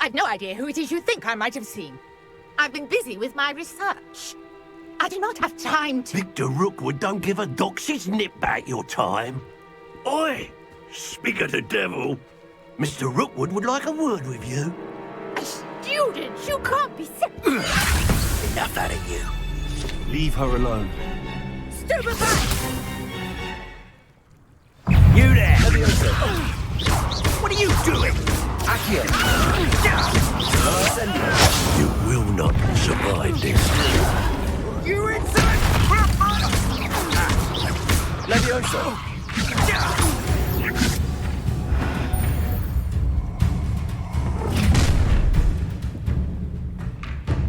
I've no idea who it is you think I might have seen. I've been busy with my research. I do not have time to... Victor Rookwood don't give a doxy's nip back your time. Oi! Speak of the devil. Mr. Rookwood would like a word with you. A student? You can't be sick. Enough out of you. Leave her alone. Stupefy! You there! What are you doing? Accio. You will not survive this. You insolent! Levioso.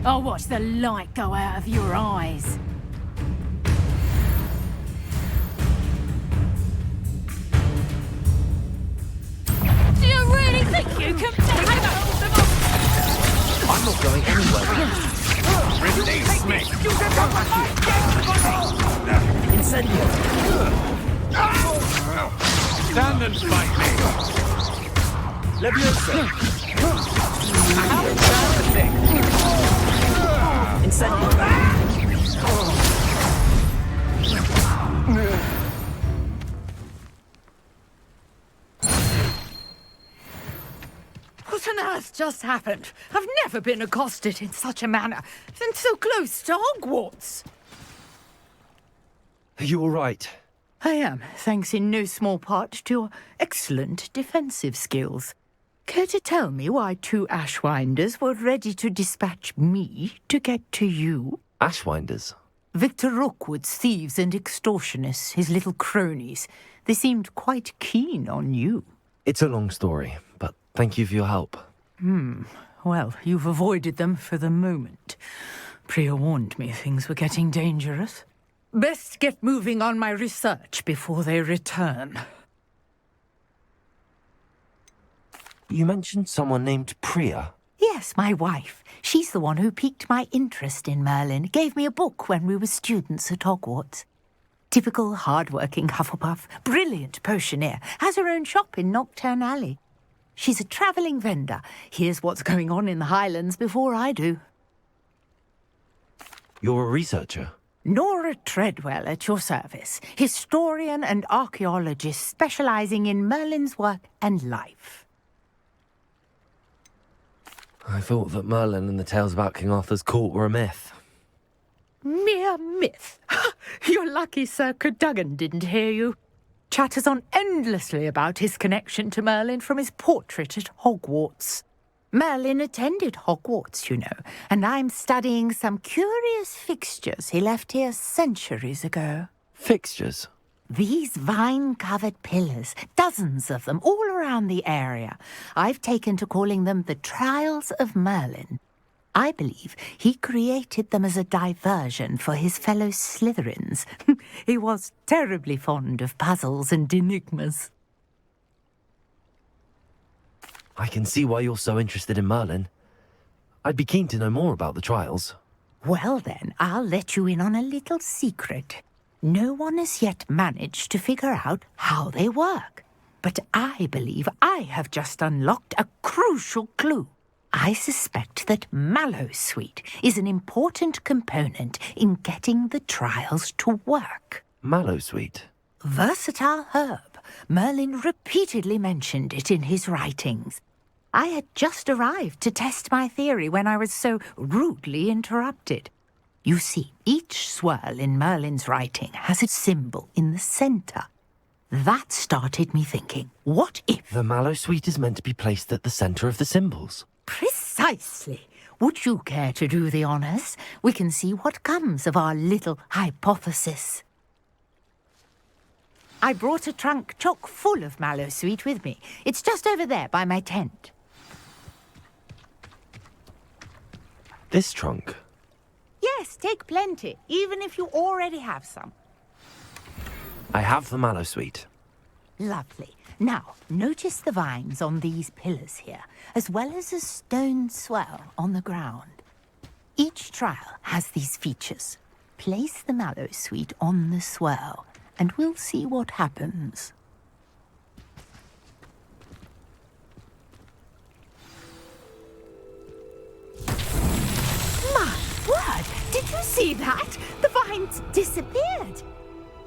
I'll watch the light go out of your eyes. Do you really think you can take them all? I'm not going anywhere. Release me! Incendio. Stand and fight me! Levioso. Incendio. What on earth just happened? I've never been accosted in such a manner, and so close to Hogwarts. Are you all right? I am, thanks in no small part to your excellent defensive skills. Care to tell me why 2 Ashwinders were ready to dispatch me to get to you? Ashwinders? Victor Rookwood's thieves and extortionists, his little cronies. They seemed quite keen on you. It's a long story, but thank you for your help. Well, you've avoided them for the moment. Priya warned me things were getting dangerous. Best get moving on my research before they return. You mentioned someone named Priya. Yes, my wife. She's the one who piqued my interest in Merlin. Gave me a book when we were students at Hogwarts. Typical hard-working Hufflepuff, brilliant potioneer, has her own shop in Knockturn Alley. She's a travelling vendor. Hears what's going on in the Highlands before I do. You're a researcher? Nora Treadwell at your service, historian and archaeologist specialising in Merlin's work and life. I thought that Merlin and the tales about King Arthur's court were a myth. Mere myth. You're lucky Sir Cadogan didn't hear you. Chatters on endlessly about his connection to Merlin from his portrait at Hogwarts. Merlin attended Hogwarts, you know, and I'm studying some curious fixtures he left here centuries ago. Fixtures? These vine-covered pillars, dozens of them, all around the area. I've taken to calling them the Trials of Merlin. I believe he created them as a diversion for his fellow Slytherins. He was terribly fond of puzzles and enigmas. I can see why you're so interested in Merlin. I'd be keen to know more about the trials. Well then, I'll let you in on a little secret. No one has yet managed to figure out how they work. But I believe I have just unlocked a crucial clue. I suspect that Mallowsweet is an important component in getting the trials to work. Mallowsweet? Versatile herb. Merlin repeatedly mentioned it in his writings. I had just arrived to test my theory when I was so rudely interrupted. You see, each swirl in Merlin's writing has a symbol in the centre. That started me thinking, what if... The Mallowsweet is meant to be placed at the centre of the symbols. Precisely. Would you care to do the honours? We can see what comes of our little hypothesis. I brought a trunk chock full of Mallowsweet with me. It's just over there by my tent. This trunk? Yes, take plenty, even if you already have some. I have the Mallowsweet. Lovely. Now, notice the vines on these pillars here, as well as a stone swell on the ground. Each trial has these features. Place the Mallowsweet on the swell, and we'll see what happens. see that? The vines disappeared.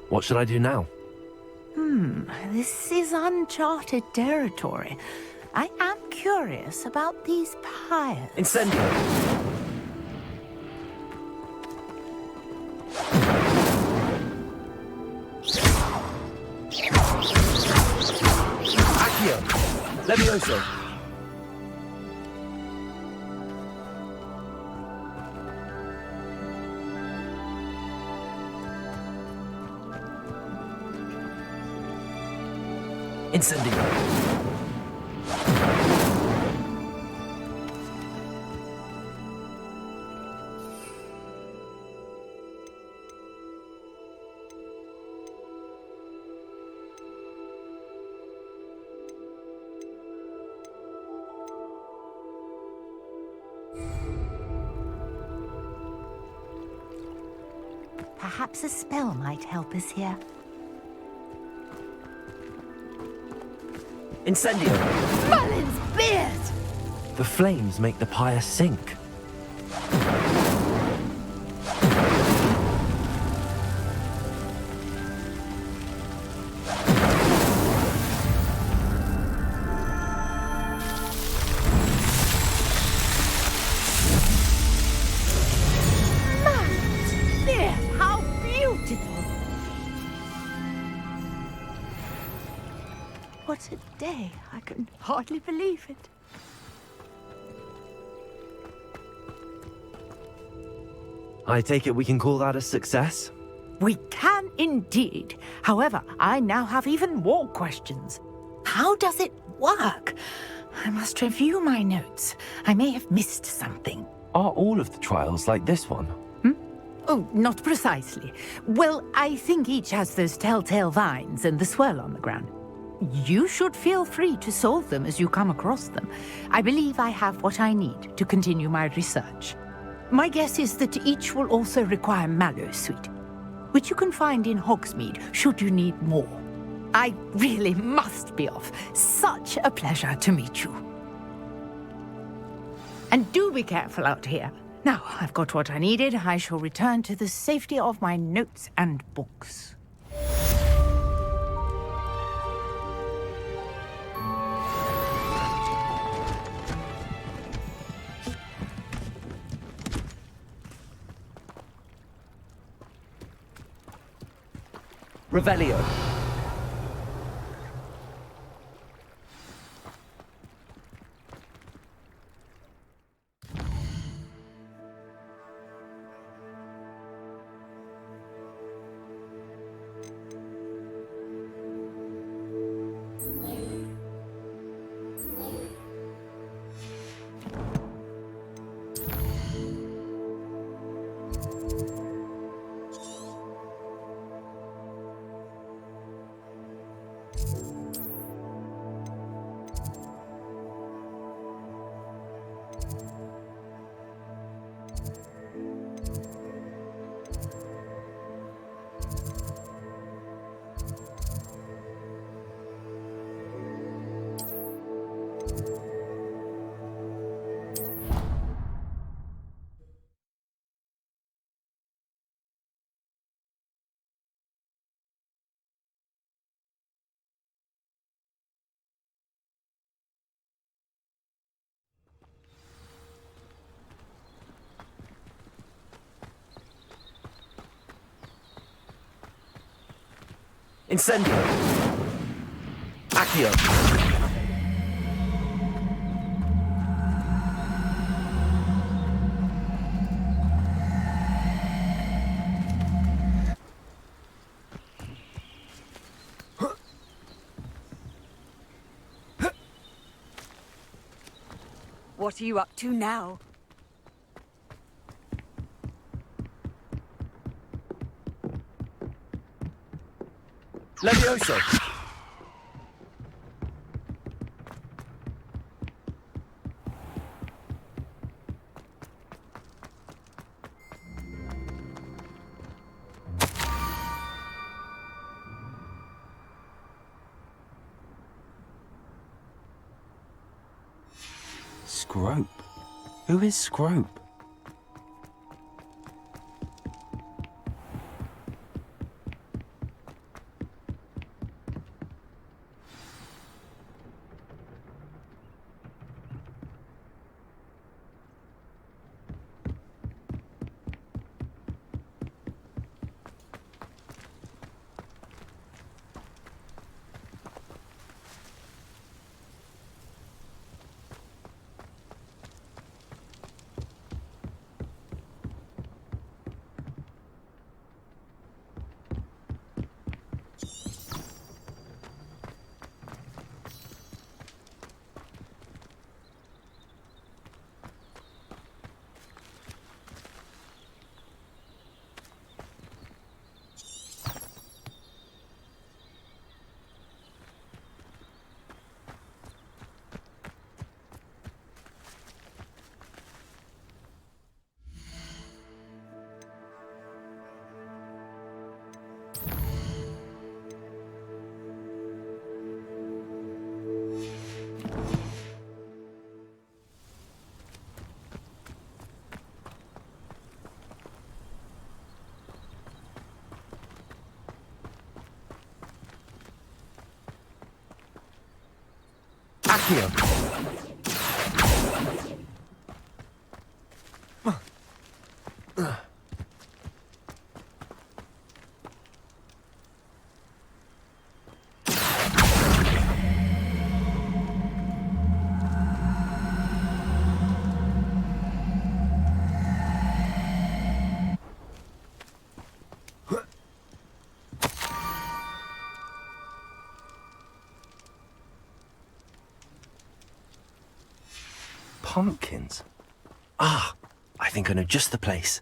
What should I do now? This is uncharted territory. I am curious about these pyres. Incendio! Accio! Levioso! Incendio! Perhaps a spell might help us here. Incendio! Merlin's beard! The flames make the pyre sink. Merlin's beard! How beautiful! What a day. I can hardly believe it. I take it we can call that a success? We can indeed. However, I now have even more questions. How does it work? I must review my notes. I may have missed something. Are all of the trials like this one? Oh, not precisely. Well, I think each has those telltale vines and the swirl on the ground. You should feel free to solve them as you come across them. I believe I have what I need to continue my research. My guess is that each will also require mallow sweet, which you can find in Hogsmeade should you need more. I really must be off. Such a pleasure to meet you. And do be careful out here. Now, I've got what I needed. I shall return to the safety of my notes and books. Revelio. Incendio. Accio. What are you up to now? Levioso. Scrope? Who is Scrope? Here. Pumpkins. Ah, I think I know just the place.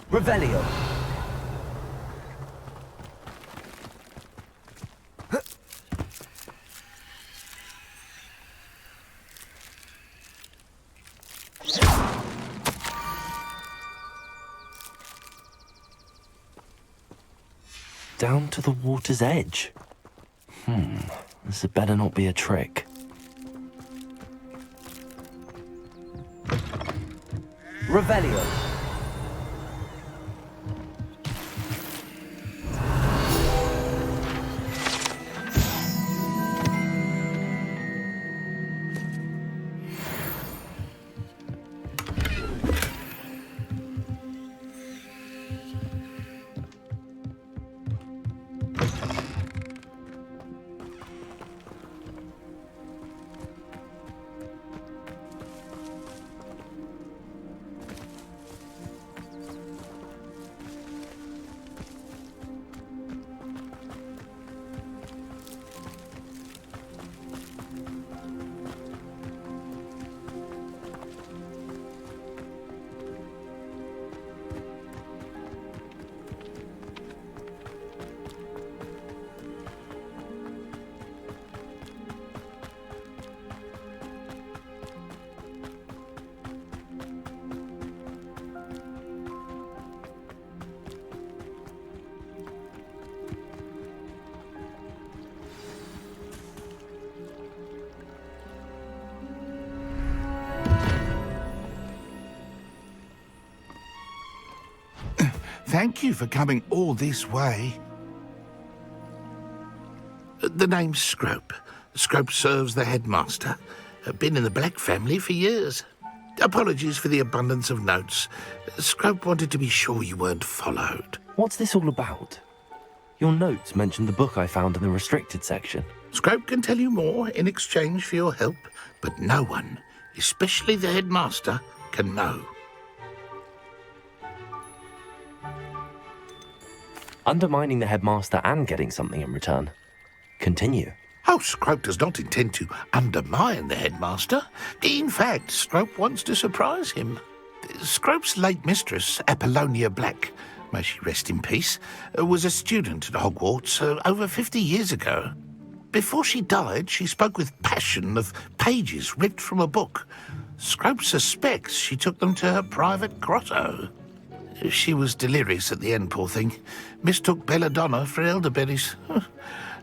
Revelio. Down to the water's edge. This had better not be a trick. Revelio. Thank you for coming all this way. The name's Scrope. Scrope serves the headmaster. Been in the Black family for years. Apologies for the abundance of notes. Scrope wanted to be sure you weren't followed. What's this all about? Your notes mentioned the book I found in the restricted section. Scrope can tell you more in exchange for your help, but no one, especially the headmaster, can know. Undermining the headmaster and getting something in return. Continue. Oh, Scrope does not intend to undermine the headmaster. In fact, Scrope wants to surprise him. Scrope's late mistress, Apollonia Black, may she rest in peace, was a student at Hogwarts over 50 years ago. Before she died, she spoke with passion of pages ripped from a book. Scrope suspects she took them to her private grotto. She was delirious at the end, poor thing. Mistook belladonna for elderberries.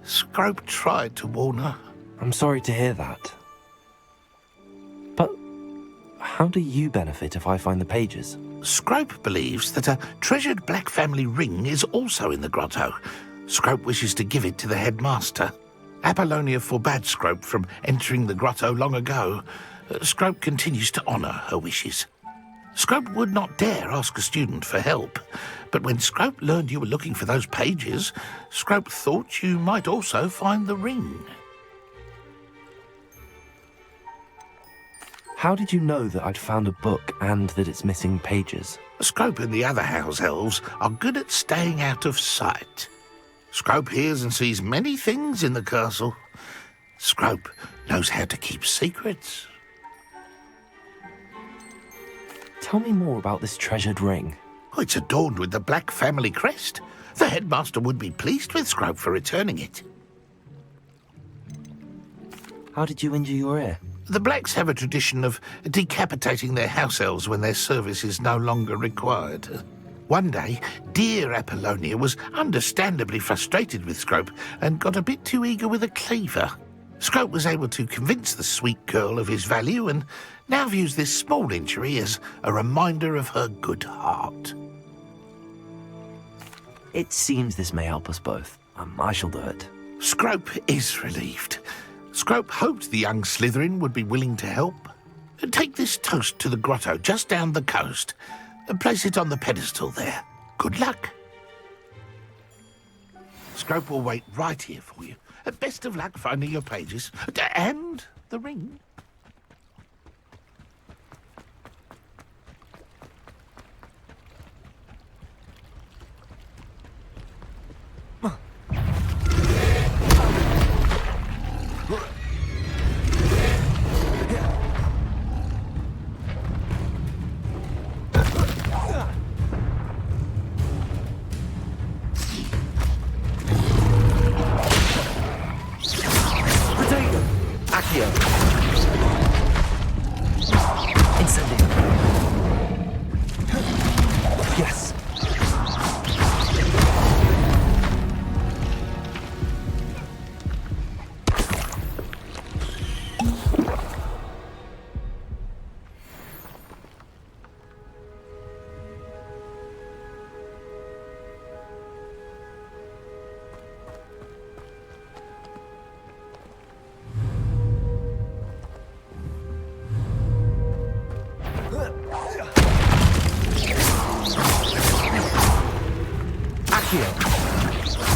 Scrope tried to warn her. I'm sorry to hear that. But how do you benefit if I find the pages? Scrope believes that a treasured Black family ring is also in the grotto. Scrope wishes to give it to the headmaster. Apollonia forbade Scrope from entering the grotto long ago. Scrope continues to honour her wishes. Scrope would not dare ask a student for help, but when Scrope learned you were looking for those pages, Scrope thought you might also find the ring. How did you know that I'd found a book and that it's missing pages? Scrope and the other house elves are good at staying out of sight. Scrope hears and sees many things in the castle. Scrope knows how to keep secrets. Tell me more about this treasured ring. Oh, it's adorned with the Black family crest. The headmaster would be pleased with Scrope for returning it. How did you injure your ear? The Blacks have a tradition of decapitating their house elves when their service is no longer required. One day, dear Apollonia was understandably frustrated with Scrope and got a bit too eager with a cleaver. Scrope was able to convince the sweet girl of his value and now views this small injury as a reminder of her good heart. It seems this may help us both. I shall do it. Scrope is relieved. Scrope hoped the young Slytherin would be willing to help. Take this toast to the grotto just down the coast and place it on the pedestal there. Good luck. Scrope will wait right here for you. Best of luck finding your pages. And the ring. Yes.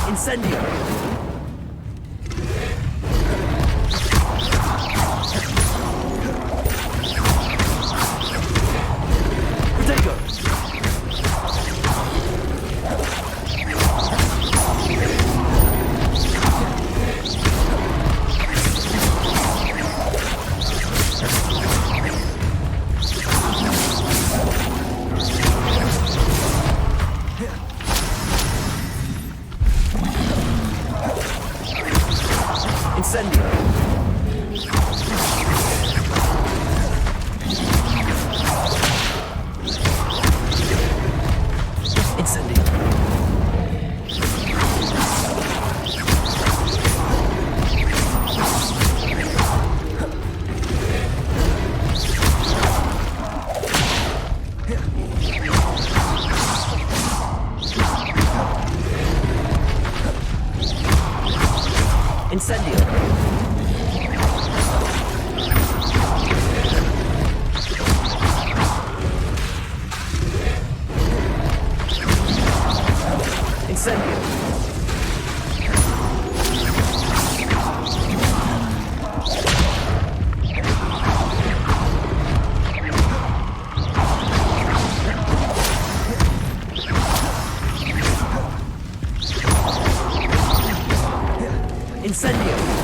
Incendio! Protego! Incendio! Incendio! Incendio! Incendio! Incendio!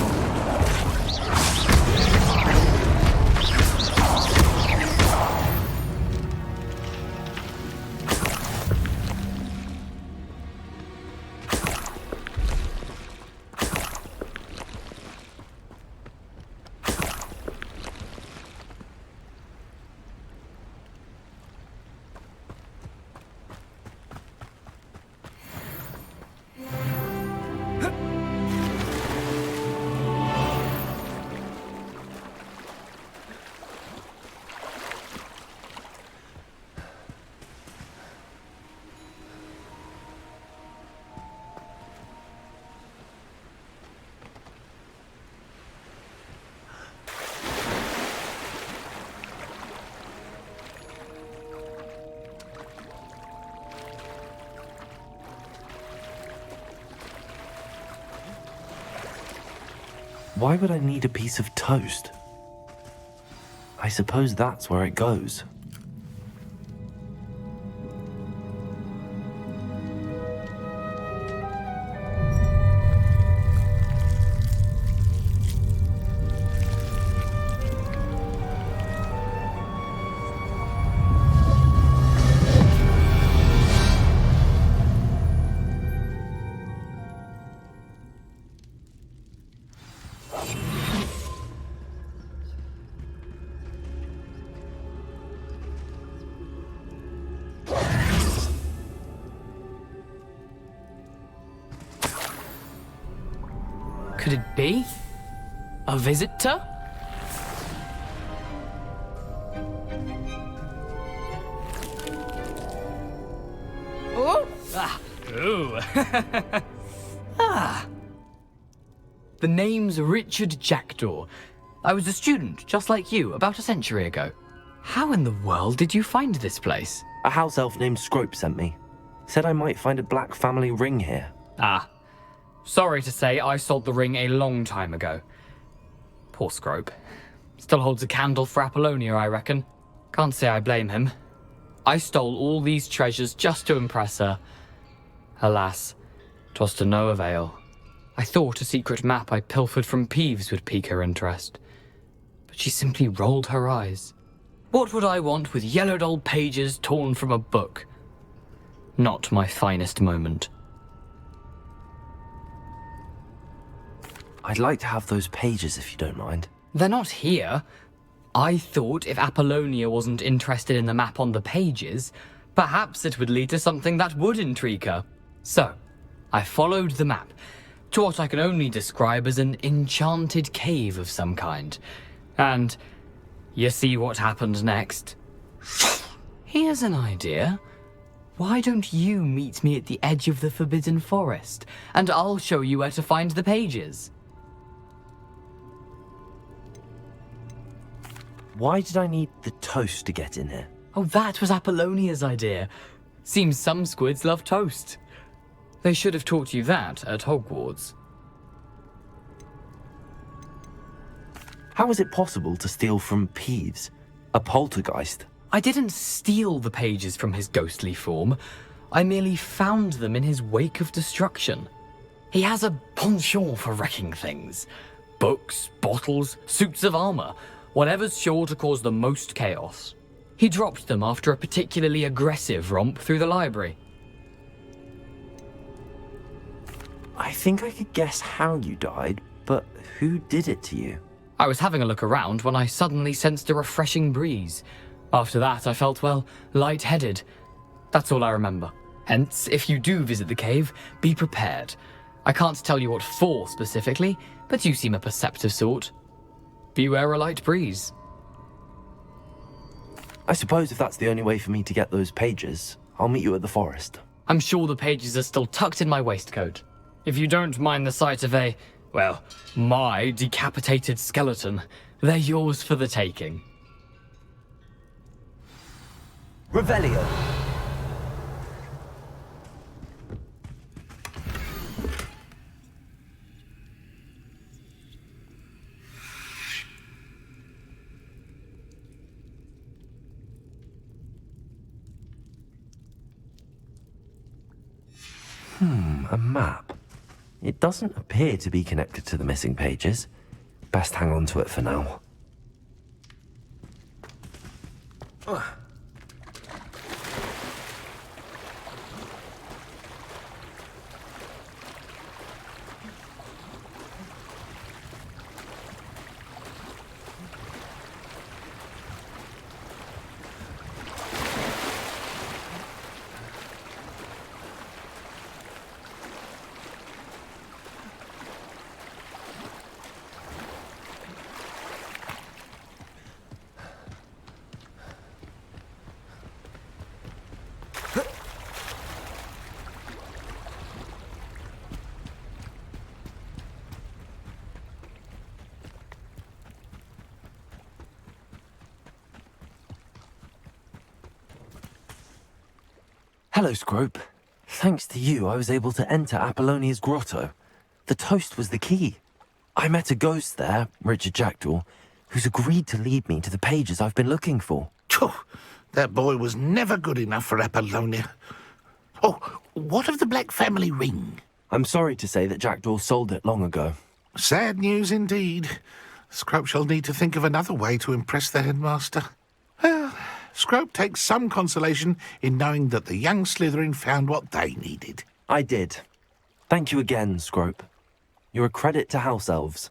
Why would I need a piece of toast? I suppose that's where it goes. it be? A visitor? Oh! Ah! Ooh! Ah! The name's Richard Jackdaw. I was a student, just like you, about a century ago. How in the world did you find this place? A house elf named Scrope sent me. Said I might find a black family ring here. Ah. Sorry to say, I sold the ring a long time ago. Poor Scrope. Still holds a candle for Apollonia, I reckon. Can't say I blame him. I stole all these treasures just to impress her. Alas, 'twas to no avail. I thought a secret map I pilfered from Peeves would pique her interest. But she simply rolled her eyes. What would I want with yellowed old pages torn from a book? Not my finest moment. I'd like to have those pages if you don't mind. They're not here. I thought if Apollonia wasn't interested in the map on the pages, perhaps it would lead to something that would intrigue her. So, I followed the map to what I can only describe as an enchanted cave of some kind. And you see what happened next? Here's an idea. Why don't you meet me at the edge of the Forbidden Forest, and I'll show you where to find the pages? Why did I need the toast to get in here? Oh, that was Apollonia's idea. Seems some squids love toast. They should have taught you that at Hogwarts. How is it possible to steal from Peeves, a poltergeist? I didn't steal the pages from his ghostly form. I merely found them in his wake of destruction. He has a penchant for wrecking things. Books, bottles, suits of armor, whatever's sure to cause the most chaos. He dropped them after a particularly aggressive romp through the library. I think I could guess how you died, but who did it to you? I was having a look around when I suddenly sensed a refreshing breeze. After that, I felt, well, lightheaded. That's all I remember. Hence, if you do visit the cave, be prepared. I can't tell you what for specifically, but you seem a perceptive sort. Beware a light breeze. I suppose if that's the only way for me to get those pages, I'll meet you at the forest. I'm sure the pages are still tucked in my waistcoat. If you don't mind the sight of my decapitated skeleton, they're yours for the taking. Revelio! A map. It doesn't appear to be connected to the missing pages. Best hang on to it for now. Hello, Scrope. Thanks to you, I was able to enter Apollonia's grotto. The toast was the key. I met a ghost there, Richard Jackdaw, who's agreed to lead me to the pages I've been looking for. Phew, that boy was never good enough for Apollonia. Oh, what of the Black family ring? I'm sorry to say that Jackdaw sold it long ago. Sad news indeed. Scrope shall need to think of another way to impress the headmaster. Well, Scrope takes some consolation in knowing that the young Slytherin found what they needed. I did. Thank you again, Scrope. You're a credit to house elves.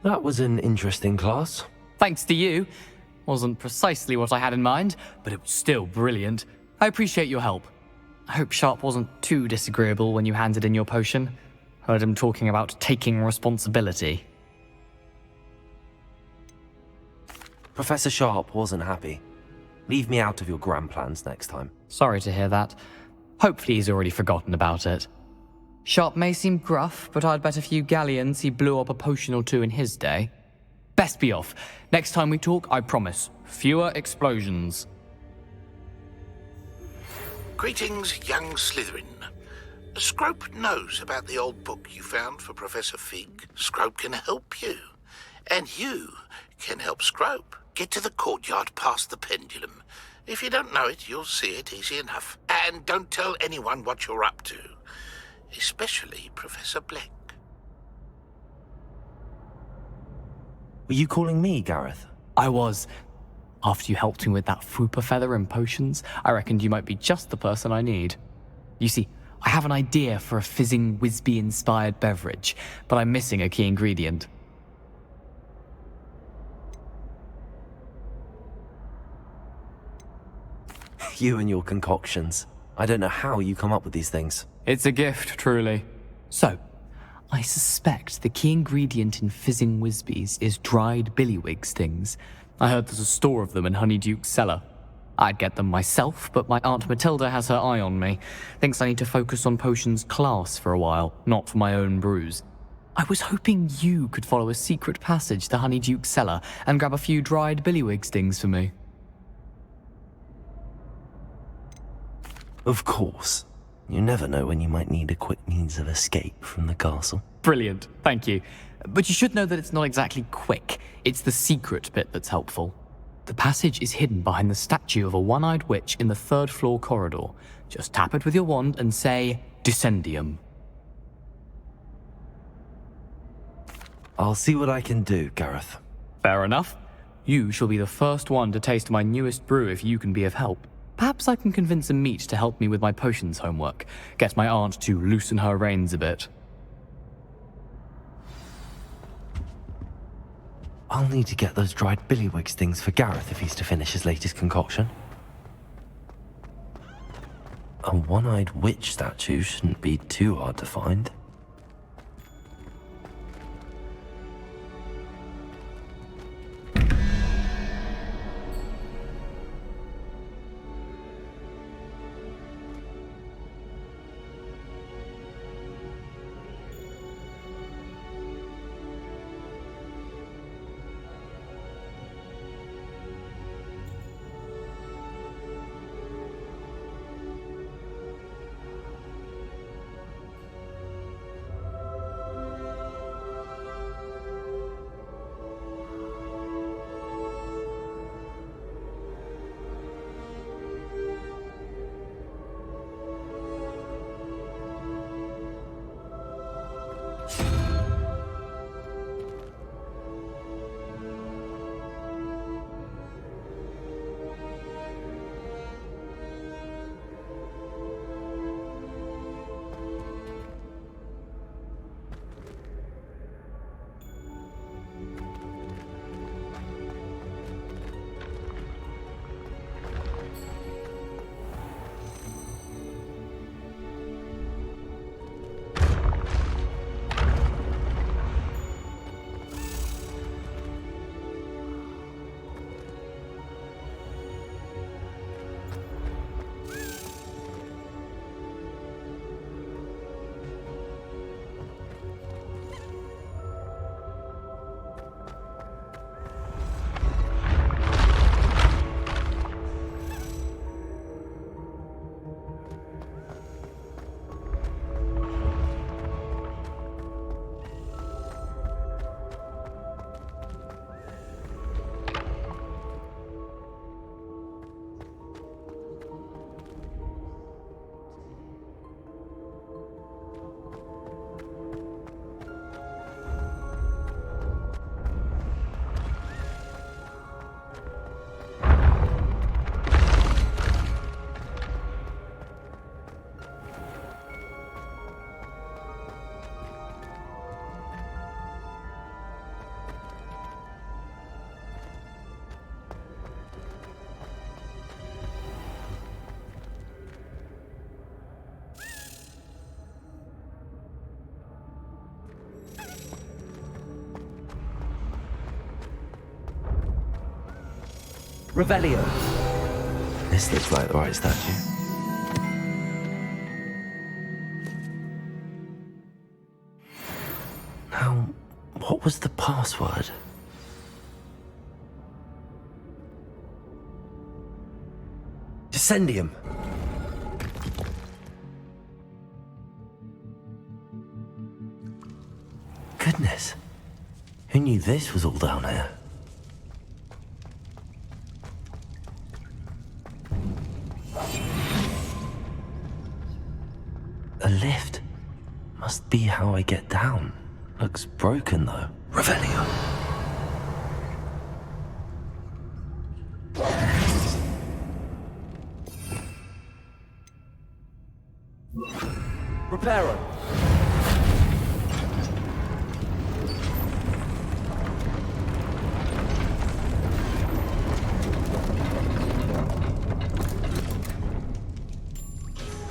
That was an interesting class. Thanks to you. Wasn't precisely what I had in mind, but it was still brilliant. I appreciate your help. I hope Sharp wasn't too disagreeable when you handed in your potion. Heard him talking about taking responsibility. Professor Sharp wasn't happy. Leave me out of your grand plans next time. Sorry to hear that. Hopefully he's already forgotten about it. Sharp may seem gruff, but I'd bet a few galleons he blew up a potion or two in his day. Best be off. Next time we talk, I promise, fewer explosions. Greetings, young Slytherin. Scrope knows about the old book you found for Professor Fig. Scrope can help you. And you can help Scrope get to the courtyard past the pendulum. If you don't know it, you'll see it easy enough. And don't tell anyone what you're up to. Especially Professor Black. Were you calling me, Gareth? I was. After you helped me with that Fupa feather and potions, I reckoned you might be just the person I need. You see, I have an idea for a fizzing Whizbee-inspired beverage, but I'm missing a key ingredient. You and your concoctions. I don't know how you come up with these things. It's a gift, truly. So, I suspect the key ingredient in fizzing Whizbees is dried billywig stings. I heard there's a store of them in Honeyduke's cellar. I'd get them myself, but my Aunt Matilda has her eye on me. Thinks I need to focus on potions class for a while, not for my own brews. I was hoping you could follow a secret passage to Honeyduke's cellar and grab a few dried billywig stings for me. Of course. You never know when you might need a quick means of escape from the castle. Brilliant, thank you. But you should know that it's not exactly quick. It's the secret bit that's helpful. The passage is hidden behind the statue of a one-eyed witch in the third-floor corridor. Just tap it with your wand and say, Descendium. I'll see what I can do, Gareth. Fair enough. You shall be the first one to taste my newest brew if you can be of help. Perhaps I can convince a meat to help me with my potions homework. Get my aunt to loosen her reins a bit. I'll need to get those dried billywig stings for Gareth if he's to finish his latest concoction. A one-eyed witch statue shouldn't be too hard to find. Revelio. This looks like the right statue. Now, what was the password? Descendium. Goodness. Who knew this was all down here? A lift. Must be how I get down. Looks broken though. Revelio. Reparo.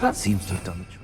That seems to have done the trick.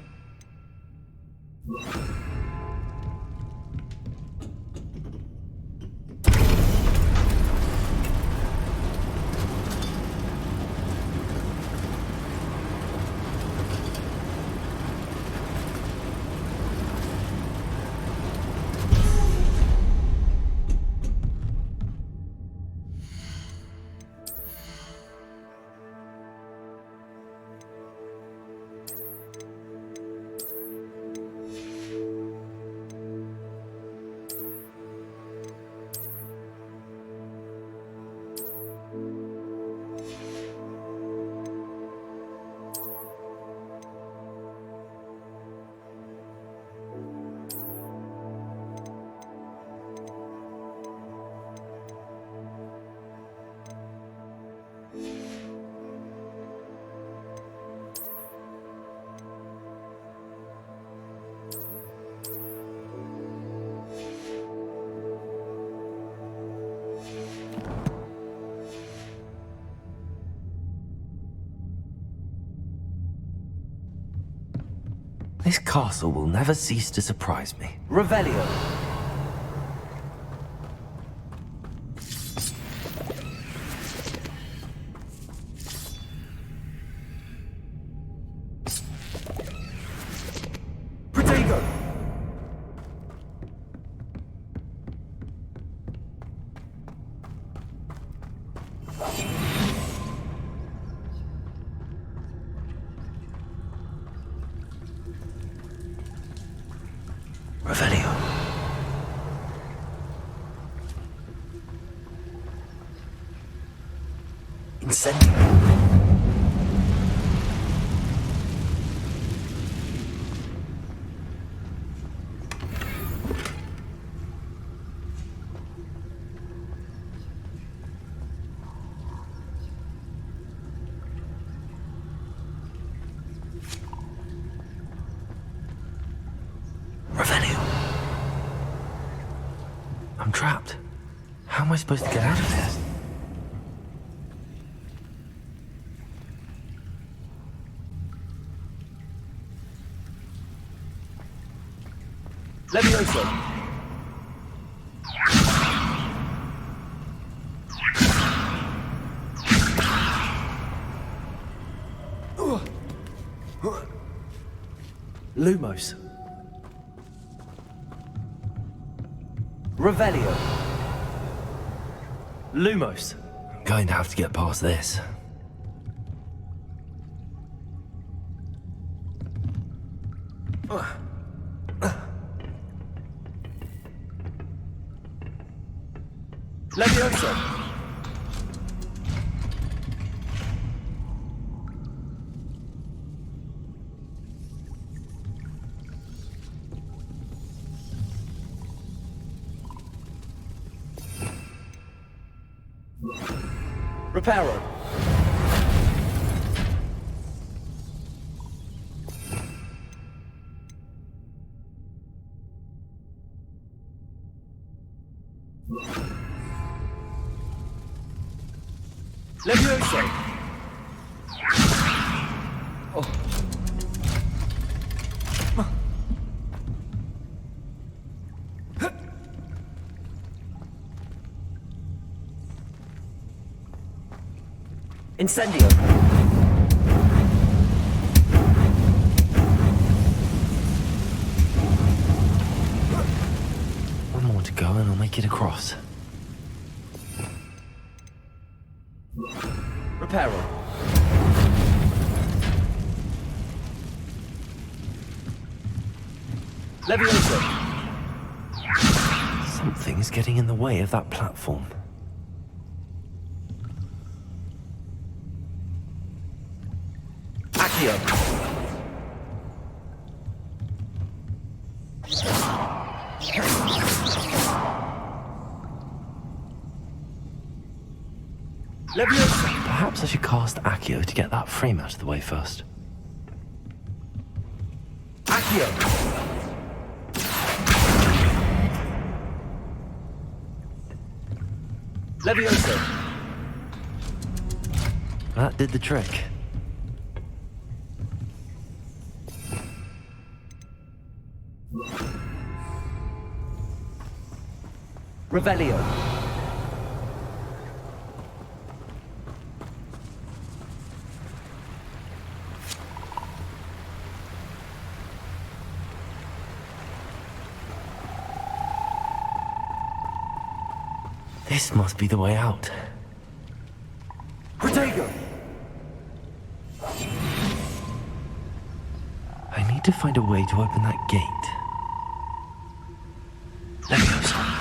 This castle will never cease to surprise me. Revelio. Protego. Revelio. Incendio. Revelio. I'm trapped. How am I supposed to get out of here? Levioso. Lumos. Revelio. Lumos. I'm going to have to get past this. Levioso. Reparo. Levioso. Oh. Incendio! One more to go and I'll make it across. Reparo. Levioso! Something is getting in the way of that platform. Accio! Levioso! Perhaps I should cast Accio to get that frame out of the way first. Accio! Levioso! That did the trick. Revelio. This must be the way out. Protego! I need to find a way to open that gate. Levioso.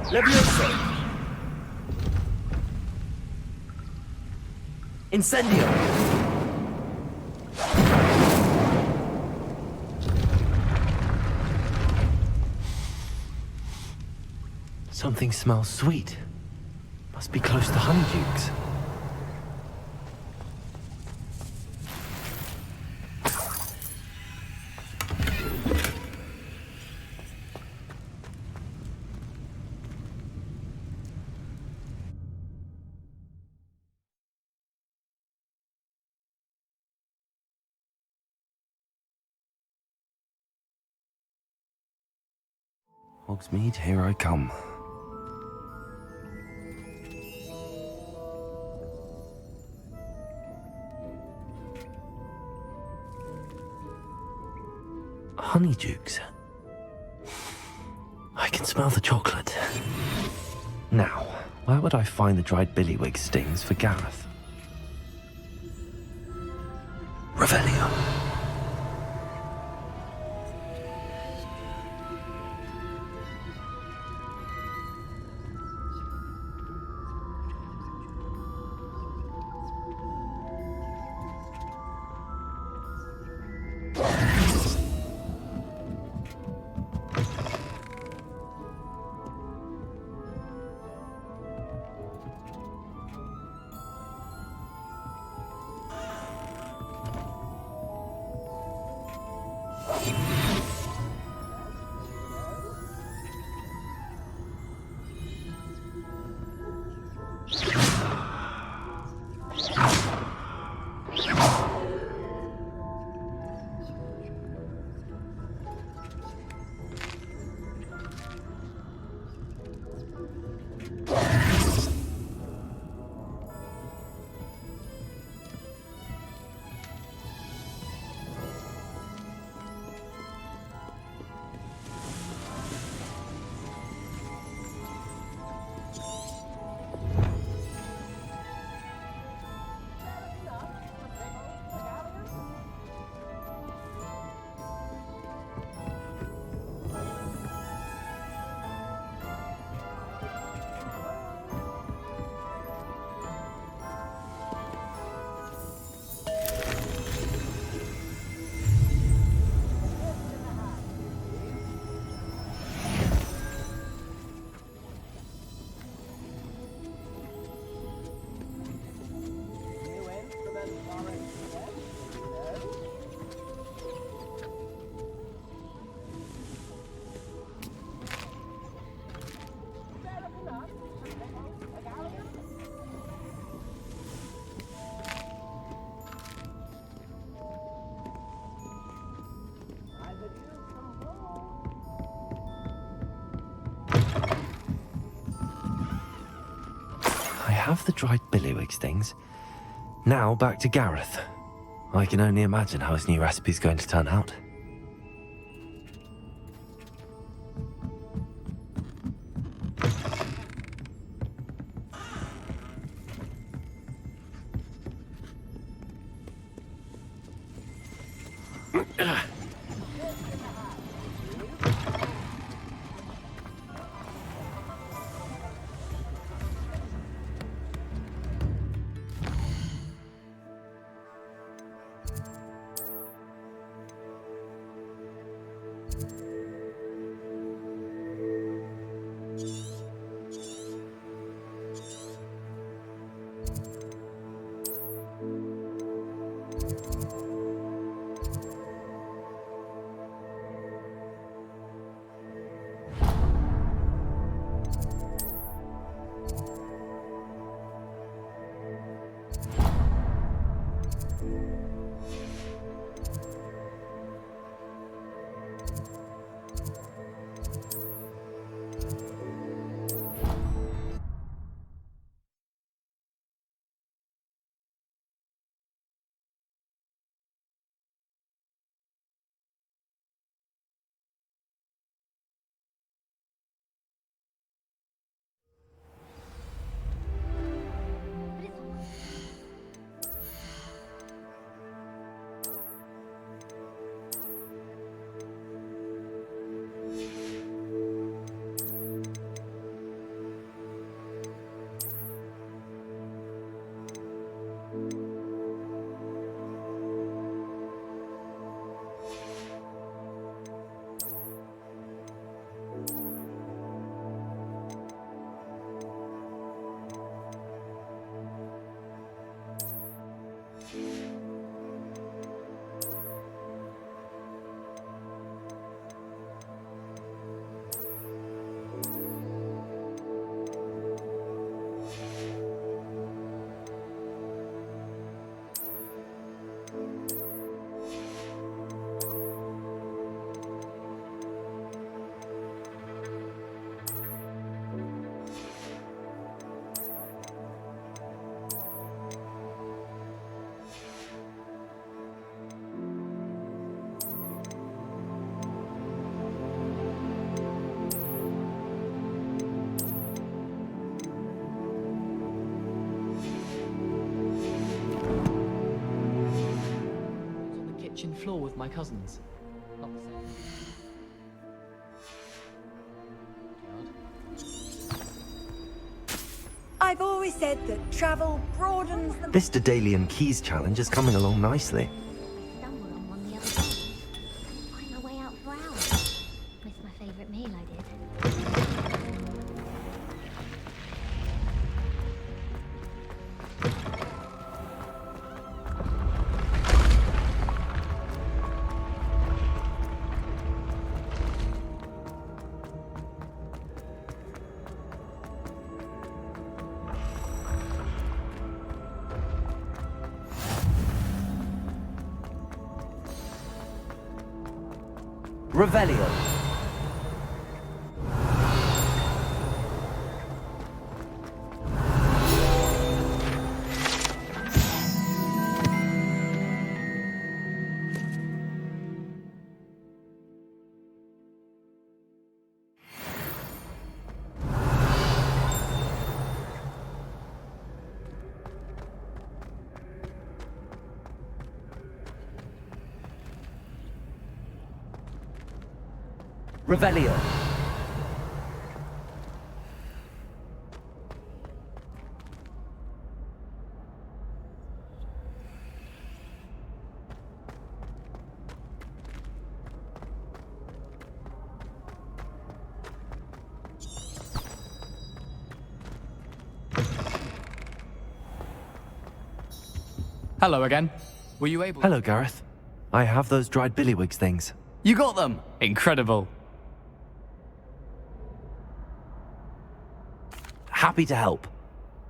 Levioso! Incendio! Something smells sweet. Must be close to Honeydukes. Hogsmeade, here I come. Honeydukes. I can smell the chocolate. Now, where would I find the dried billywig stings for Gareth? Revelio. have the dried billywigs things. Now back to Gareth. I can only imagine how his new recipe's going to turn out. Kitchen floor with my cousins. Not the same. I've always said that travel broadens the... This Daedalian Keys challenge is coming along nicely. Stumbled on one the other day. Find my way out for hours. Missed my favourite meal, I did. Revelio. Revelio. Hello again. Were you able... Hello, Gareth. I have those dried billywigs things. You got them! Incredible. Happy to help.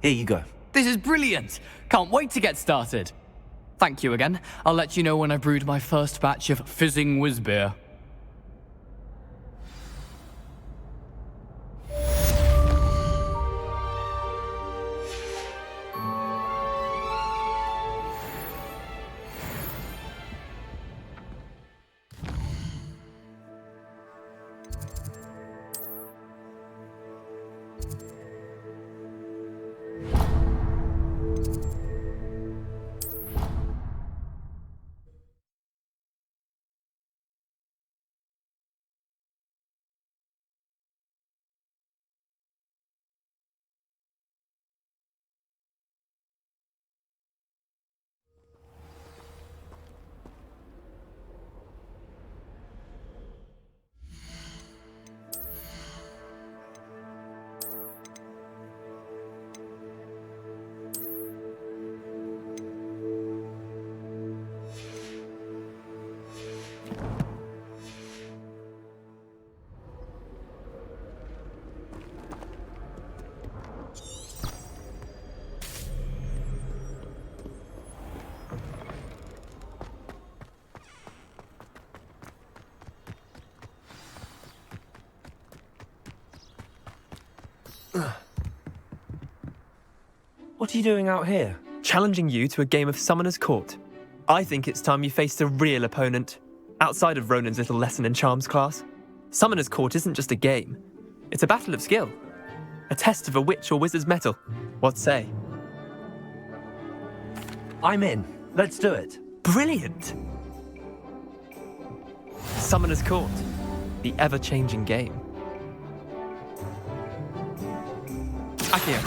Here you go. This is brilliant! Can't wait to get started. Thank you again. I'll let you know when I brewed my first batch of fizzing whiz beer. What are you doing out here? Challenging you to a game of Summoner's Court. I think it's time you faced a real opponent, outside of Ronan's little lesson in charms class. Summoner's Court isn't just a game. It's a battle of skill. A test of a witch or wizard's mettle. What say? I'm in. Let's do it. Brilliant! Summoner's Court. The ever-changing game. Accio.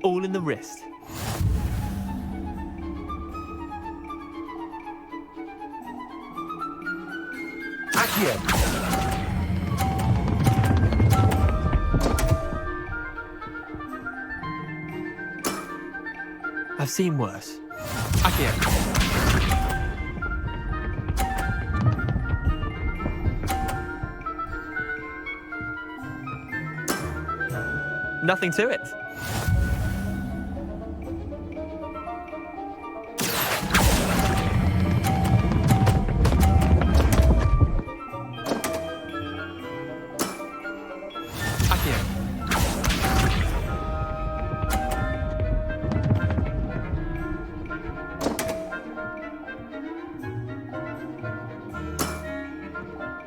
All in the wrist. Accio. I've seen worse. Accio. Nothing to it.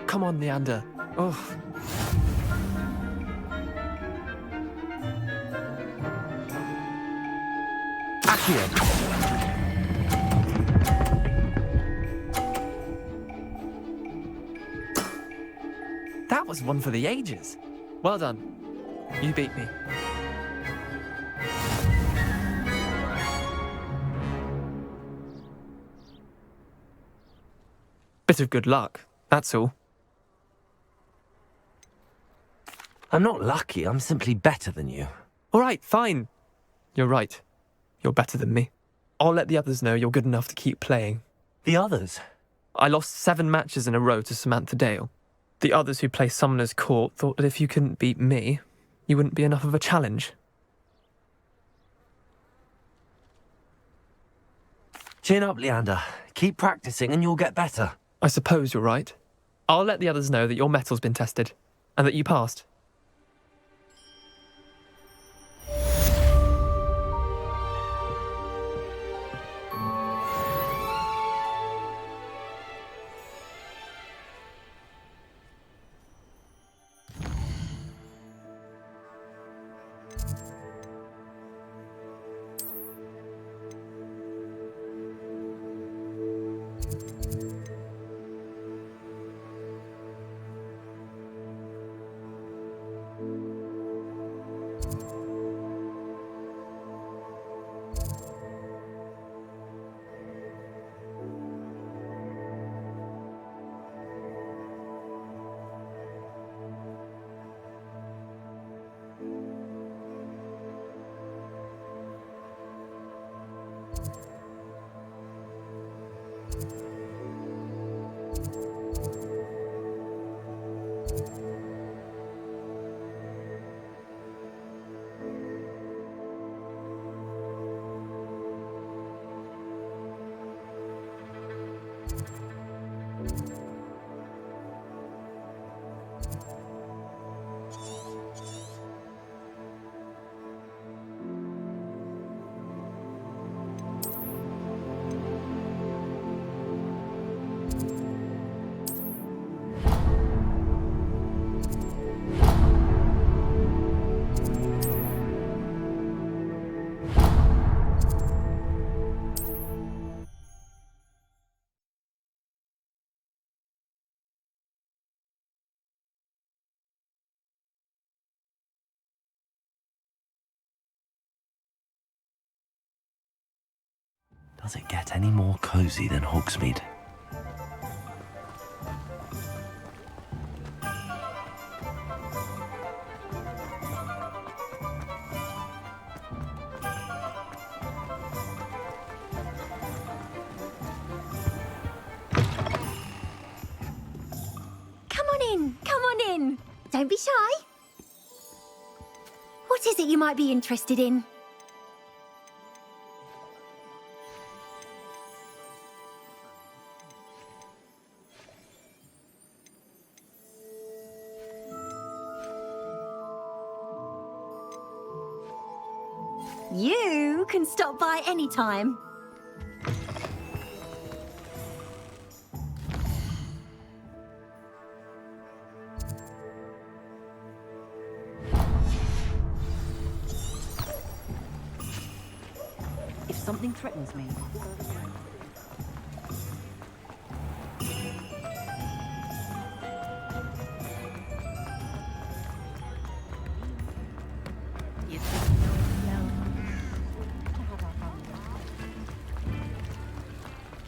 Come on, Leander. Oh. Accio. That was one for the ages. Well done. You beat me. Bit of good luck, that's all. I'm not lucky, I'm simply better than you. All right, fine. You're right. You're better than me. I'll let the others know you're good enough to keep playing. The others? I lost 7 matches in a row to Samantha Dale. The others who play Summoner's Court thought that if you couldn't beat me, you wouldn't be enough of a challenge. Chin up, Leander. Keep practicing and you'll get better. I suppose you're right. I'll let the others know that your metal's been tested, and that you passed. Does it get any more cozy than Hogsmeade? Come on in. Don't be shy. What is it you might be interested in? You can stop by any time. If something threatens me,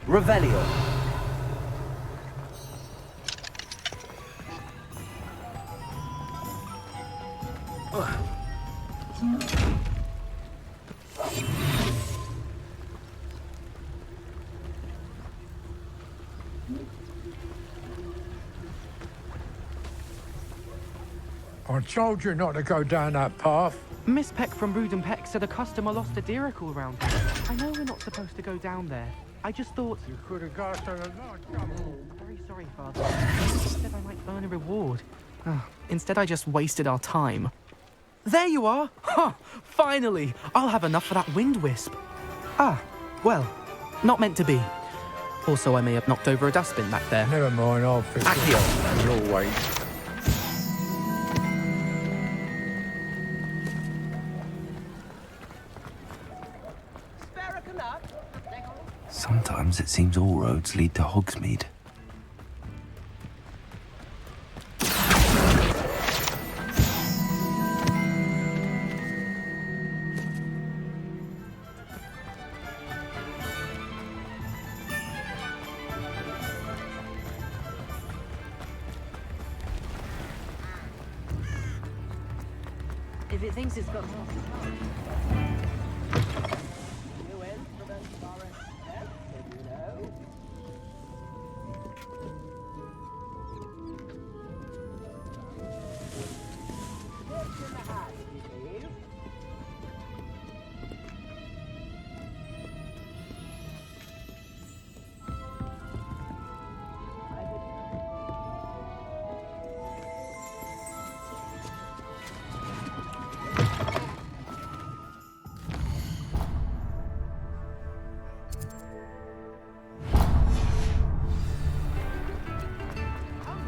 Revelio. I told you not to go down that path. Miss Peck from Brood and Peck said a customer lost a deeracle around here. I know we're not supposed to go down there. I just thought... You could have got to a lot of trouble. Very sorry, Father. She said I might earn a reward. Instead, I just wasted our time. There you are! Ha! Finally! I'll have enough for that wind wisp. Ah, well, not meant to be. Also, I may have knocked over a dustbin back there. Never mind, I'll fix it. Accio. You'll wait. Sometimes it seems all roads lead to Hogsmeade. if it thinks it's got...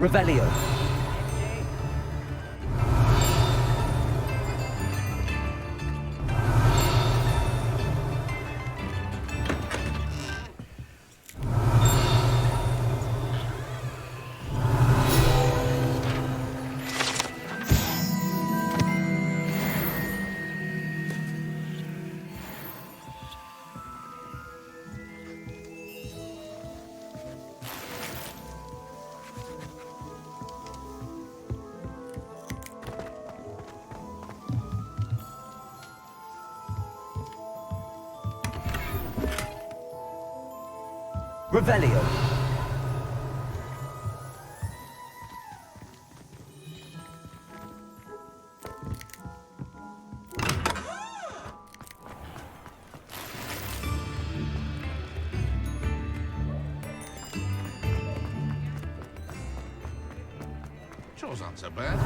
Revelio. Revelio. Chores aren't so bad.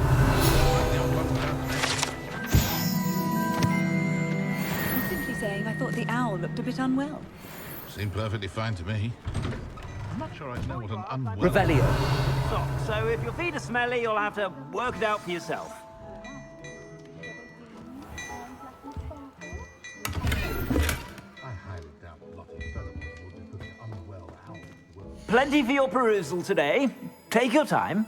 I'm simply saying I thought the owl looked a bit unwell. Seemed perfectly fine to me. I'm not sure I know what an unwell... Revelio. So if your feet are smelly, you'll have to work it out for yourself. I highly doubt Lottie Featherwell would be putting unwell out of the world. Plenty for your perusal today. Take your time.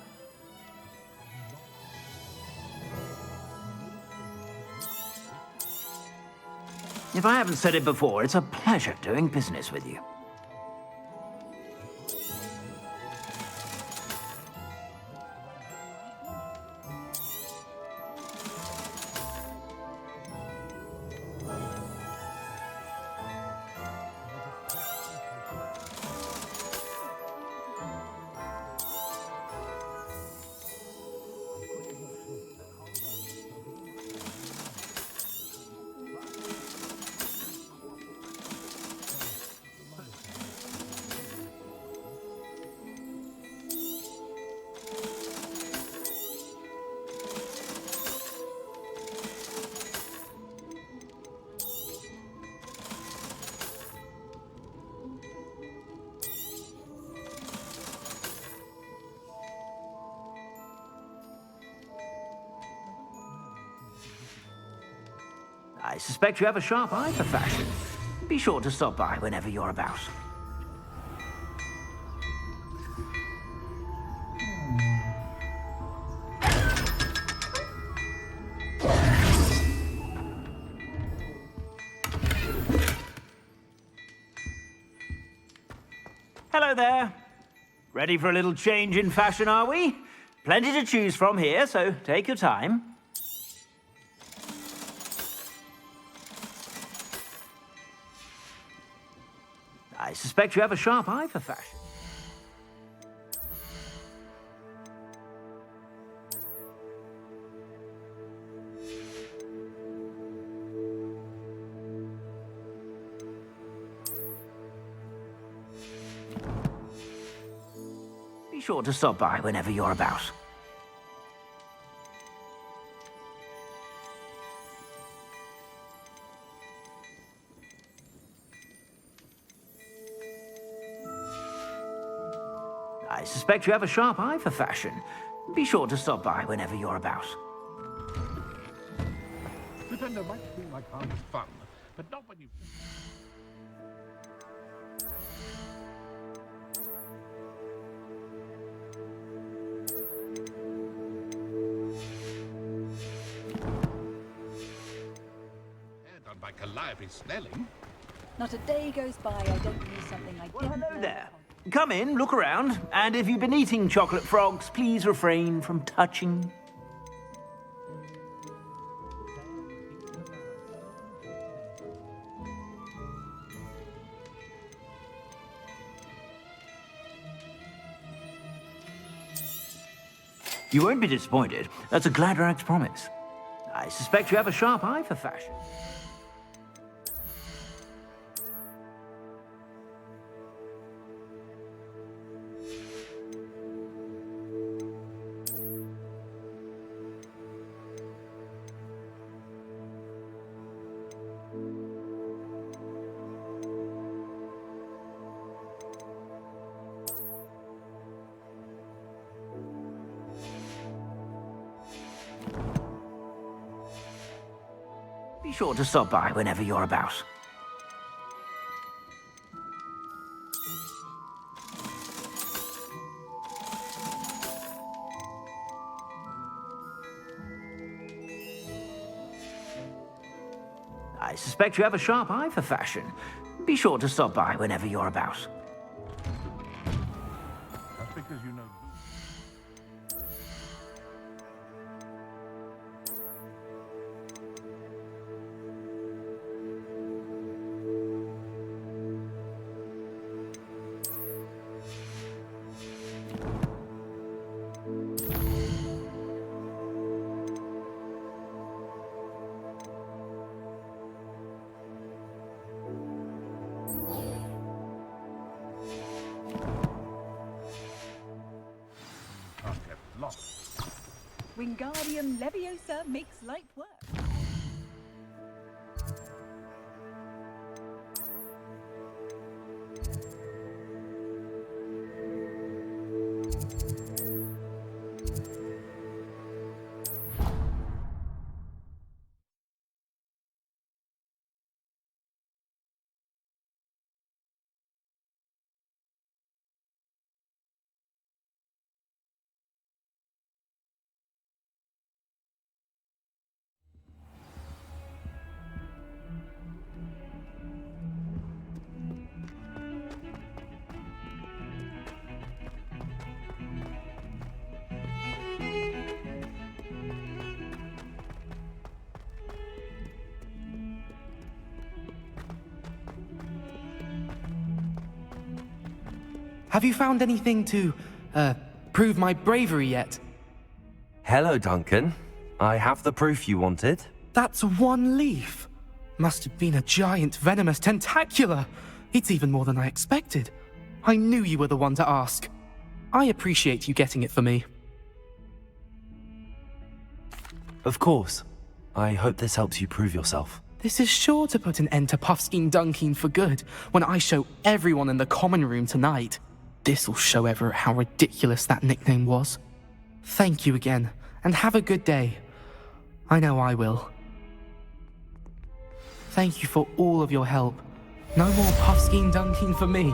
If I haven't said it before, it's a pleasure doing business with you. I suspect you have a sharp eye for fashion. Be sure to stop by whenever you're about. Hello there. Ready for a little change in fashion, are we? Plenty to choose from here, so take your time. I suspect you have a sharp eye for fashion. Be sure to stop by whenever you're about. I suspect you have a sharp eye for fashion. Be sure to stop by whenever you're about. Pretender might seem like harmless fun, but not when you... Done by Calliope Snelling. Not a day goes by I don't use something I didn't Hello know. there. Come in, look around, and if you've been eating chocolate frogs, please refrain from touching. You won't be disappointed. That's a Gladrag's promise. I suspect you have a sharp eye for fashion. Be sure to stop by whenever you're about. I suspect you have a sharp eye for fashion. Be sure to stop by whenever you're about. That's because you know... Wingardium Leviosa makes light work. Have you found anything to, prove my bravery yet? Hello, Duncan. I have the proof you wanted. That's one leaf. Must have been a giant venomous tentacula. It's even more than I expected. I knew you were the one to ask. I appreciate you getting it for me. Of course. I hope this helps you prove yourself. This is sure to put an end to Puffskein Dunkeen for good when I show everyone in the common room tonight. This'll show Everett how ridiculous that nickname was. Thank you again, and have a good day. I know I will. Thank you for all of your help. No more puffskein dunking for me.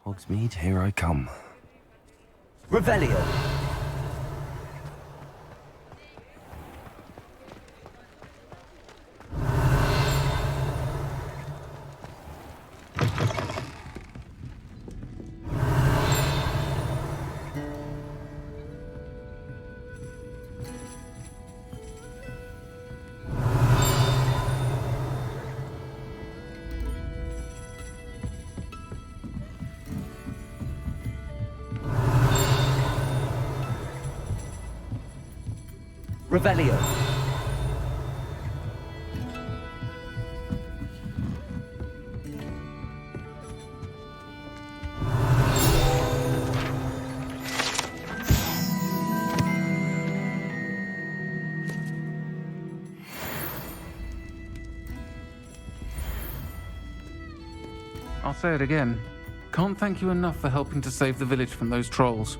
Hogsmeade, here I come. Revelio. Revelio. I'll say it again. Can't thank you enough for helping to save the village from those trolls.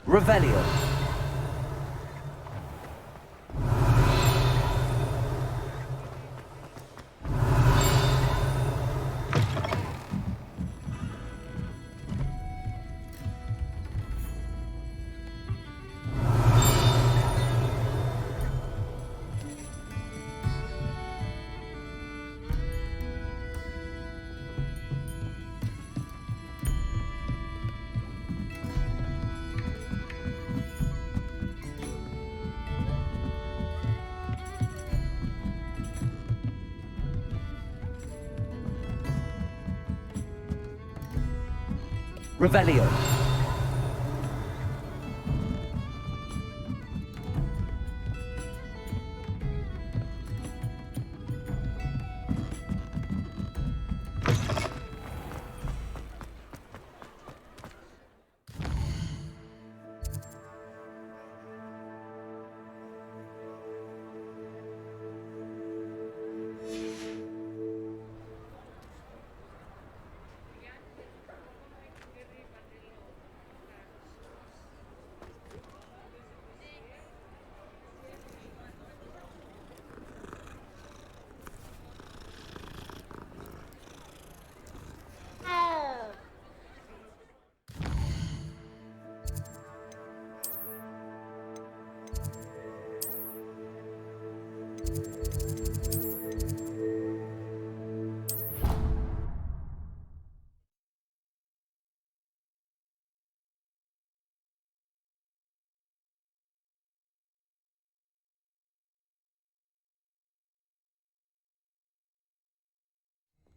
Revelio. Revelio.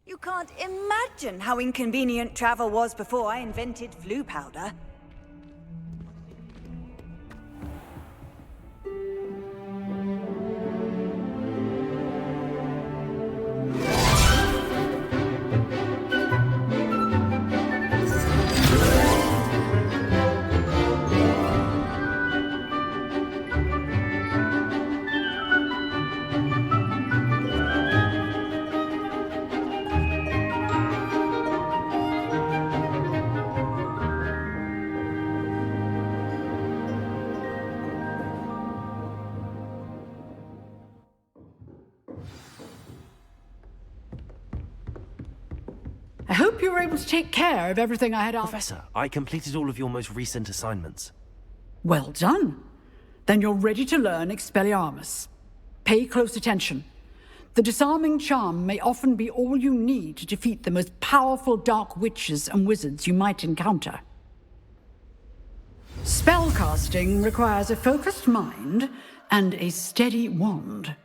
You can't imagine how inconvenient travel was before I invented flu powder. I hope you were able to take care of everything I had asked. Professor, I completed all of your most recent assignments. Well done. Then you're ready to learn Expelliarmus. Pay close attention. The disarming charm may often be all you need to defeat the most powerful dark witches and wizards you might encounter. Spellcasting requires a focused mind and a steady wand.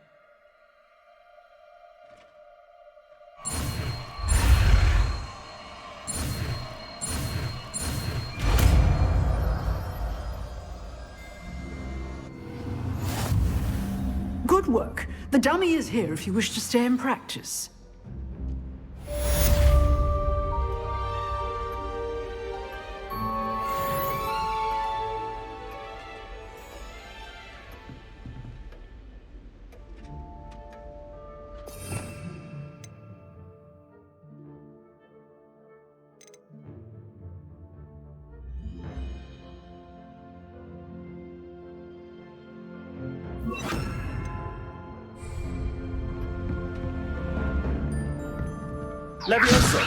Good work. The dummy is here if you wish to stay and practice. Leviosa!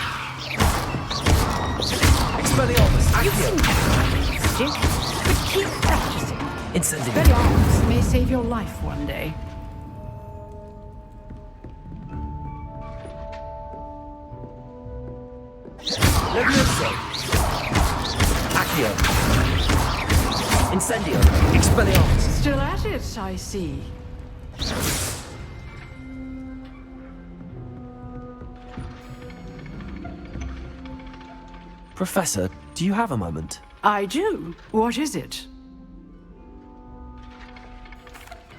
Expelliarmus! Stick, but keep practicing. Incendiary! Expelliarmus may save your life one day. Leviosa! Accio! Incendio! Expelliarmus! Still at it, I see. Professor, do you have a moment? I do. What is it?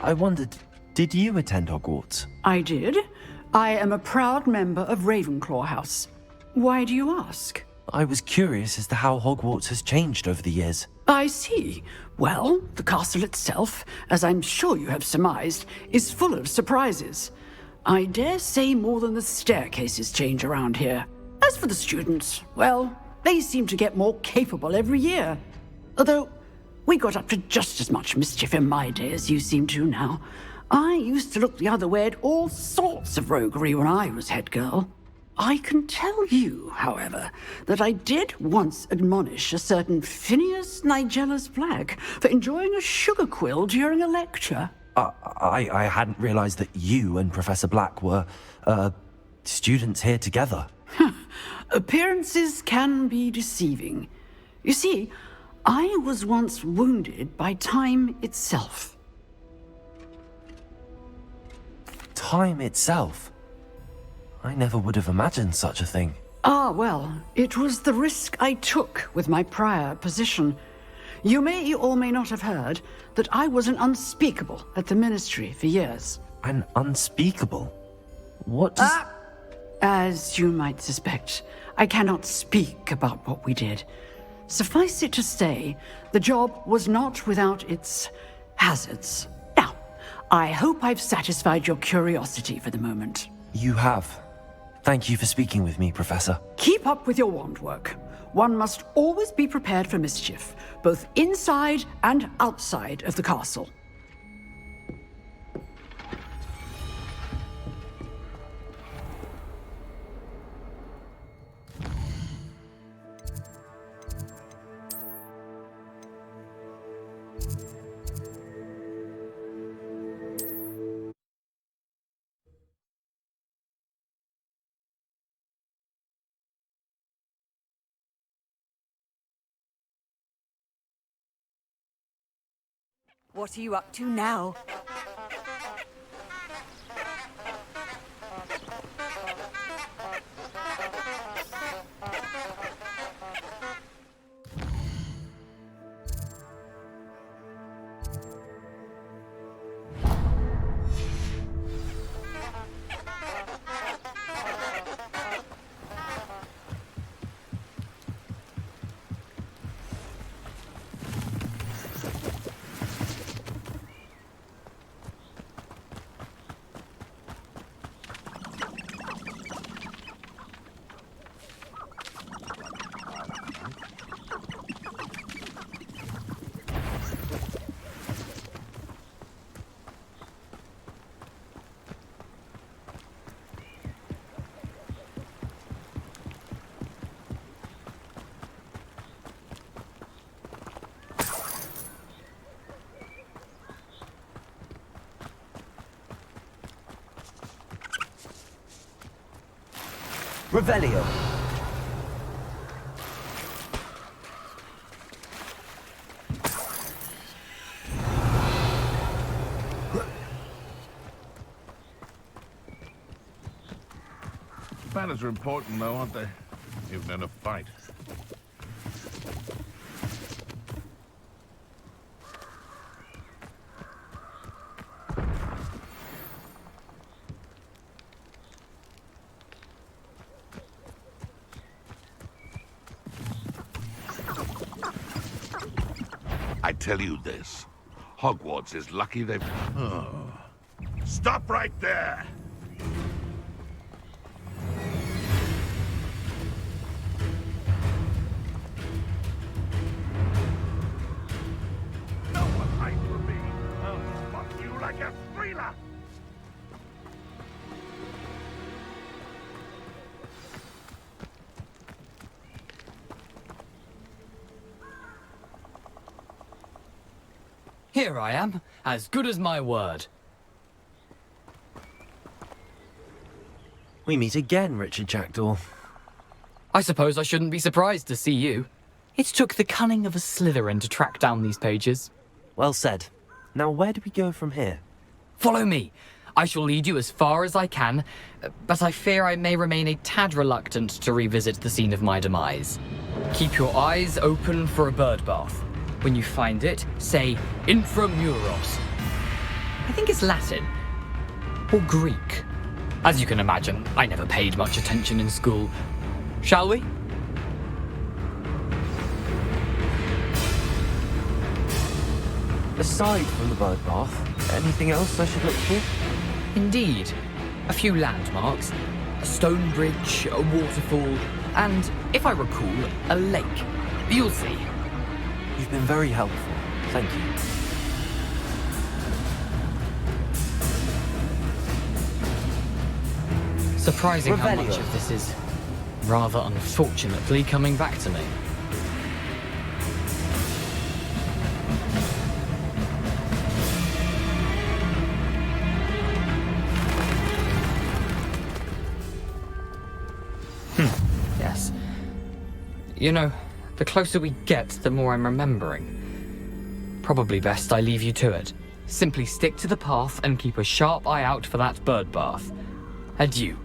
I wondered, did you attend Hogwarts? I did. I am a proud member of Ravenclaw House. Why do you ask? I was curious as to how Hogwarts has changed over the years. I see. Well, the castle itself, as I'm sure you have surmised, is full of surprises. I dare say more than the staircases change around here. As for the students, well, they seem to get more capable every year. Although, we got up to just as much mischief in my day as you seem to now. I used to look the other way at all sorts of roguery when I was head girl. I can tell you, however, that I did once admonish a certain Phineas Nigellus Black for enjoying a sugar quill during a lecture. I hadn't realized that you and Professor Black were, students here together. Appearances can be deceiving. You see, I was once wounded by time itself. Time itself? I never would have imagined such a thing. Ah, well, it was the risk I took with my prior position. You may or may not have heard that I was an unspeakable at the Ministry for years. An unspeakable? What does... As you might suspect, I cannot speak about what we did. Suffice it to say, the job was not without its hazards. Now, I hope I've satisfied your curiosity for the moment. You have. Thank you for speaking with me, Professor. Keep up with your wand work. One must always be prepared for mischief, both inside and outside of the castle. What are you up to now? Revelio. Manners are important, though, aren't they? Even in a fight. I tell you this. Hogwarts is lucky they've... Oh. Stop right there! No one hides from me. I'll spot you like a thriller! Here I am, as good as my word. We meet again, Richard Jackdaw. I suppose I shouldn't be surprised to see you. It took the cunning of a Slytherin to track down these pages. Well said. Now where do we go from here? Follow me. I shall lead you as far as I can, but I fear I may remain a tad reluctant to revisit the scene of my demise. Keep your eyes open for a bird bath. When you find it, say Intramuros. I think it's Latin. Or Greek. As you can imagine, I never paid much attention in school. Shall we? Aside from the bird bath, anything else I should look for? Indeed. A few landmarks. A stone bridge, a waterfall, and, if I recall, a lake. You'll see. You've been very helpful. Thank you. Surprising how much of this is rather unfortunately coming back to me. Yes. You know, the closer we get, the more I'm remembering. Probably best I leave you to it. Simply stick to the path and keep a sharp eye out for that bird bath. Adieu.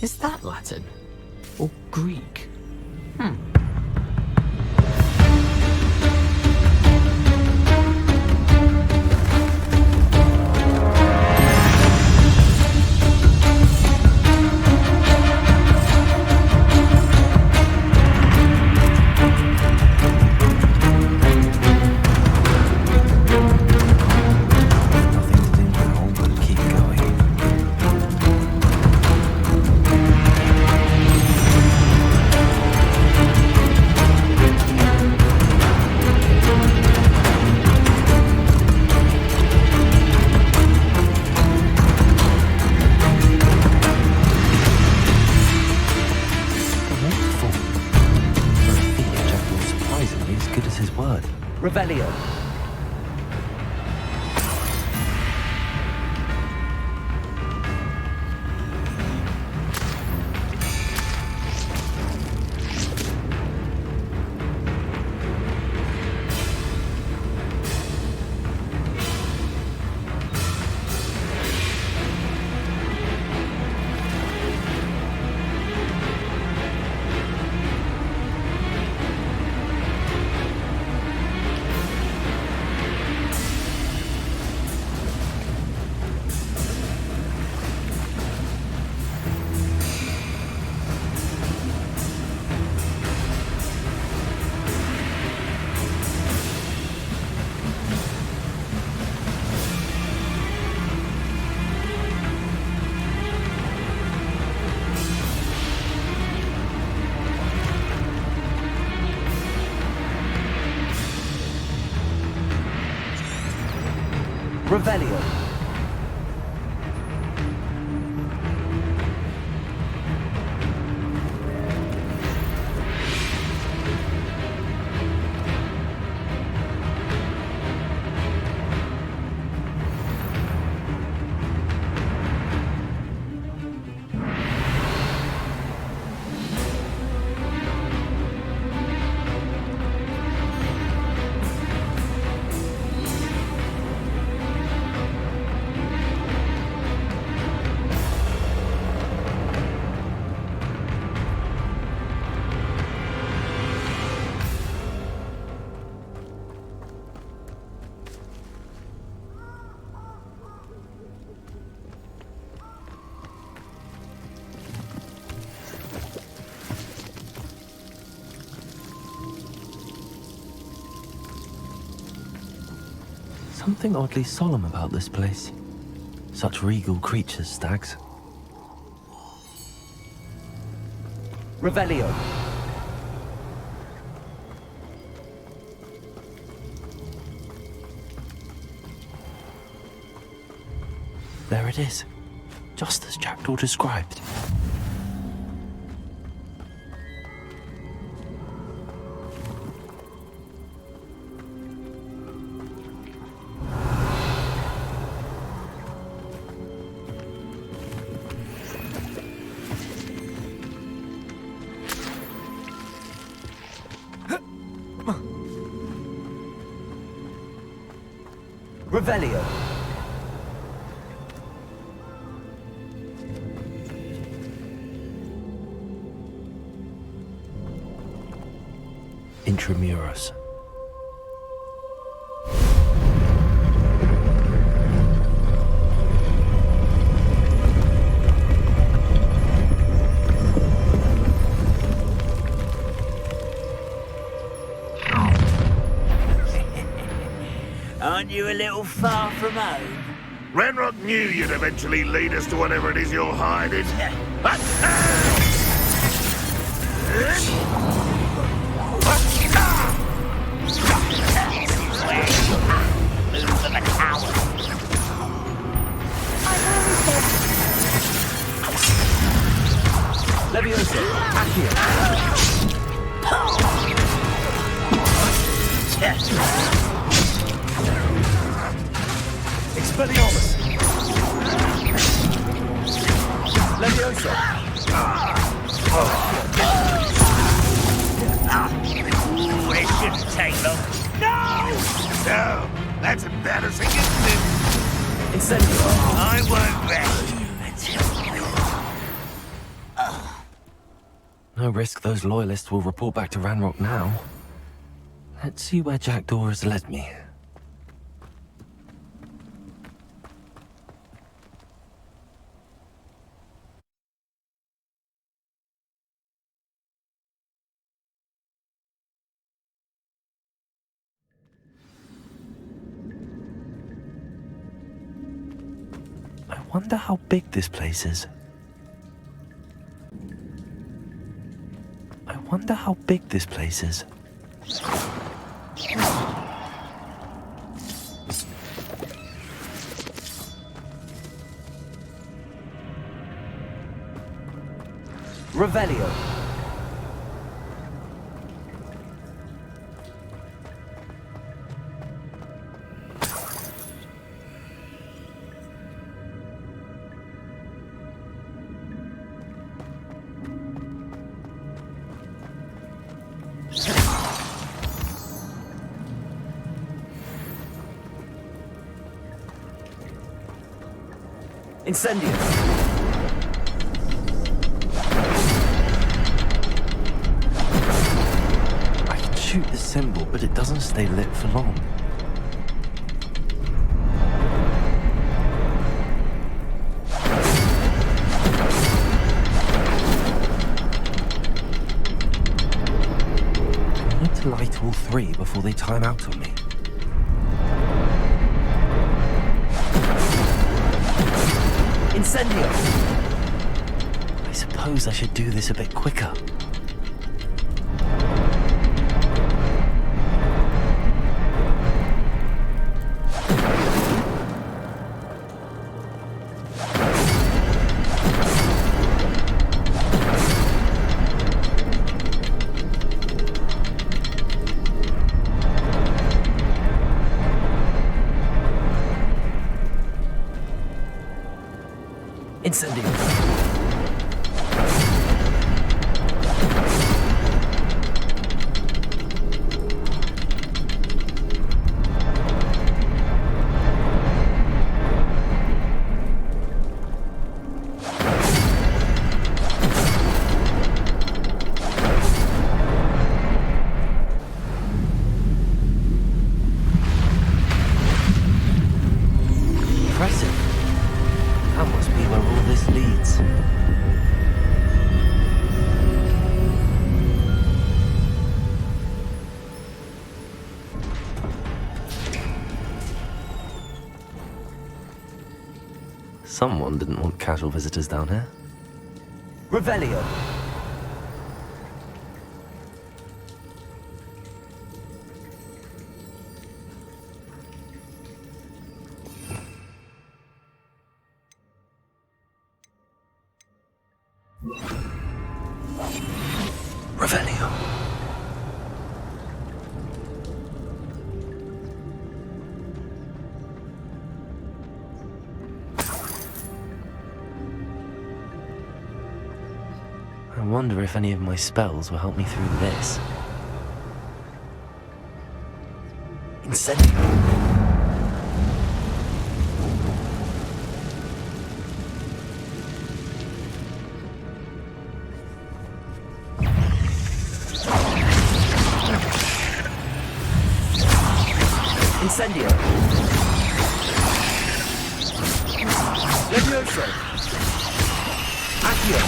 Is that Latin? Or Greek? Revelio. Revelio. something oddly solemn about this place. Such regal creatures, stags. Revelio. There it is, just as Jackdaw described. Revelio. Intramuros. Aren't you a little far from home? Ranrock knew you'd eventually lead us to whatever it is you're hiding. Leviosa. Accio. Expelliarmus. Leviosa. Ooh, it shouldn't take long. No! No, that's embarrassing, isn't it? Incendio. I won't rest until No risk those loyalists will report back to Ranrock now. Let's see where Jackdaw has led me. I wonder how big this place is. I wonder how big this place is. Revelio. Incendio. I can shoot the symbol, but it doesn't stay lit for long. I need to light all three before they time out on me. Incendio. I suppose I should do this a bit quicker. Incendio. Someone didn't want casual visitors down here. Revelio. Revelio. I wonder if any of my spells will help me through this. Incendio. Incendio. Levioso. Accio.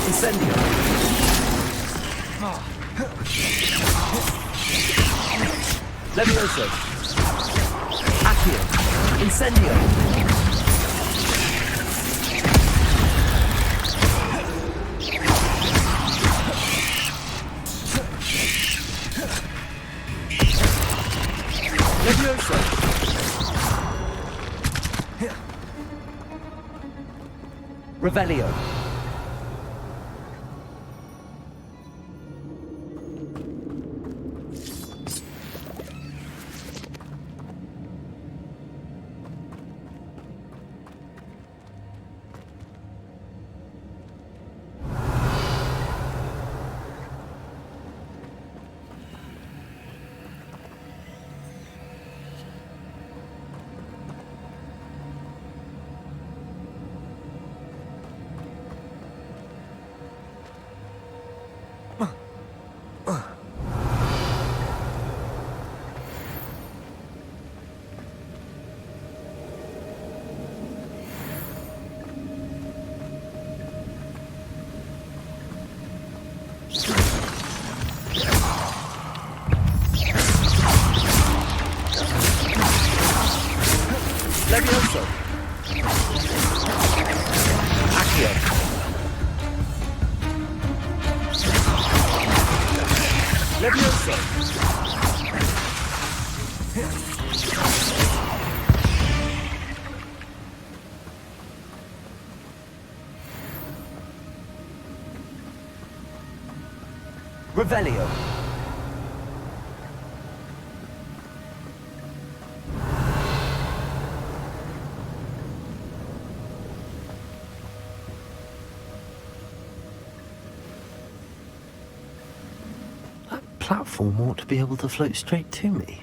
Incendio. Levioso. Accio. Incendio. Levioso. Revelio. Levioso. Accio. Levioso. Revelio. Platform ought to be able to float straight to me.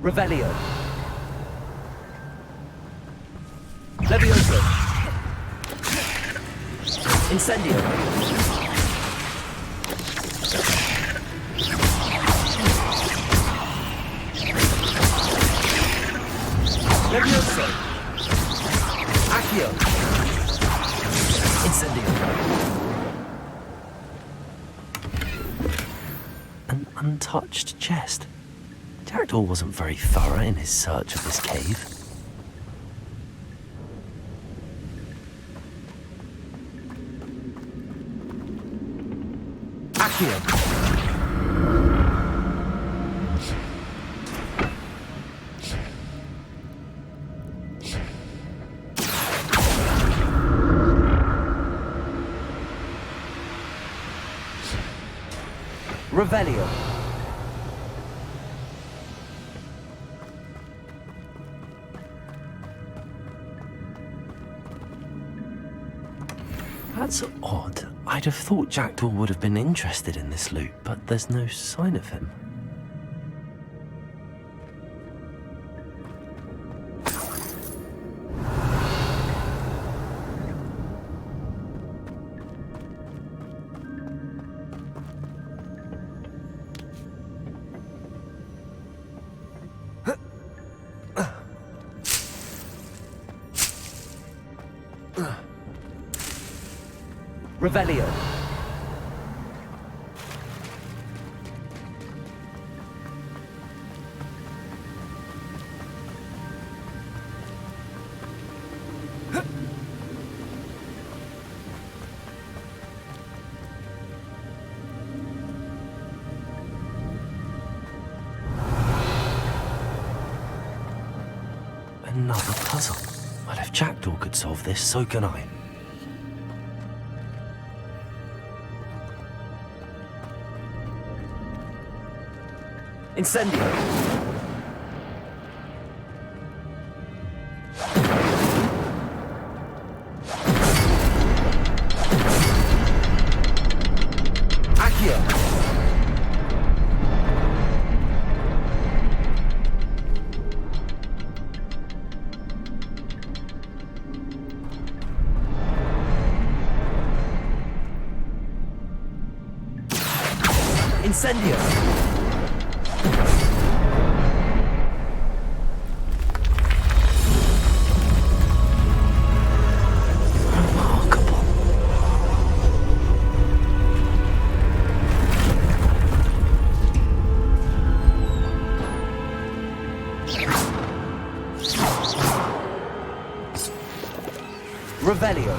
Revelio. Levioso. Incendio. Levioso. Accio. Incendio. An untouched chest. Jackdaw wasn't very thorough in his search of this cave. Accio. Revelio. That's odd. I'd have thought Jackdaw would have been interested in this loot, but there's no sign of him. Revelio. Another puzzle. Well, if Jackdaw could solve this, so can I. Incendio. Accio. Incendio. Revelio.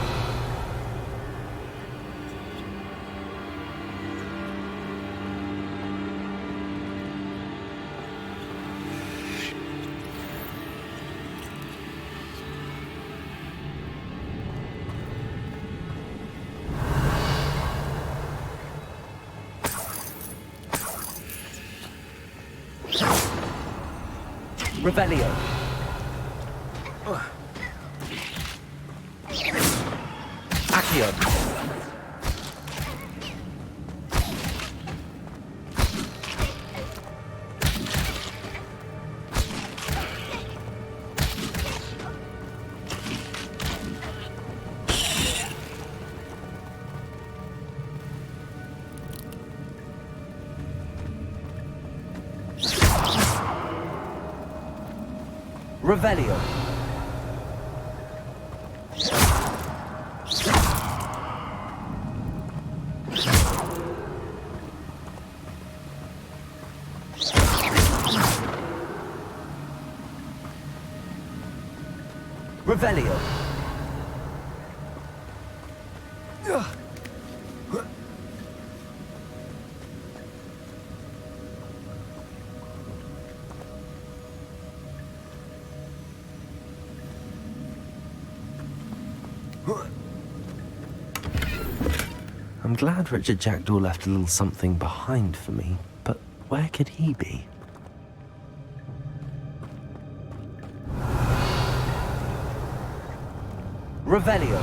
Revelio. Accio. Revelio. Revelio. I'm glad Richard Jackdaw left a little something behind for me, but where could he be? Revelio.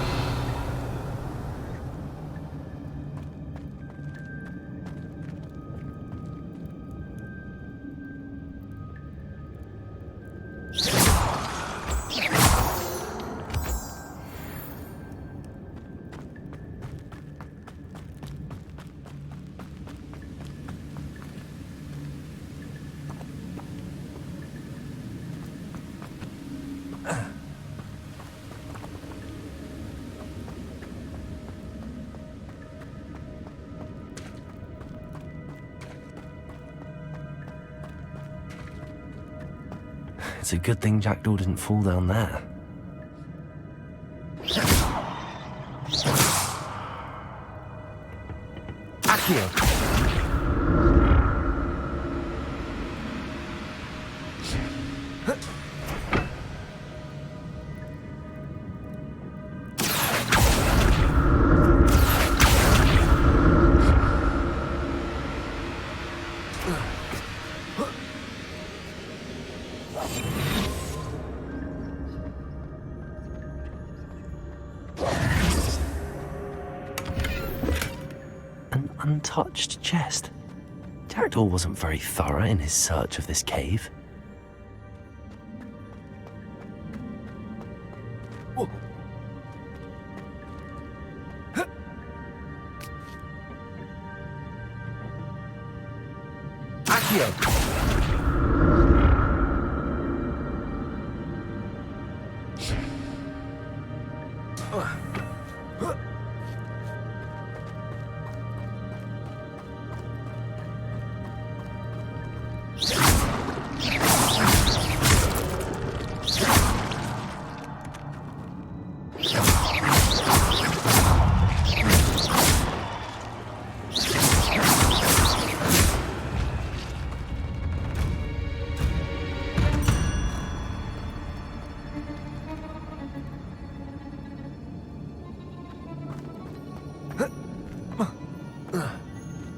It's a good thing Jackdaw didn't fall down there. Accio. An untouched chest. Jackdaw wasn't very thorough in his search of this cave. Accio.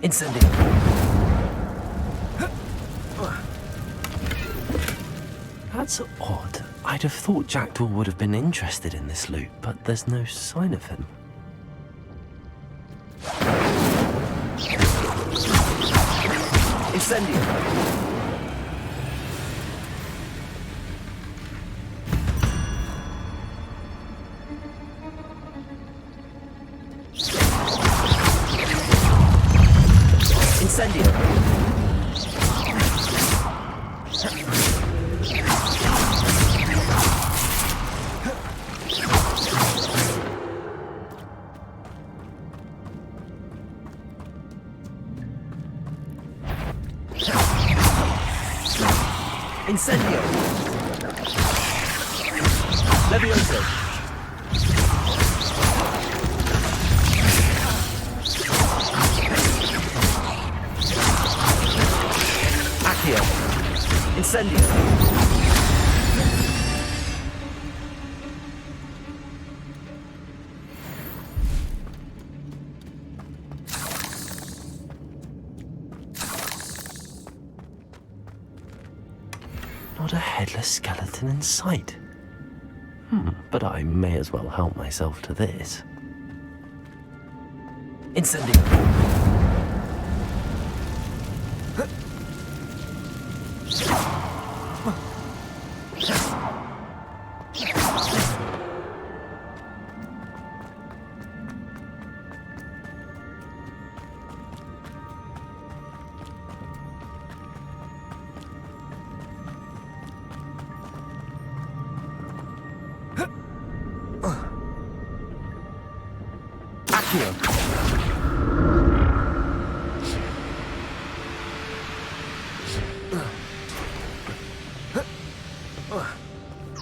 Incendio. That's odd. I'd have thought Jackdaw would have been interested in this loot, but there's no sign of him. Incendio. Incendio. Incendio. Levioso. Accio. Incendio. Not a headless skeleton in sight. But I may as well help myself to this. Incendio.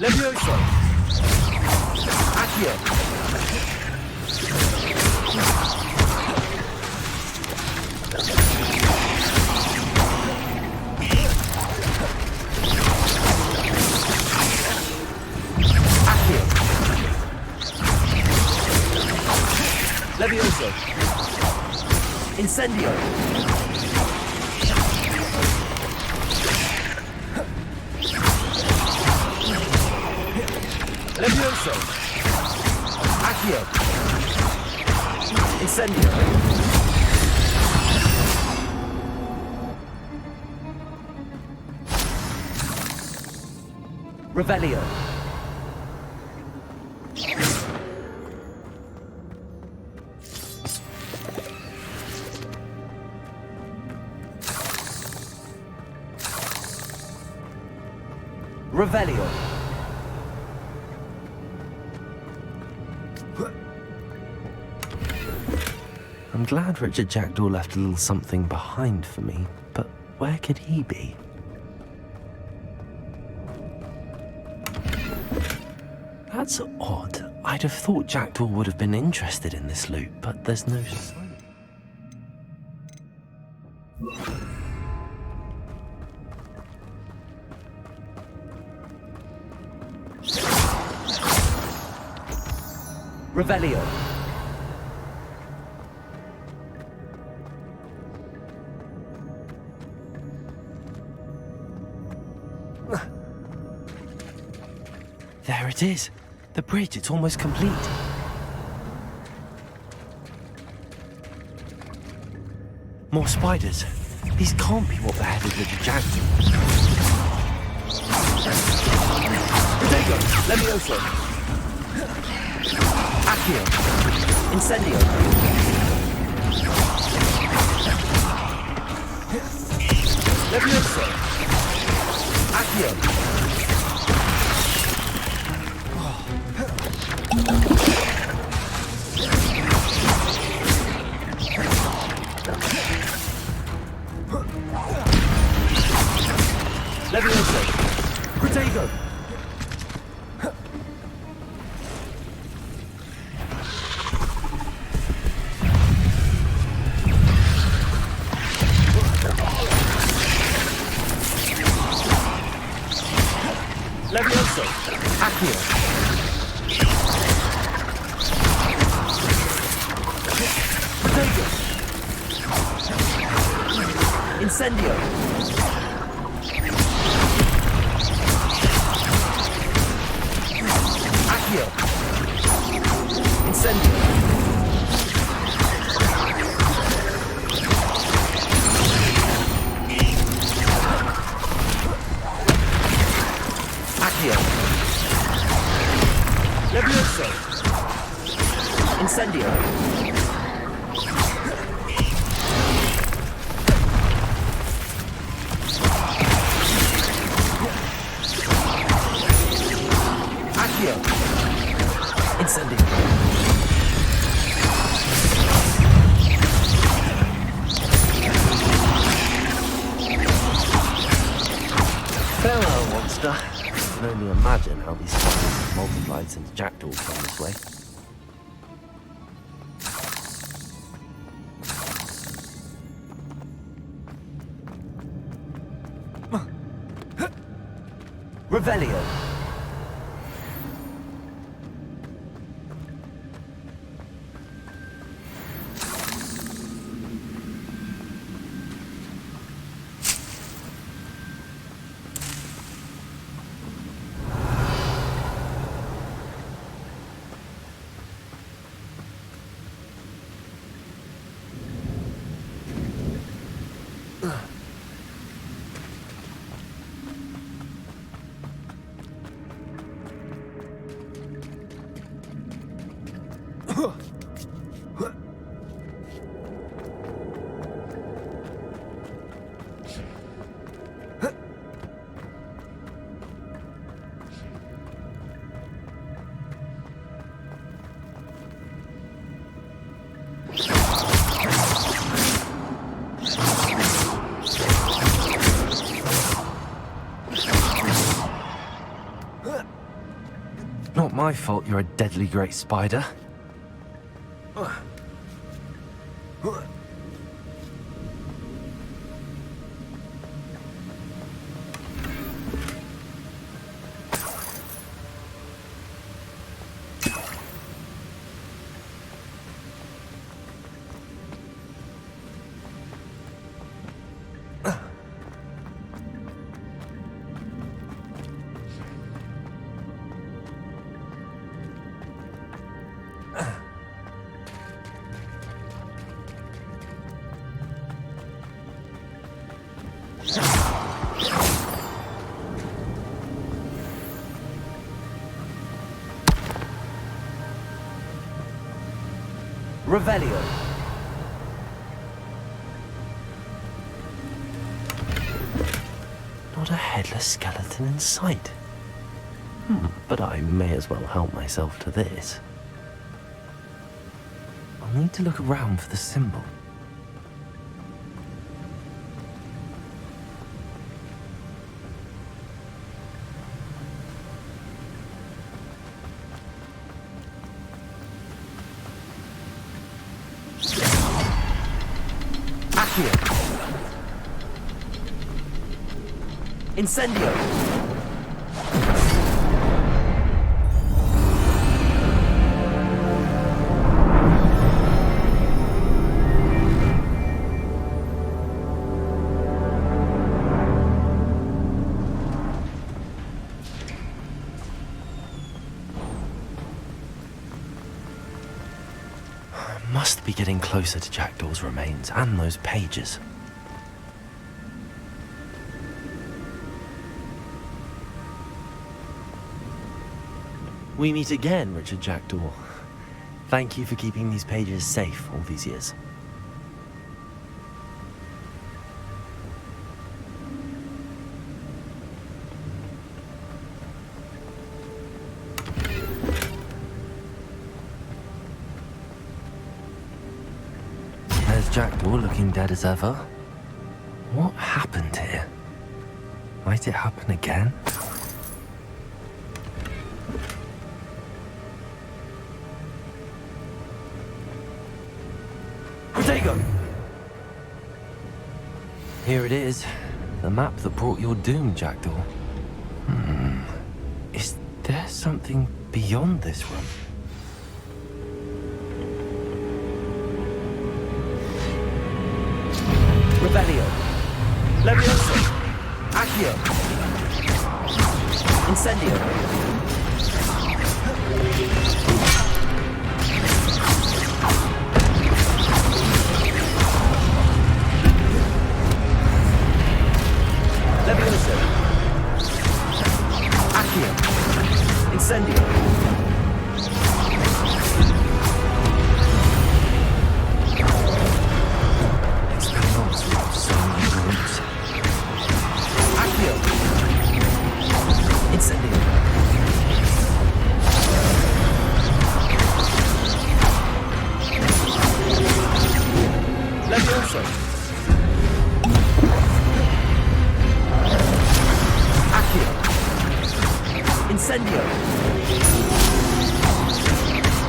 Levioso. Accio. Accio. Levioso. Incendio. Levioso. Accio. Incendio. Revelio. Revelio. I'm glad Richard Jackdaw left a little something behind for me, but where could he be? That's odd. I'd have thought Jackdaw would have been interested in this loot, but there's no sign. Revelio. There it is. The bridge, it's almost complete. More spiders. These can't be what beheaded Richard Jackdaw. Protego. Levioso. Accio. Incendio. Levioso. Accio. Levioso. Protego. Levioso. Accio. Protego. Incendio! Accio! Incendio! Accio! Levioso! Incendio! Accio! Incendio! Farewell, monster. I can only imagine how these monsters multiplied since jackdaws come this way. Revelio! Not my fault you're a deadly great spider. Revelio! Not a headless skeleton in sight. But I may as well help myself to this. I'll need to look around for the symbol. Incendio! Must be getting closer to Jackdaw's remains and those pages. We meet again, Richard Jackdaw. Thank you for keeping these pages safe all these years. There's Jackdaw looking dead as ever. What happened here? Might it happen again? Here it is. The map that brought your doom, Jackdaw. Is there something beyond this room? Revelio! Levioso! Accio! Incendio! Levioso! Accio! Incendio! Incendio!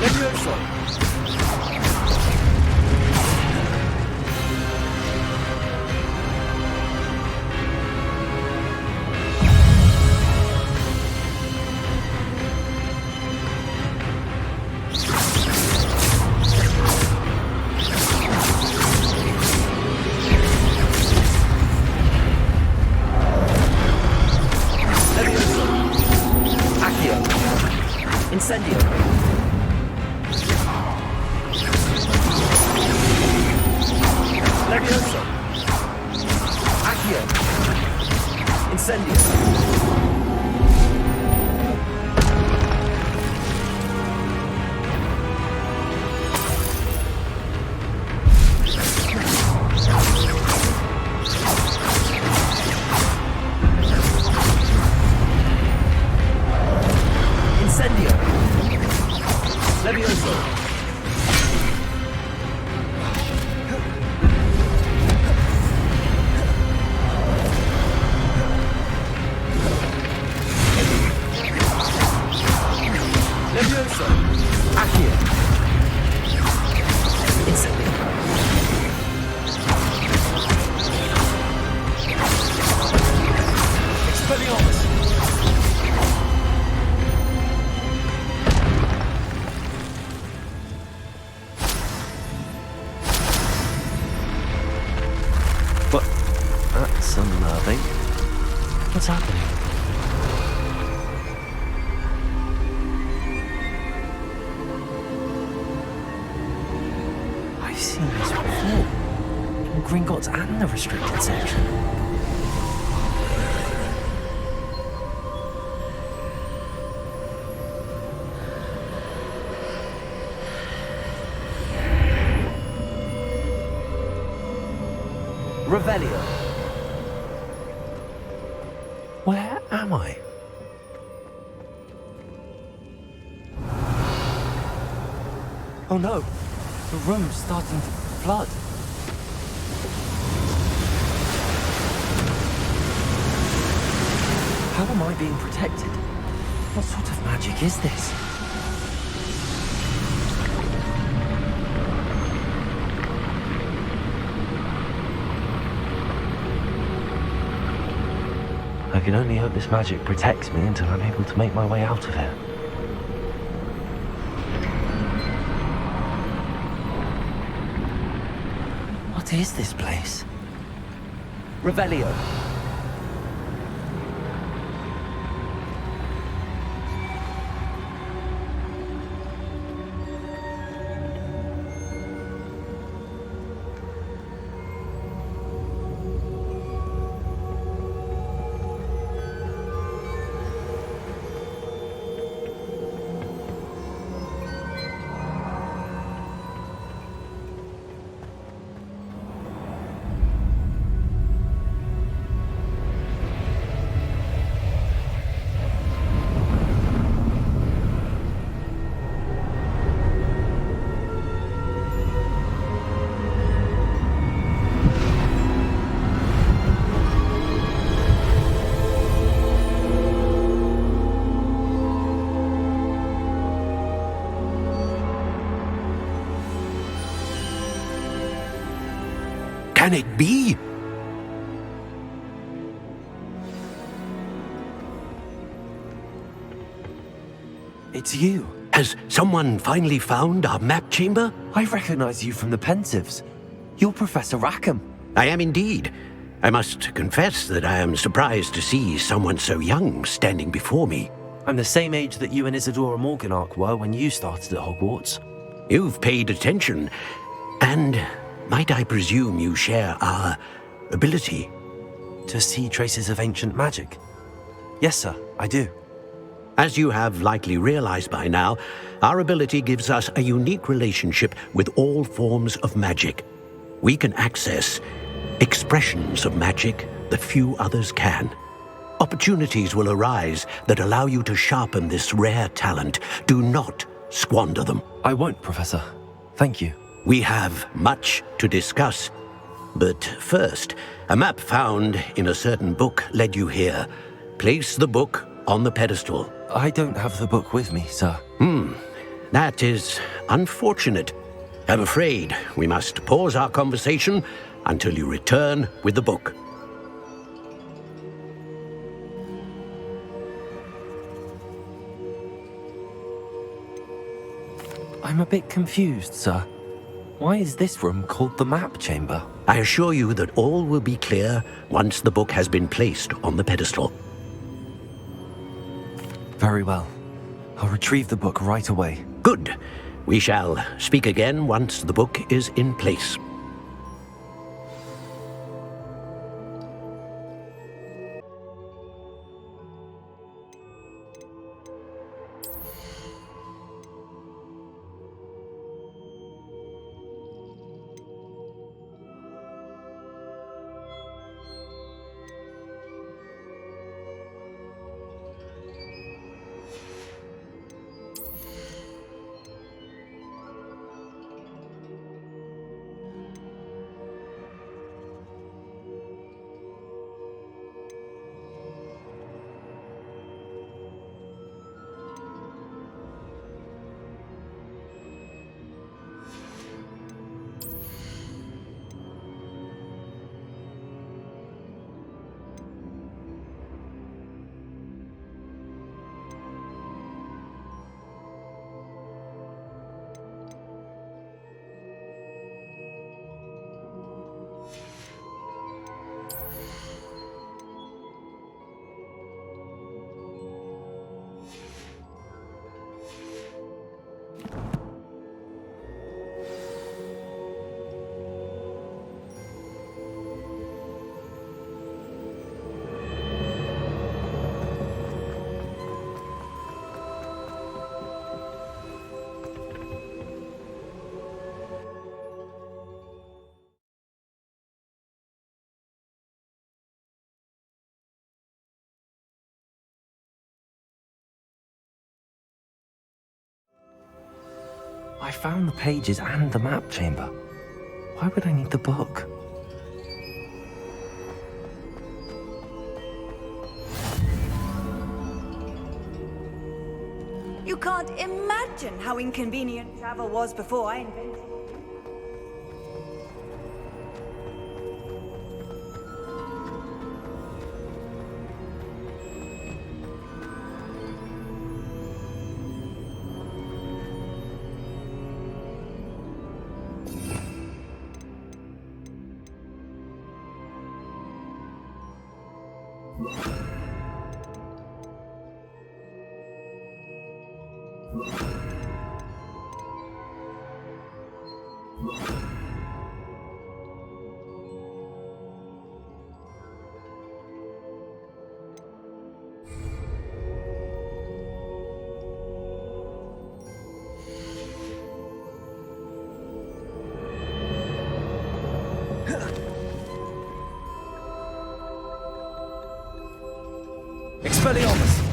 Levioso! Incendio! Levioso! Accio! Incendio! Incendio! Levioso! Levioso! Accio! Incendio! Expelliarmus! That's unnerving. What's happening? I've seen this before. In Gringotts and the restricted section. Revelio! Where am I? Oh no! The room's starting to flood. How am I being protected? What sort of magic is this? I can only hope this magic protects me until I'm able to make my way out of here. What is this place? Revelio! Can it be? It's you. Has someone finally found our map chamber? I recognize you from the Pensieves. You're Professor Rackham. I am indeed. I must confess that I am surprised to see someone so young standing before me. I'm the same age that you and Isadora Morganach were when you started at Hogwarts. You've paid attention, and might I presume you share our ability? To see traces of ancient magic? Yes, sir, I do. As you have likely realized by now, our ability gives us a unique relationship with all forms of magic. We can access expressions of magic that few others can. Opportunities will arise that allow you to sharpen this rare talent. Do not squander them. I won't, Professor. Thank you. We have much to discuss. But first, a map found in a certain book led you here. Place the book on the pedestal. I don't have the book with me, sir. That is unfortunate. I'm afraid we must pause our conversation until you return with the book. I'm a bit confused, sir. Why is this room called the map chamber? I assure you that all will be clear once the book has been placed on the pedestal. Very well. I'll retrieve the book right away. Good. We shall speak again once the book is in place. I found the pages and the map chamber. Why would I need the book? You can't imagine how inconvenient travel was before I invented it. Expelliarmus!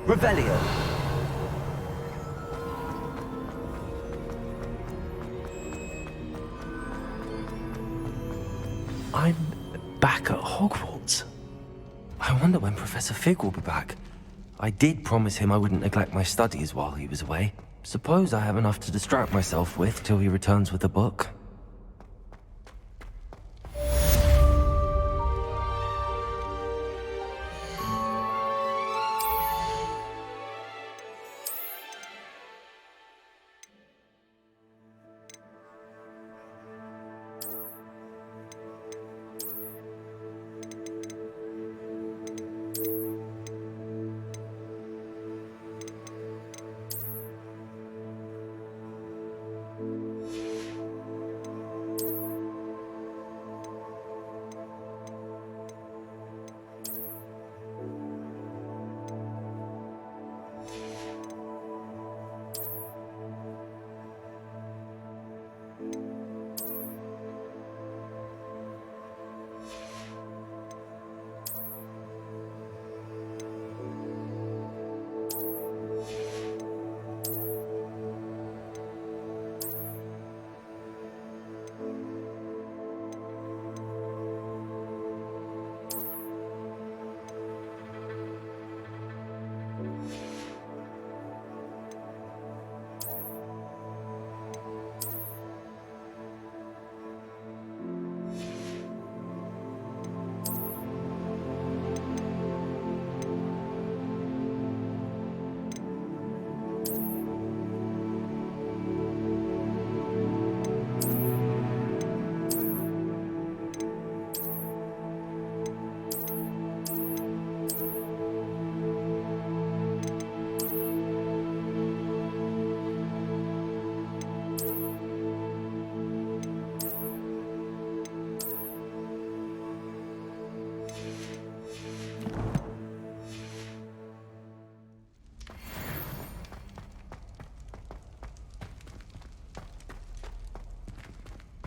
Revelio. I'm back at Hogwarts. I wonder when Professor Fig will be back. I did promise him I wouldn't neglect my studies while he was away. Suppose I have enough to distract myself with till he returns with a book.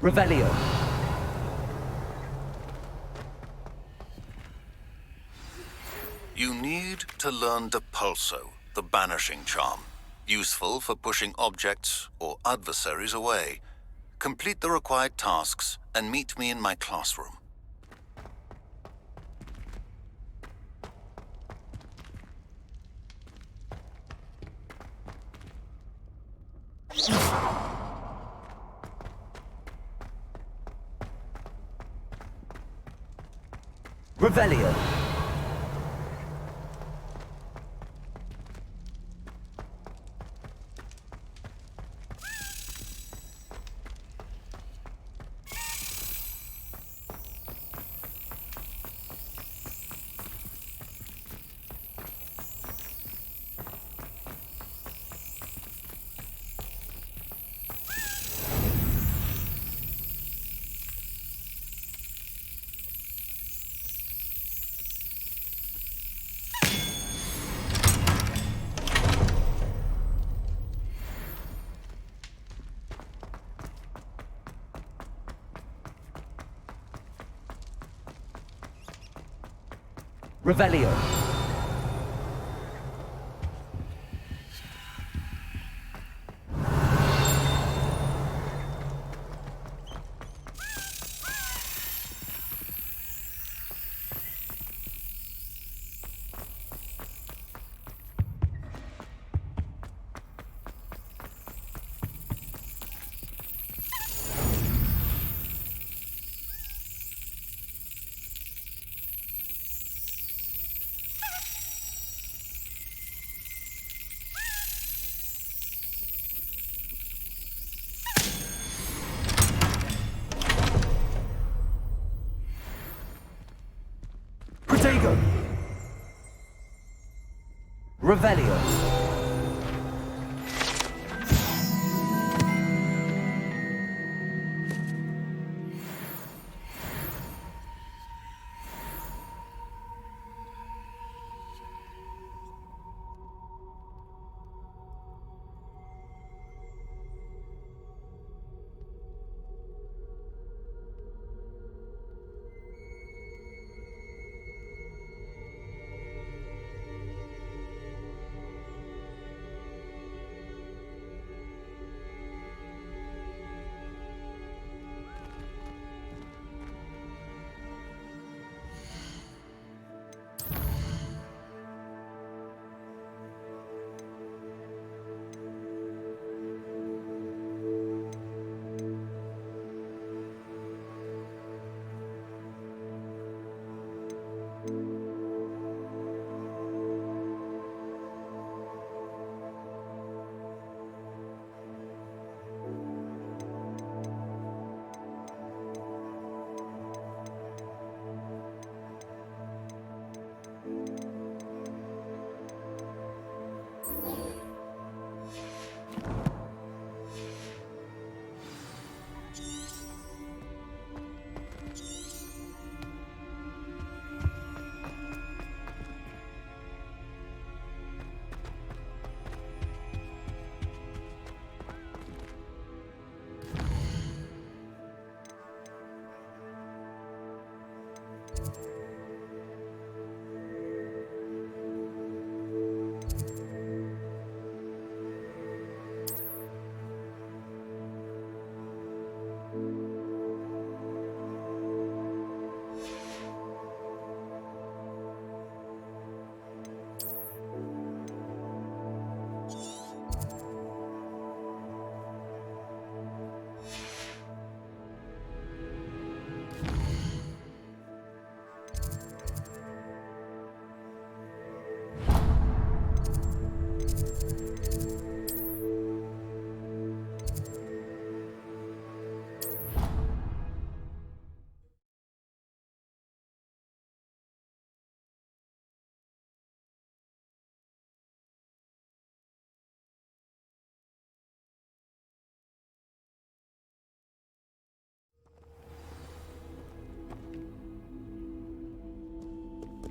Revelio. You need to learn Depulso, the banishing charm. Useful for pushing objects or adversaries away. Complete the required tasks and meet me in my classroom. Revelio. Revelio. Protego. Revelio.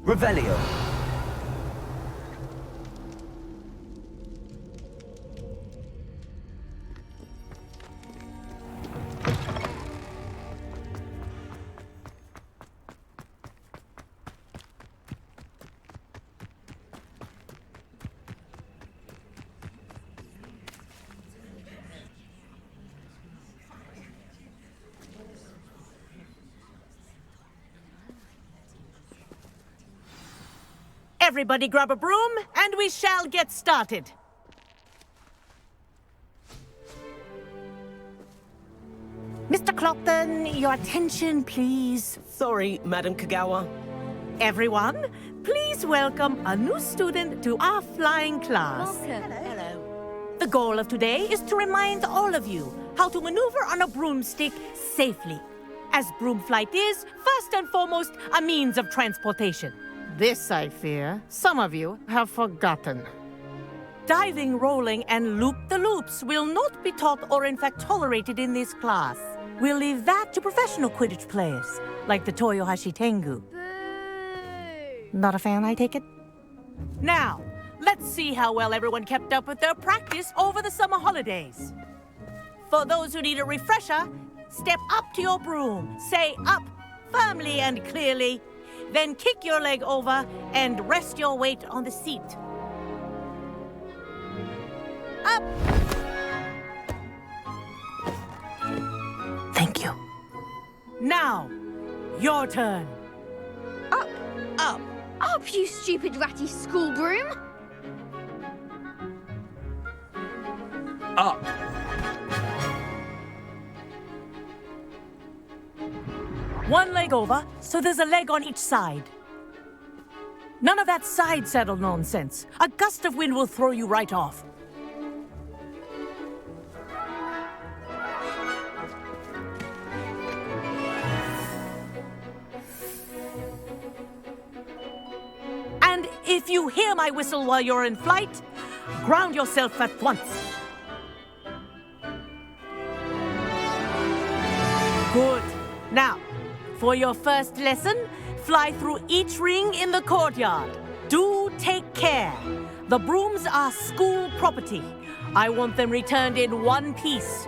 Revelio. Everybody grab a broom, and we shall get started. Mr. Clopton, your attention, please. Sorry, Madam Kagawa. Everyone, please welcome a new student to our flying class. Welcome. Hello. The goal of today is to remind all of you how to maneuver on a broomstick safely, as broom flight is, first and foremost, a means of transportation. This, I fear, some of you have forgotten. Diving, rolling, and loop-the-loops will not be taught or in fact tolerated in this class. We'll leave that to professional Quidditch players, like the Toyohashi Tengu. Not a fan, I take it? Now, let's see how well everyone kept up with their practice over the summer holidays. For those who need a refresher, step up to your broom, say up firmly and clearly, then kick your leg over and rest your weight on the seat. Up! Thank you. Now, your turn. Up. Up. Up, you stupid ratty school broom. Up. One leg over, so there's a leg on each side. None of that side saddle nonsense. A gust of wind will throw you right off. And if you hear my whistle while you're in flight, ground yourself at once. Good. Now, for your first lesson, fly through each ring in the courtyard. Do take care. The brooms are school property. I want them returned in one piece.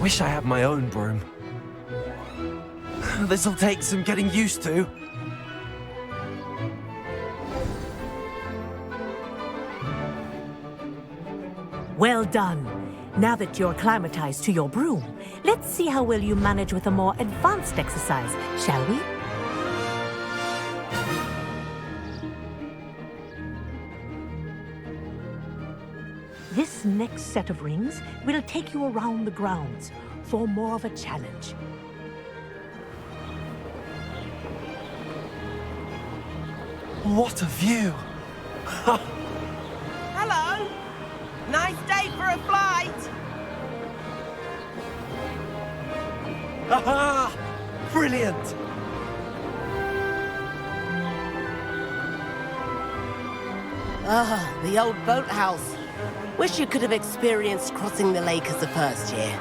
Wish I had my own broom. This'll take some getting used to. Well done. Now that you're acclimatized to your broom, let's see how well you manage with a more advanced exercise, shall we? This next set of rings will take you around the grounds for more of a challenge. What a view! Hello! Nice day for a flight! Aha! Brilliant! Ah, the old boathouse. Wish you could have experienced crossing the lake as a first year.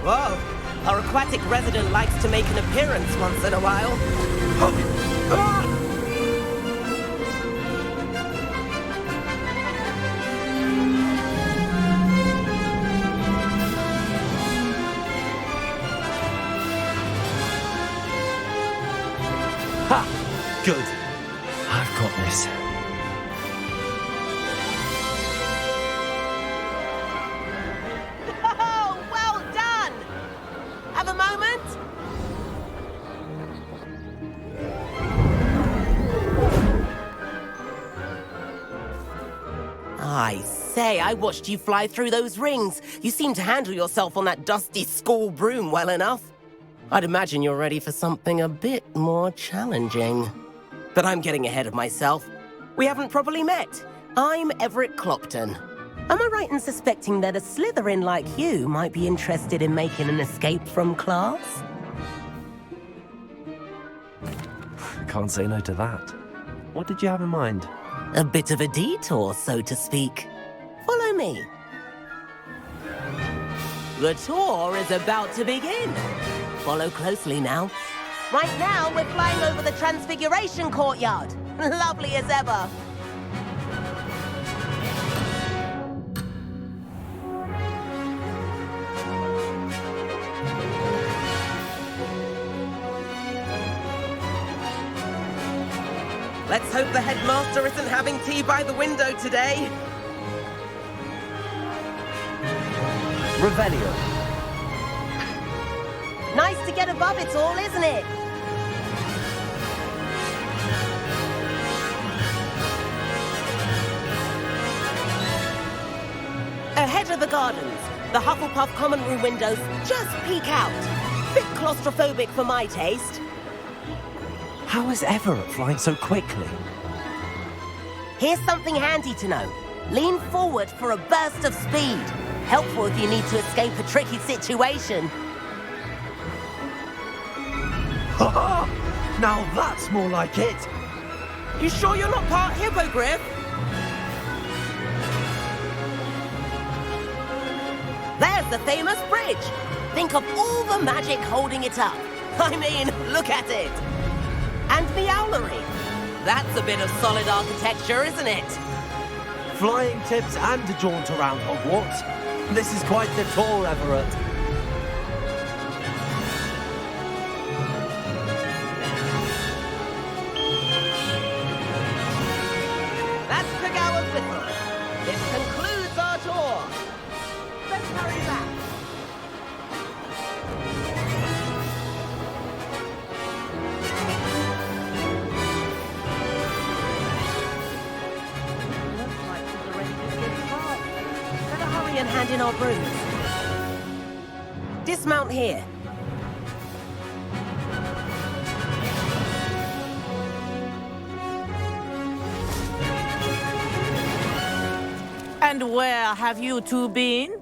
Whoa! Our aquatic resident likes to make an appearance once in a while. Ha! Good. I've got this. Oh, well done! Have a moment? I say, I watched you fly through those rings. You seem to handle yourself on that dusty school broom well enough. I'd imagine you're ready for something a bit more challenging. But I'm getting ahead of myself. We haven't properly met. I'm Everett Clopton. Am I right in suspecting that a Slytherin like you might be interested in making an escape from class? Can't say no to that. What did you have in mind? A bit of a detour, so to speak. Follow me. The tour is about to begin. Follow closely now. Right now, we're flying over the Transfiguration Courtyard. Lovely as ever. Let's hope the headmaster isn't having tea by the window today. Revelio. Nice to get above it all, isn't it? Ahead of the gardens, the Hufflepuff common room windows just peek out. Bit claustrophobic for my taste. How is Everett flying so quickly? Here's something handy to know. Lean forward for a burst of speed. Helpful if you need to escape a tricky situation. Now that's more like it. You sure you're not part hippogriff? There's the famous bridge. Think of all the magic holding it up. I mean, look at it. And the owlery. That's a bit of solid architecture, isn't it? Flying tips and a jaunt around Hogwarts. This is quite the tour, Everett. That's Kagawa's whistle. This concludes our tour. Let's hurry back. And hand in our brooms. Dismount here. And where have you two been?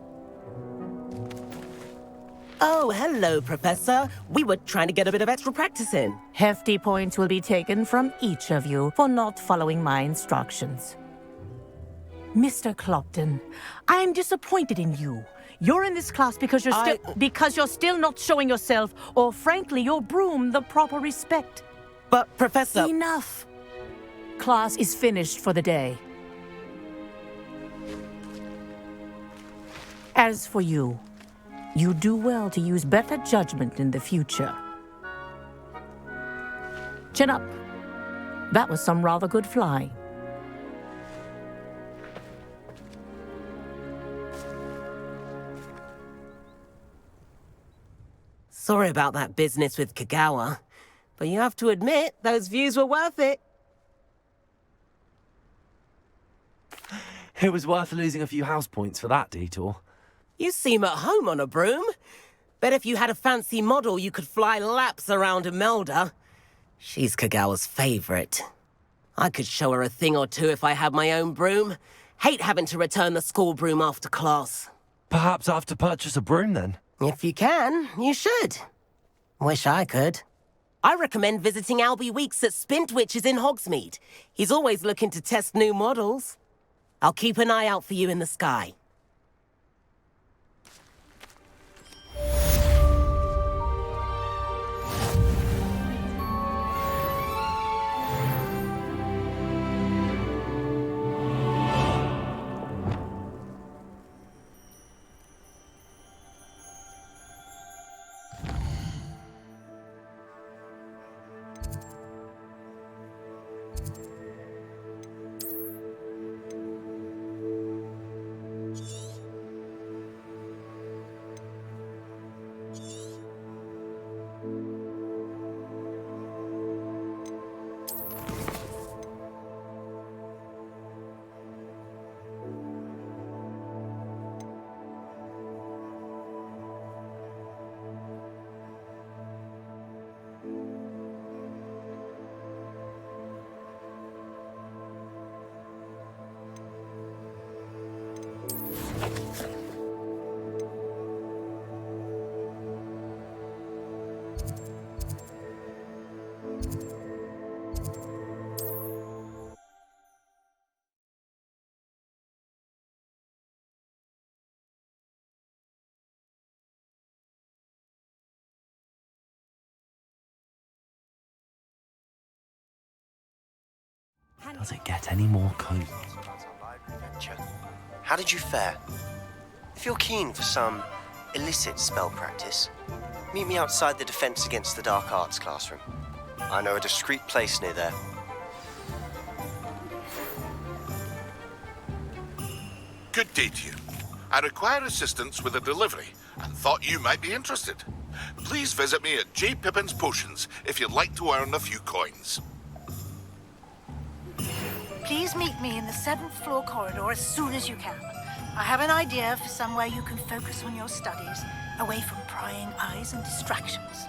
Oh, hello, Professor. We were trying to get a bit of extra practice in. Hefty points will be taken from each of you for not following my instructions. Mr. Clopton, I'm disappointed in you. You're in this class because you're still not showing yourself, or frankly, your broom, the proper respect. But, Professor... Enough. Class is finished for the day. As for you, you do well to use better judgment in the future. Chin up. That was some rather good flying. Sorry about that business with Kagawa, but you have to admit, those views were worth it. It was worth losing a few house points for that detour. You seem at home on a broom. Bet if you had a fancy model, you could fly laps around Imelda. She's Kagawa's favorite. I could show her a thing or two if I had my own broom. Hate having to return the school broom after class. Perhaps I have to purchase a broom then? If you can, you should. Wish I could. I recommend visiting Albie Weeks at Spintwitches in Hogsmeade. He's always looking to test new models. I'll keep an eye out for you in the sky. Does it get any more cozy? How did you fare? If you're keen for some illicit spell practice, meet me outside the Defense Against the Dark Arts classroom. I know a discreet place near there. Good day to you. I require assistance with a delivery and thought you might be interested. Please visit me at J. Pippin's Potions if you'd like to earn a few coins. Please meet me in the 7th floor corridor as soon as you can. I have an idea for somewhere you can focus on your studies, away from prying eyes and distractions.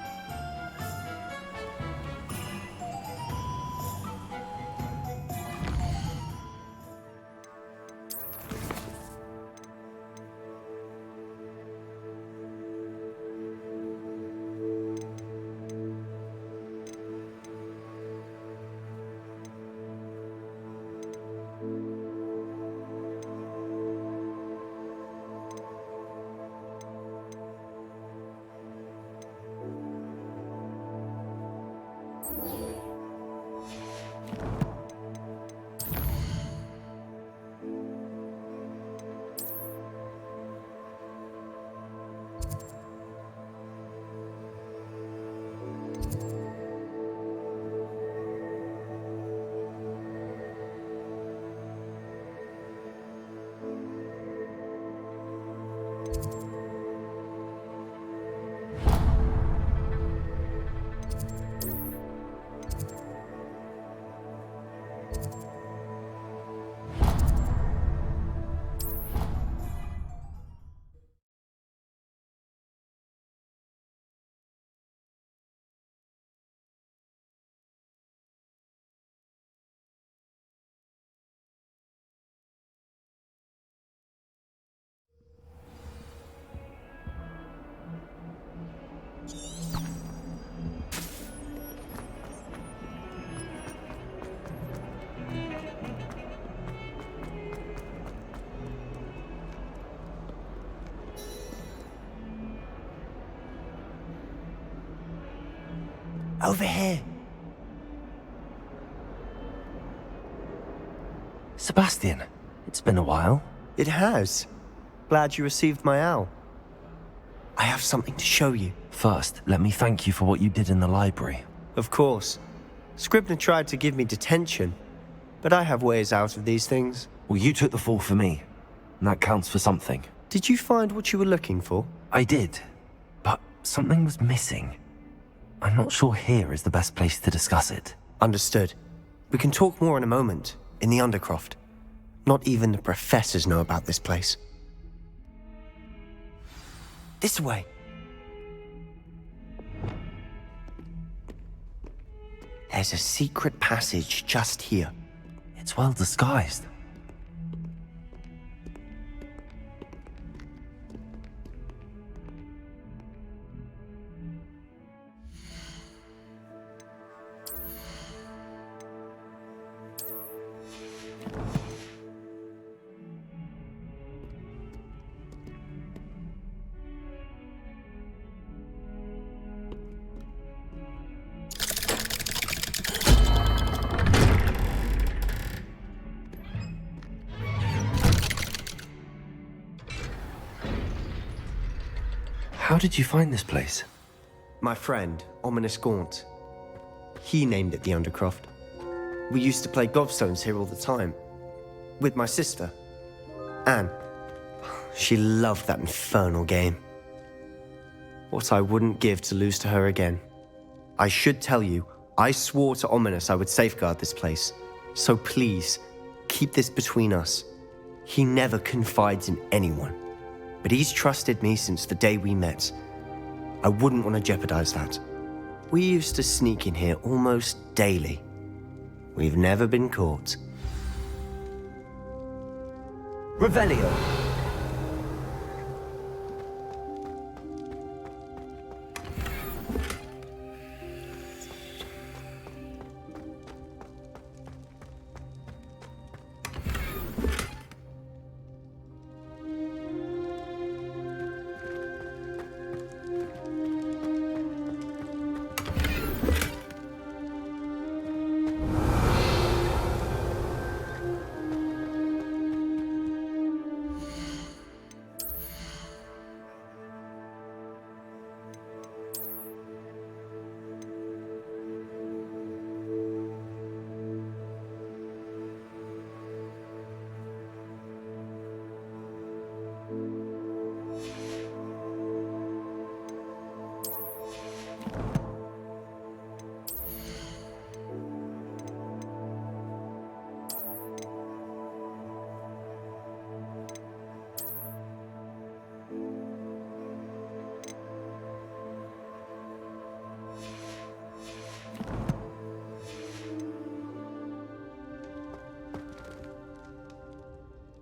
Over here. Sebastian, it's been a while. It has. Glad you received my owl. I have something to show you. First, let me thank you for what you did in the library. Of course. Scribner tried to give me detention, but I have ways out of these things. Well, you took the fall for me, and that counts for something. Did you find what you were looking for? I did, but something was missing. I'm not sure here is the best place to discuss it. Understood. We can talk more in a moment, in the Undercroft. Not even the professors know about this place. This way. There's a secret passage just here. It's well disguised. How did you find this place? My friend, Ominous Gaunt. He named it the Undercroft. We used to play gobstones here all the time. With my sister, Anne. She loved that infernal game. What I wouldn't give to lose to her again. I should tell you, I swore to Ominous I would safeguard this place. So please, keep this between us. He never confides in anyone. But he's trusted me since the day we met. I wouldn't want to jeopardize that. We used to sneak in here almost daily. We've never been caught. Revelio.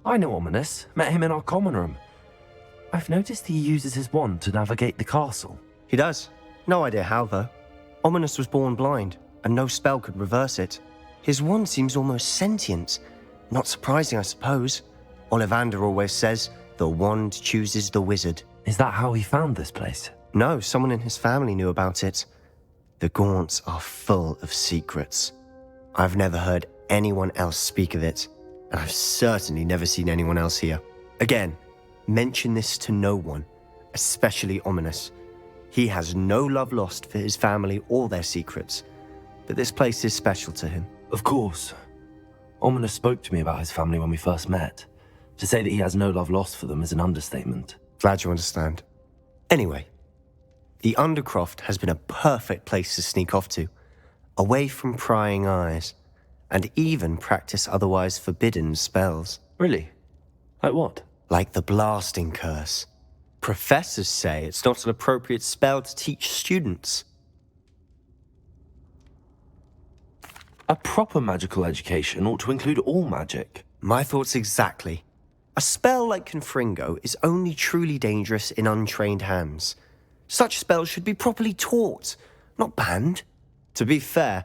I know Ominous. Met him in our common room. I've noticed he uses his wand to navigate the castle. He does. No idea how, though. Ominous was born blind, and no spell could reverse it. His wand seems almost sentient. Not surprising, I suppose. Ollivander always says, the wand chooses the wizard. Is that how he found this place? No, someone in his family knew about it. The Gaunts are full of secrets. I've never heard anyone else speak of it, and I've certainly never seen anyone else here. Again, mention this to no one, especially Ominous. He has no love lost for his family or their secrets, but this place is special to him. Of course. Ominous spoke to me about his family when we first met. To say that he has no love lost for them is an understatement. Glad you understand. Anyway, the Undercroft has been a perfect place to sneak off to, away from prying eyes, and even practice otherwise forbidden spells. Really? Like what? Like the blasting curse. Professors say it's not an appropriate spell to teach students. A proper magical education ought to include all magic. My thoughts exactly. A spell like Confringo is only truly dangerous in untrained hands. Such spells should be properly taught, not banned. To be fair,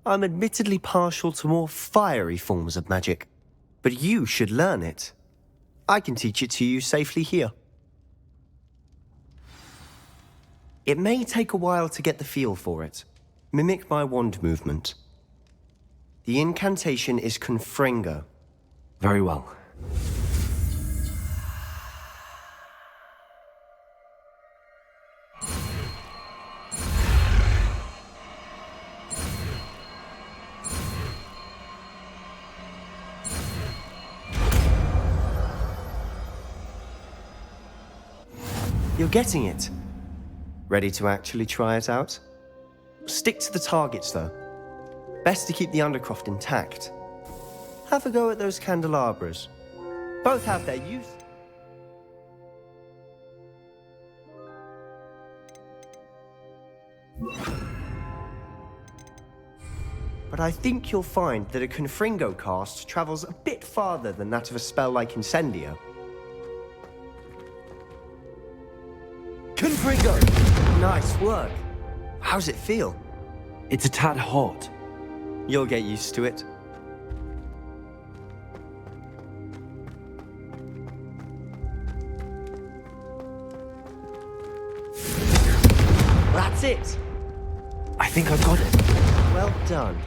I'm admittedly partial to more fiery forms of magic. But you should learn it. I can teach it to you safely here. It may take a while to get the feel for it. Mimic my wand movement. The incantation is Confringo. Very well. You're getting it. Ready to actually try it out? Stick to the targets, though. Best to keep the Undercroft intact. Have a go at those candelabras. Both have their use. But I think you'll find that a Confringo cast travels a bit farther than that of a spell like Incendio. Confringo! Nice work. How's it feel? It's a tad hot. You'll get used to it. That's it. I think I got it. Well done.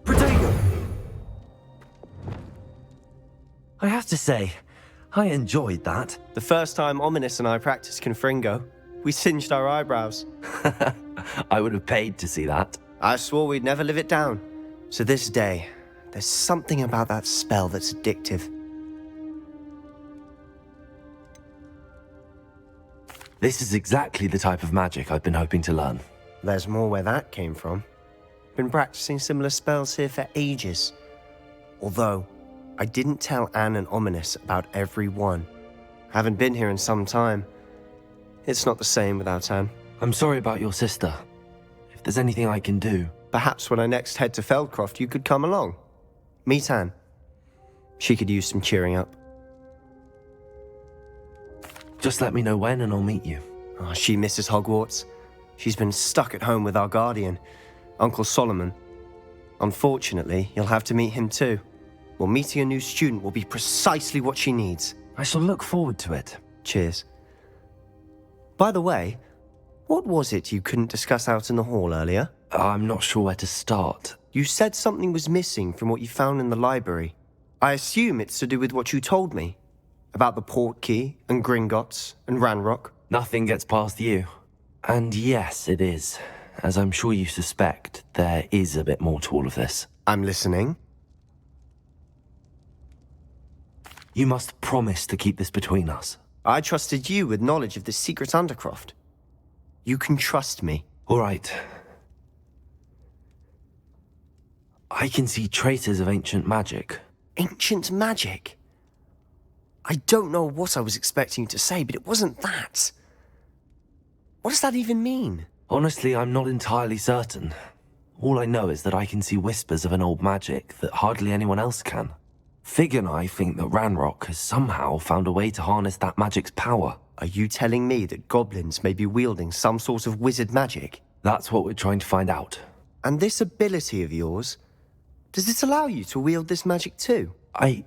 Protego! I have to say, I enjoyed that. The first time Ominous and I practiced Confringo, we singed our eyebrows. I would have paid to see that. I swore we'd never live it down. To this day, there's something about that spell that's addictive. This is exactly the type of magic I've been hoping to learn. There's more where that came from. Been practicing similar spells here for ages. Although, I didn't tell Anne and Ominous about every one. Haven't been here in some time. It's not the same without Anne. I'm sorry about your sister. If there's anything I can do... Perhaps when I next head to Feldcroft, you could come along. Meet Anne. She could use some cheering up. Just let me know when and I'll meet you. Oh, she misses Hogwarts. She's been stuck at home with our guardian, Uncle Solomon. Unfortunately, you'll have to meet him too. Well, meeting a new student will be precisely what she needs. I shall look forward to it. Cheers. By the way, what was it you couldn't discuss out in the hall earlier? I'm not sure where to start. You said something was missing from what you found in the library. I assume it's to do with what you told me. About the Portkey, and Gringotts, and Ranrock. Nothing gets past you. And yes, it is. As I'm sure you suspect, there is a bit more to all of this. I'm listening. You must promise to keep this between us. I trusted you with knowledge of the secret Undercroft. You can trust me. All right. I can see traces of ancient magic. Ancient magic? I don't know what I was expecting you to say, but it wasn't that. What does that even mean? Honestly, I'm not entirely certain. All I know is that I can see whispers of an old magic that hardly anyone else can. Fig and I think that Ranrock has somehow found a way to harness that magic's power. Are you telling me that goblins may be wielding some sort of wizard magic? That's what we're trying to find out. And this ability of yours, does it allow you to wield this magic too? I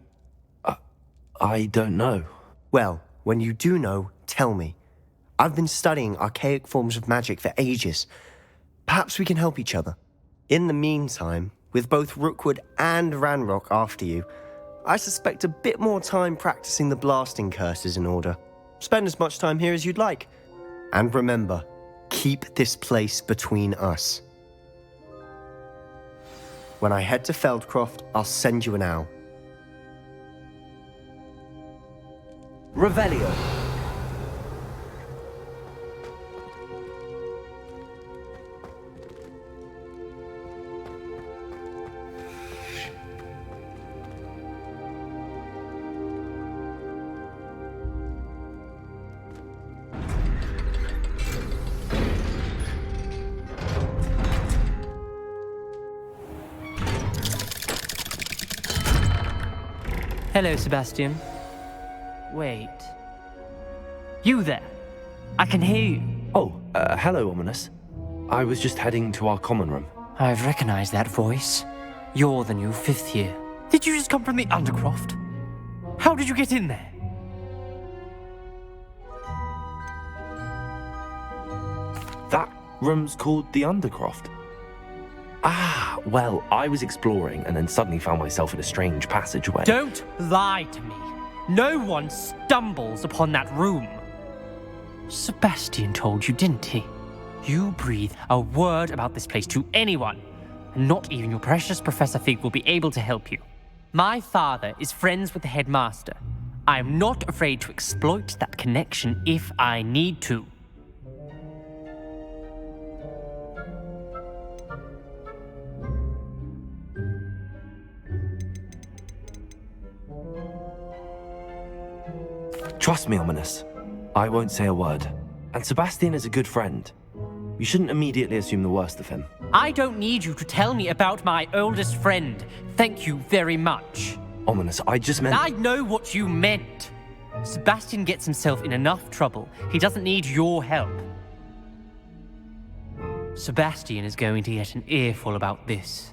don't know. Well, when you do know, tell me. I've been studying archaic forms of magic for ages. Perhaps we can help each other. In the meantime, with both Rookwood and Ranrock after you, I suspect a bit more time practicing the blasting curse is in order. Spend as much time here as you'd like. And remember, keep this place between us. When I head to Feldcroft, I'll send you an owl. Revelio. Hello, Sebastian. Wait. You there? I can hear you. Oh, hello, Ominous. I was just heading to our common room. I've recognized that voice. You're the new 5th year. Did you just come from the Undercroft? How did you get in there? That room's called the Undercroft. Ah, well, I was exploring and then suddenly found myself in a strange passageway. Don't lie to me. No one stumbles upon that room. Sebastian told you, didn't he? You breathe a word about this place to anyone, and not even your precious Professor Fig will be able to help you. My father is friends with the headmaster. I am not afraid to exploit that connection if I need to. Trust me, Ominous. I won't say a word. And Sebastian is a good friend. You shouldn't immediately assume the worst of him. I don't need you to tell me about my oldest friend. Thank you very much. Ominous, I just meant... I know what you meant. Sebastian gets himself in enough trouble. He doesn't need your help. Sebastian is going to get an earful about this.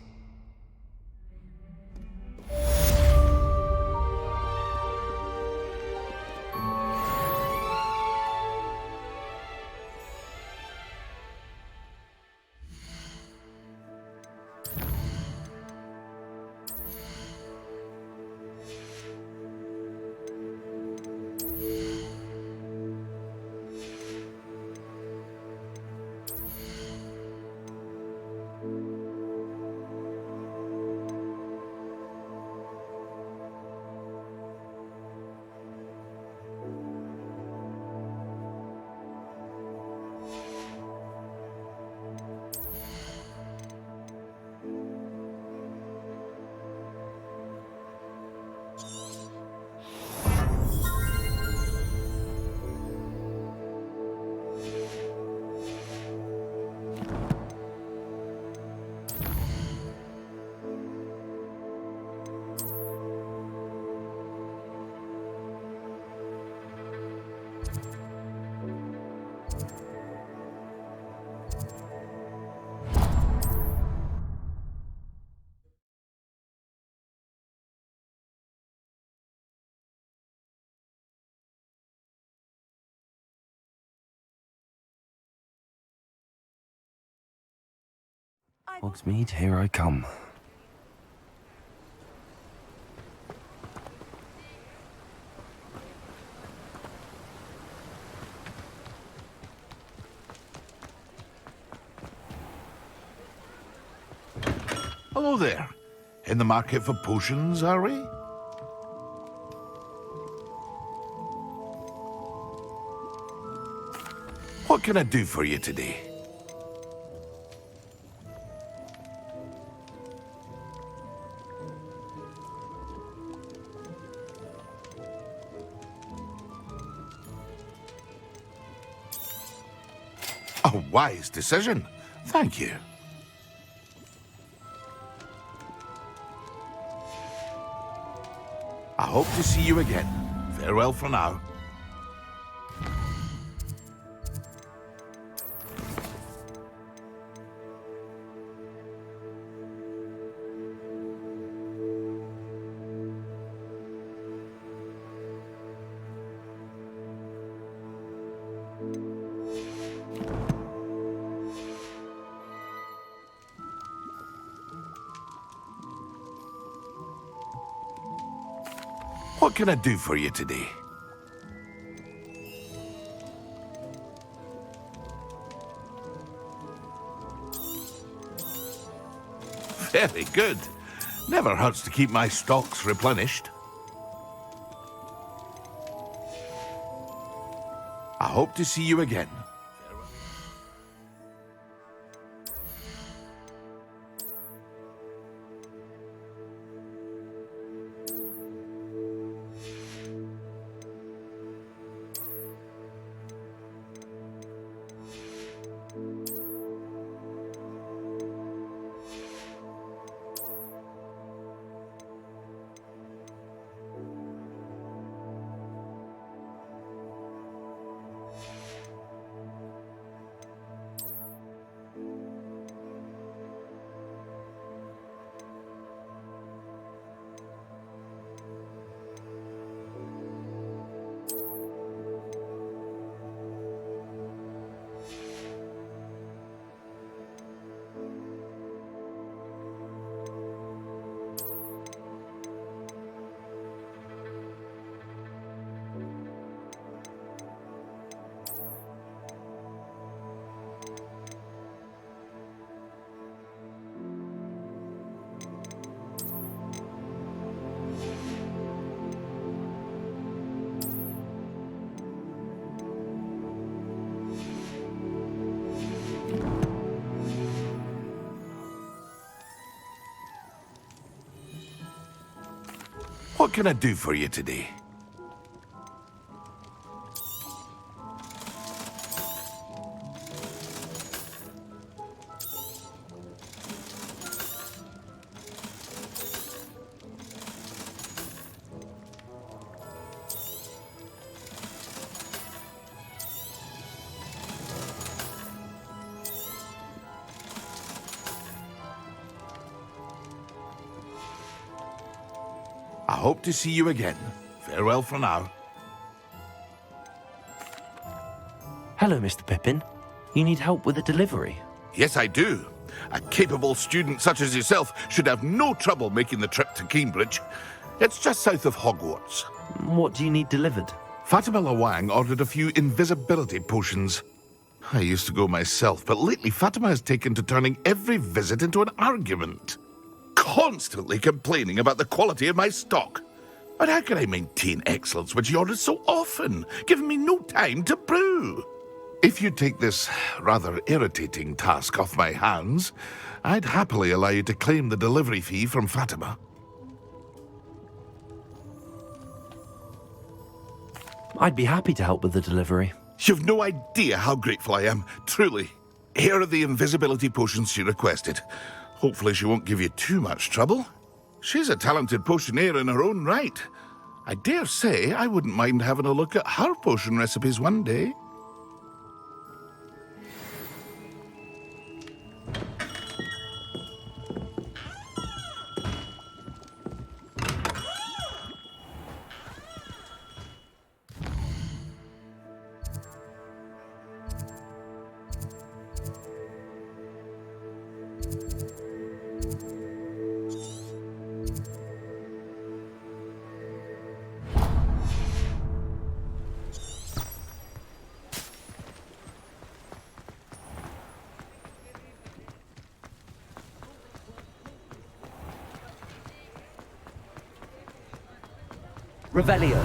Hogsmeade, here I come. Hello there. In the market for potions, are we? What can I do for you today? A wise decision. Thank you. I hope to see you again. Farewell for now. What can I do for you today? Very good. Never hurts to keep my stocks replenished. I hope to see you again. What can I do for you today? I hope to see you again. Farewell for now. Hello, Mr. Pippin. You need help with a delivery? Yes, I do. A capable student such as yourself should have no trouble making the trip to Cambridge. It's just south of Hogwarts. What do you need delivered? Fatima Lawang ordered a few invisibility potions. I used to go myself, but lately Fatima has taken to turning every visit into an argument. Constantly complaining about the quality of my stock. But how can I maintain excellence when she orders so often, giving me no time to brew? If you take this rather irritating task off my hands, I'd happily allow you to claim the delivery fee from Fatima. I'd be happy to help with the delivery. You've no idea how grateful I am, truly. Here are the invisibility potions she requested. Hopefully she won't give you too much trouble. She's a talented potioneer in her own right. I dare say I wouldn't mind having a look at her potion recipes one day. Revelio.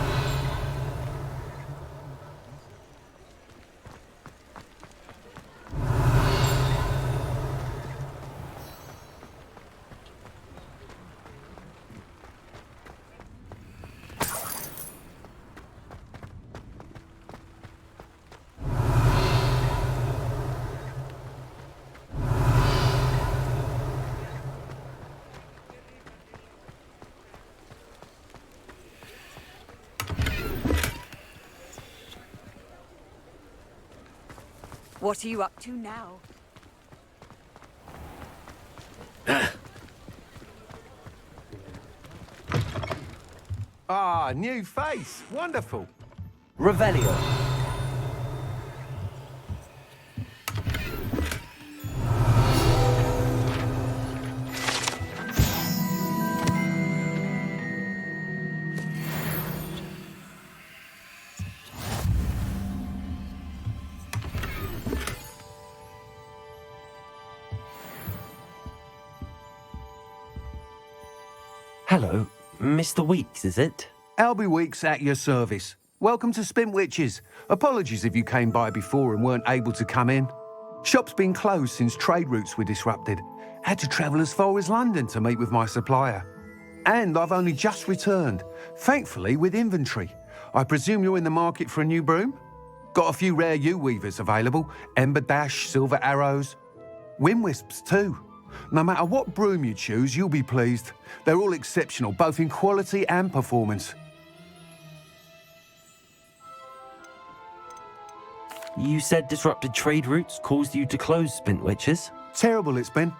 What are you up to now? Ah, new face. Wonderful. Revelio. Hello, Mr. Weeks, is it? Albie Weeks at your service. Welcome to Spintwitches. Apologies if you came by before and weren't able to come in. Shop's been closed since trade routes were disrupted. Had to travel as far as London to meet with my supplier. And I've only just returned, thankfully with inventory. I presume you're in the market for a new broom? Got a few rare U-weavers available, Ember Dash, Silver Arrows. Wind Wisps too. No matter what broom you choose, you'll be pleased. They're all exceptional, both in quality and performance. You said disrupted trade routes caused you to close Spintwitches? Terrible it's been.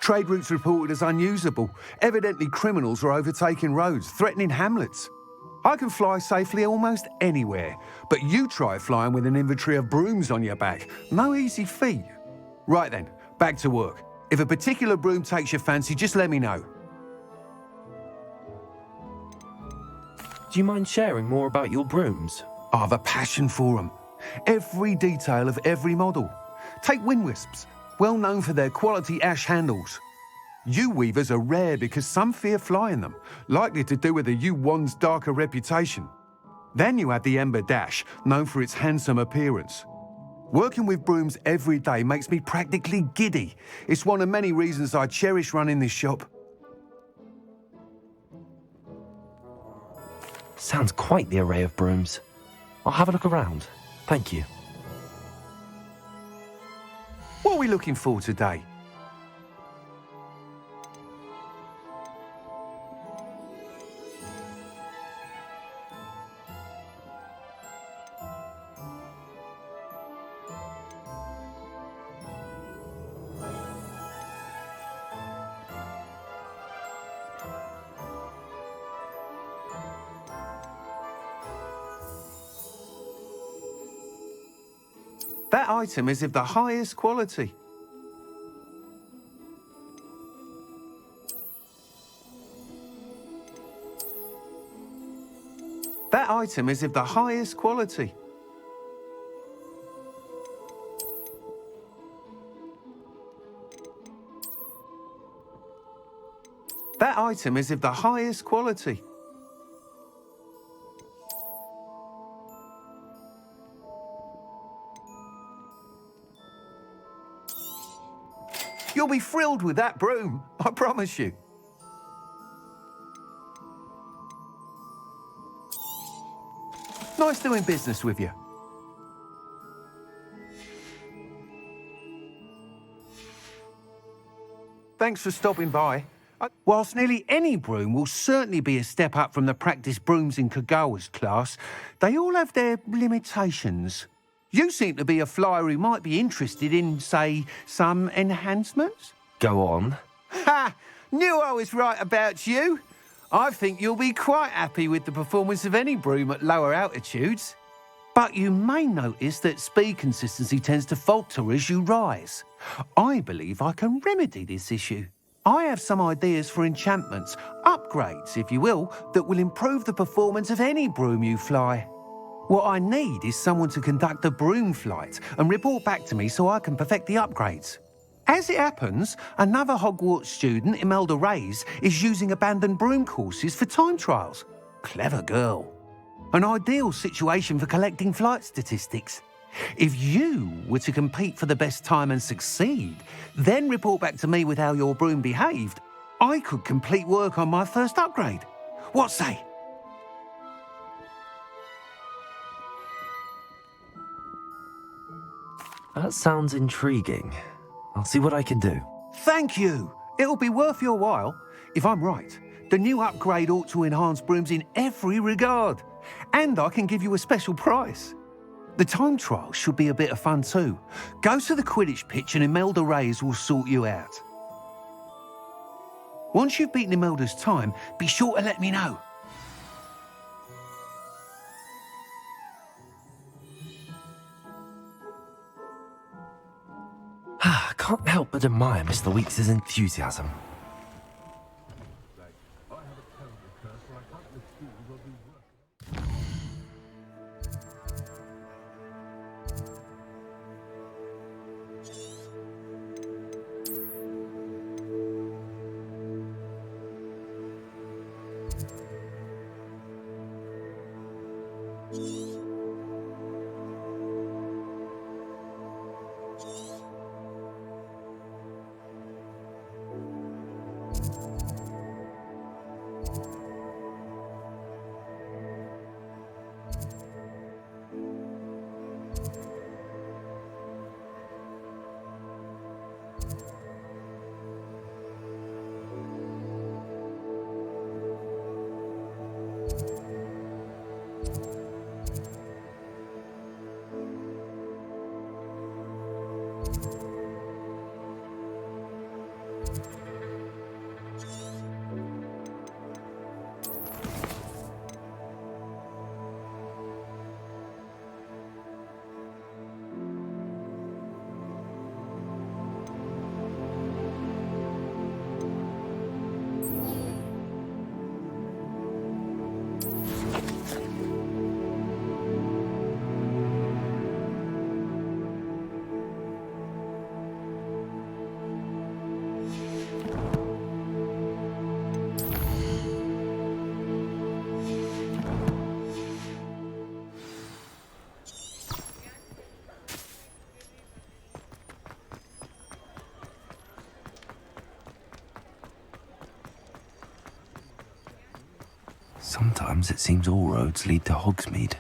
Trade routes reported as unusable. Evidently criminals are overtaking roads, threatening hamlets. I can fly safely almost anywhere, but you try flying with an inventory of brooms on your back. No easy feat. Right then, back to work. If a particular broom takes your fancy, just let me know. Do you mind sharing more about your brooms? I've a passion for them. Every detail of every model. Take Wind Wisps, well known for their quality ash handles. U-weavers are rare because some fear flying them, likely to do with the U-wand's darker reputation. Then you have the Ember Dash, known for its handsome appearance. Working with brooms every day makes me practically giddy. It's one of many reasons I cherish running this shop. Sounds quite the array of brooms. I'll have a look around. Thank you. What are we looking for today? That item is of the highest quality. That item is of the highest quality. That item is of the highest quality. You'll be thrilled with that broom, I promise you. Nice doing business with you. Thanks for stopping by. Whilst nearly any broom will certainly be a step up from the practice brooms in Kagawa's class, they all have their limitations. You seem to be a flyer who might be interested in, say, some enhancements? Go on. Ha! Knew I was right about you. I think you'll be quite happy with the performance of any broom at lower altitudes. But you may notice that speed consistency tends to falter as you rise. I believe I can remedy this issue. I have some ideas for enchantments, upgrades, if you will, that will improve the performance of any broom you fly. What I need is someone to conduct a broom flight and report back to me so I can perfect the upgrades. As it happens, another Hogwarts student, Imelda Reyes, is using abandoned broom courses for time trials. Clever girl. An ideal situation for collecting flight statistics. If you were to compete for the best time and succeed, then report back to me with how your broom behaved, I could complete work on my first upgrade. What say? That sounds intriguing. I'll see what I can do. Thank you. It'll be worth your while. If I'm right, the new upgrade ought to enhance brooms in every regard. And I can give you a special price. The time trial should be a bit of fun too. Go to the Quidditch pitch and Imelda Reyes will sort you out. Once you've beaten Imelda's time, be sure to let me know. I can't help but admire Mr. Weeks' enthusiasm. Sometimes it seems all roads lead to Hogsmeade.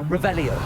Revelio.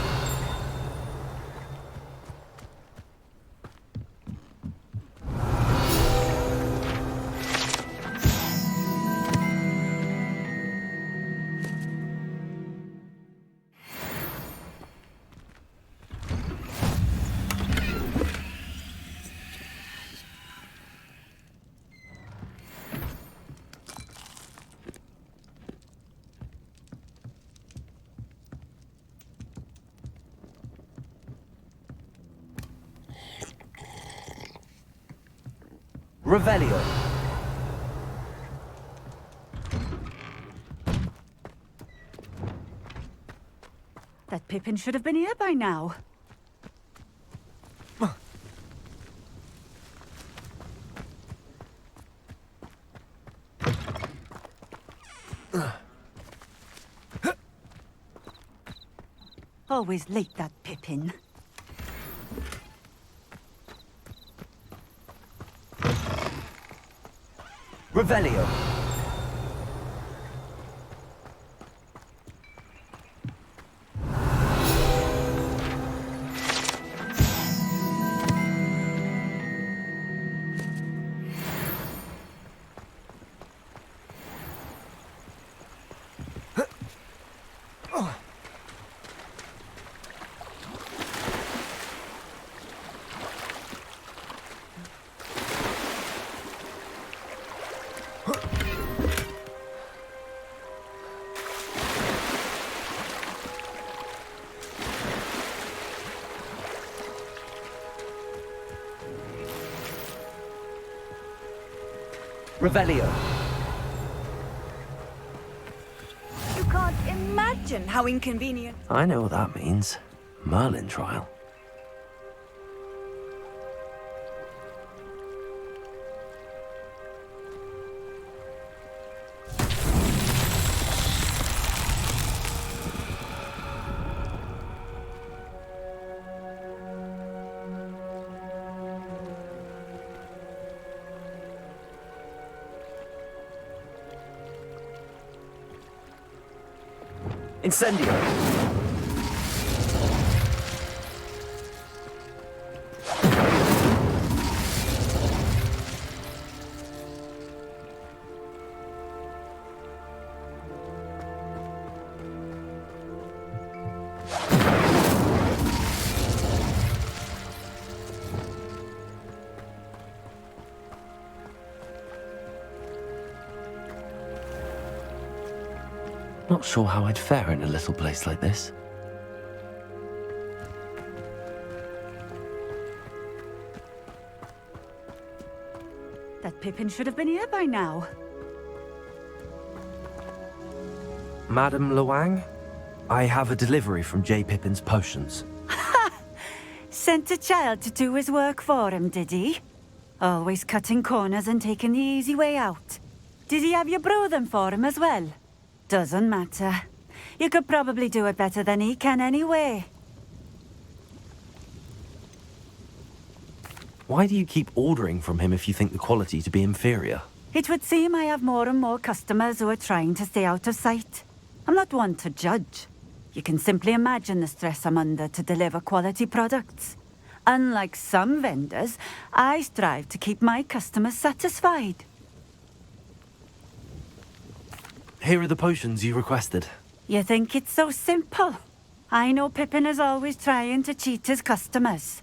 Revelio. That Pippin should have been here by now. Always late, that Pippin. Revelio. Revelio. You can't imagine how inconvenient. I know what that means. Merlin trial. Incendio. Not sure how I'd fare in a little place like this. That Pippin should have been here by now. Madam Luang, I have a delivery from J. Pippin's potions. Sent a child to do his work for him, did he? Always cutting corners and taking the easy way out. Did he have you brew them for him as well? Doesn't matter. You could probably do it better than he can anyway. Why do you keep ordering from him if you think the quality to be inferior? It would seem I have more and more customers who are trying to stay out of sight. I'm not one to judge. You can simply imagine the stress I'm under to deliver quality products. Unlike some vendors, I strive to keep my customers satisfied. Here are the potions you requested. You think it's so simple? I know Pippin is always trying to cheat his customers.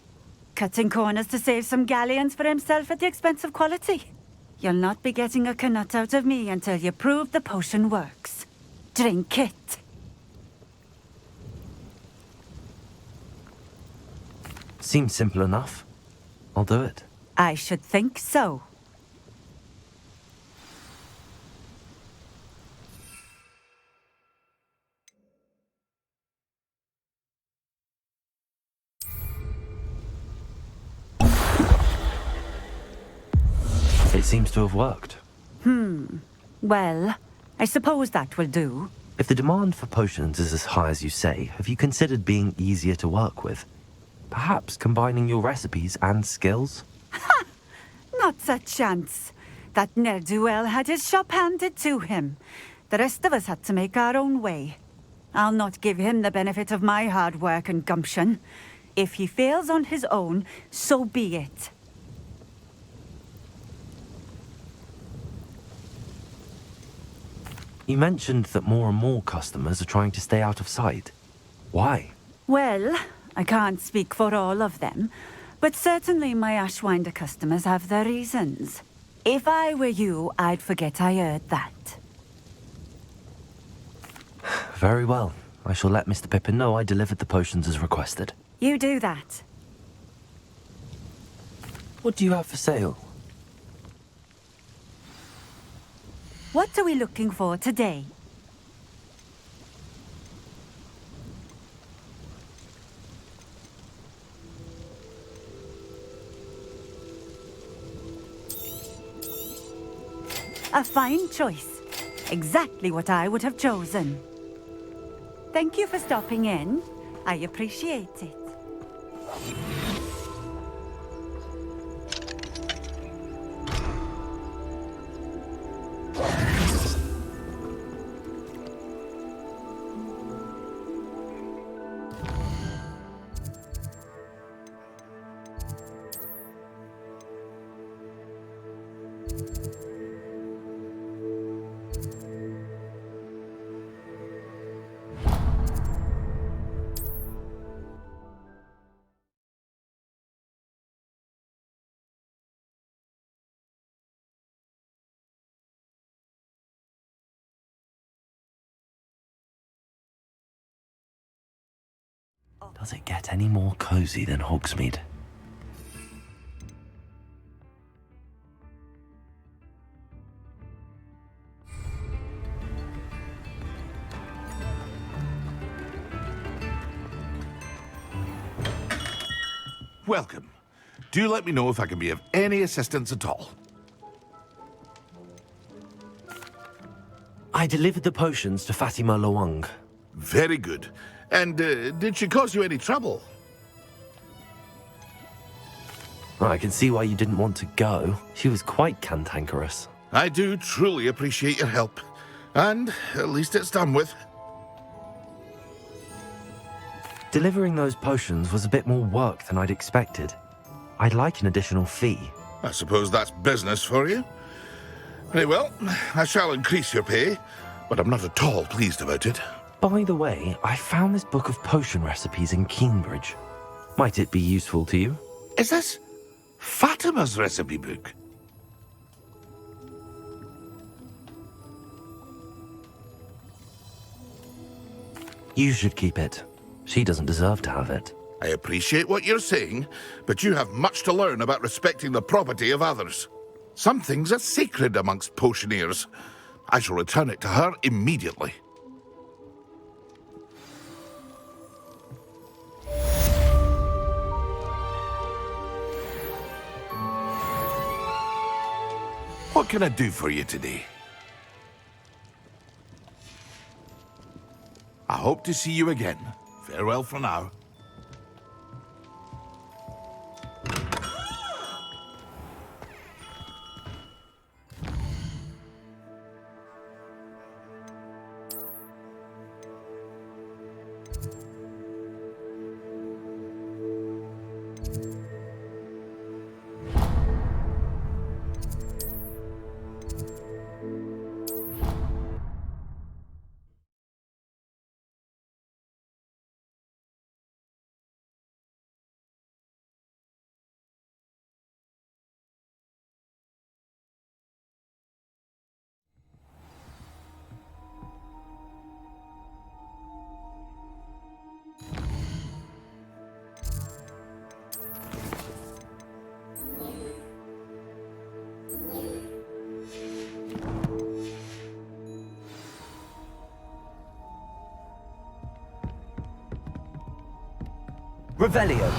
Cutting corners to save some galleons for himself at the expense of quality. You'll not be getting a canut out of me until you prove the potion works. Drink it. Seems simple enough. I'll do it. I should think so. It seems to have worked. Well, I suppose that will do. If the demand for potions is as high as you say, have you considered being easier to work with? Perhaps combining your recipes and skills? Not a chance. That ne'er-do-well had his shop handed to him. The rest of us had to make our own way. I'll not give him the benefit of my hard work and gumption. If he fails on his own, so be it. You mentioned that more and more customers are trying to stay out of sight. Why? Well, I can't speak for all of them, but certainly my Ashwinder customers have their reasons. If I were you, I'd forget I heard that. Very well. I shall let Mr. Pippin know I delivered the potions as requested. You do that. What do you have for sale? What are we looking for today? A fine choice. Exactly what I would have chosen. Thank you for stopping in. I appreciate it. Does it get any more cozy than Hogsmeade? Welcome. Do let me know if I can be of any assistance at all. I delivered the potions to Fatima Lawang. Very good. And did she cause you any trouble? I can see why you didn't want to go. She was quite cantankerous. I do truly appreciate your help. And at least it's done with. Delivering those potions was a bit more work than I'd expected. I'd like an additional fee. I suppose that's business for you. Very well, I shall increase your pay, but I'm not at all pleased about it. By the way, I found this book of potion recipes in Cambridge. Might it be useful to you? Is this Fatima's recipe book? You should keep it. She doesn't deserve to have it. I appreciate what you're saying, but you have much to learn about respecting the property of others. Some things are sacred amongst potioneers. I shall return it to her immediately. What can I do for you today? I hope to see you again. Farewell for now. Revelio.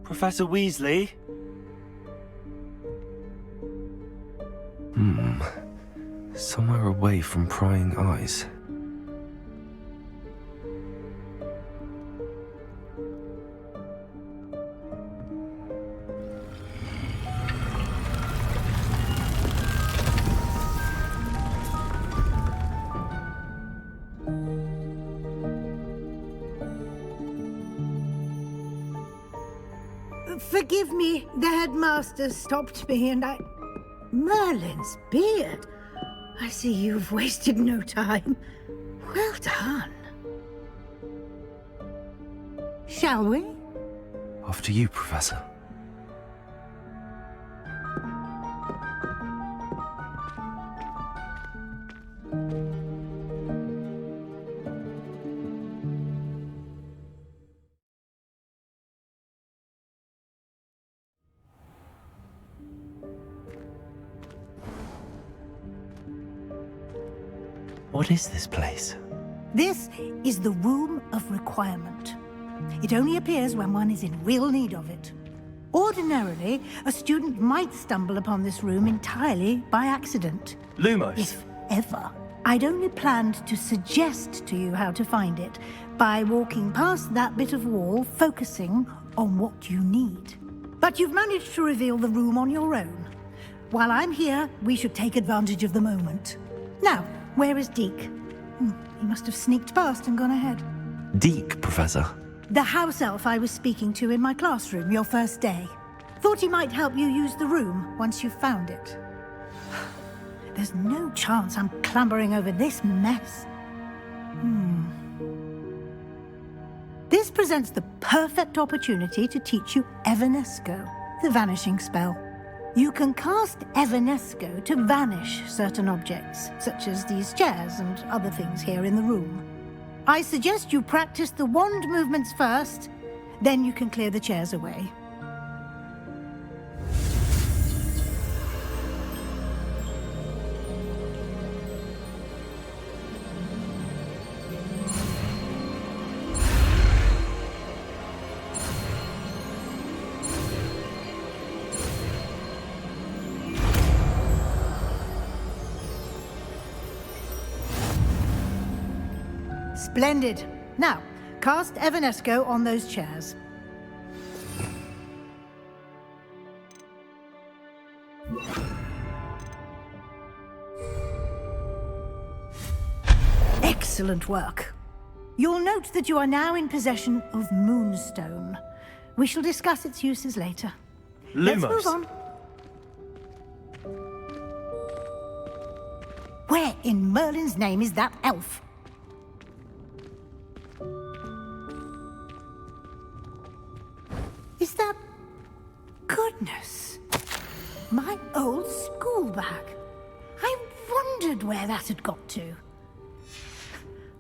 Professor Weasley? Somewhere away from prying eyes. Forgive me, the headmaster stopped me and I... Merlin's beard. I see you've wasted no time. Well done. Shall we? After you, Professor. What is this place? This is the Room of Requirement. It only appears when one is in real need of it. Ordinarily, a student might stumble upon this room entirely by accident. Lumos. If ever. I'd only planned to suggest to you how to find it by walking past that bit of wall, focusing on what you need. But you've managed to reveal the room on your own. While I'm here, we should take advantage of the moment. Now, where is Deke? He must have sneaked past and gone ahead. Deke, Professor. The house elf I was speaking to in my classroom your first day. Thought he might help you use the room once you found it. There's no chance I'm clambering over this mess. This presents the perfect opportunity to teach you Evanesco, the vanishing spell. You can cast Evanesco to vanish certain objects, such as these chairs and other things here in the room. I suggest you practice the wand movements first, then you can clear the chairs away. Splendid. Now, cast Evanesco on those chairs. Excellent work. You'll note that you are now in possession of Moonstone. We shall discuss its uses later. Let's move on. Where in Merlin's name is that elf? Is that... Goodness. My old school bag. I wondered where that had got to.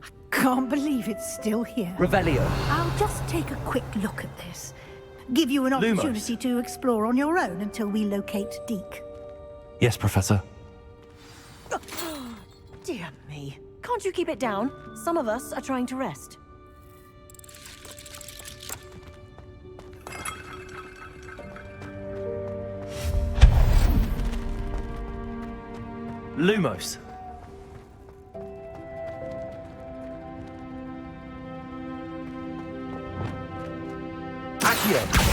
I can't believe it's still here. Revelio. I'll just take a quick look at this. Give you an opportunity to explore on your own until we locate Deke. Yes, Professor. Dear me. Can't you keep it down? Some of us are trying to rest. Lumos. Accio.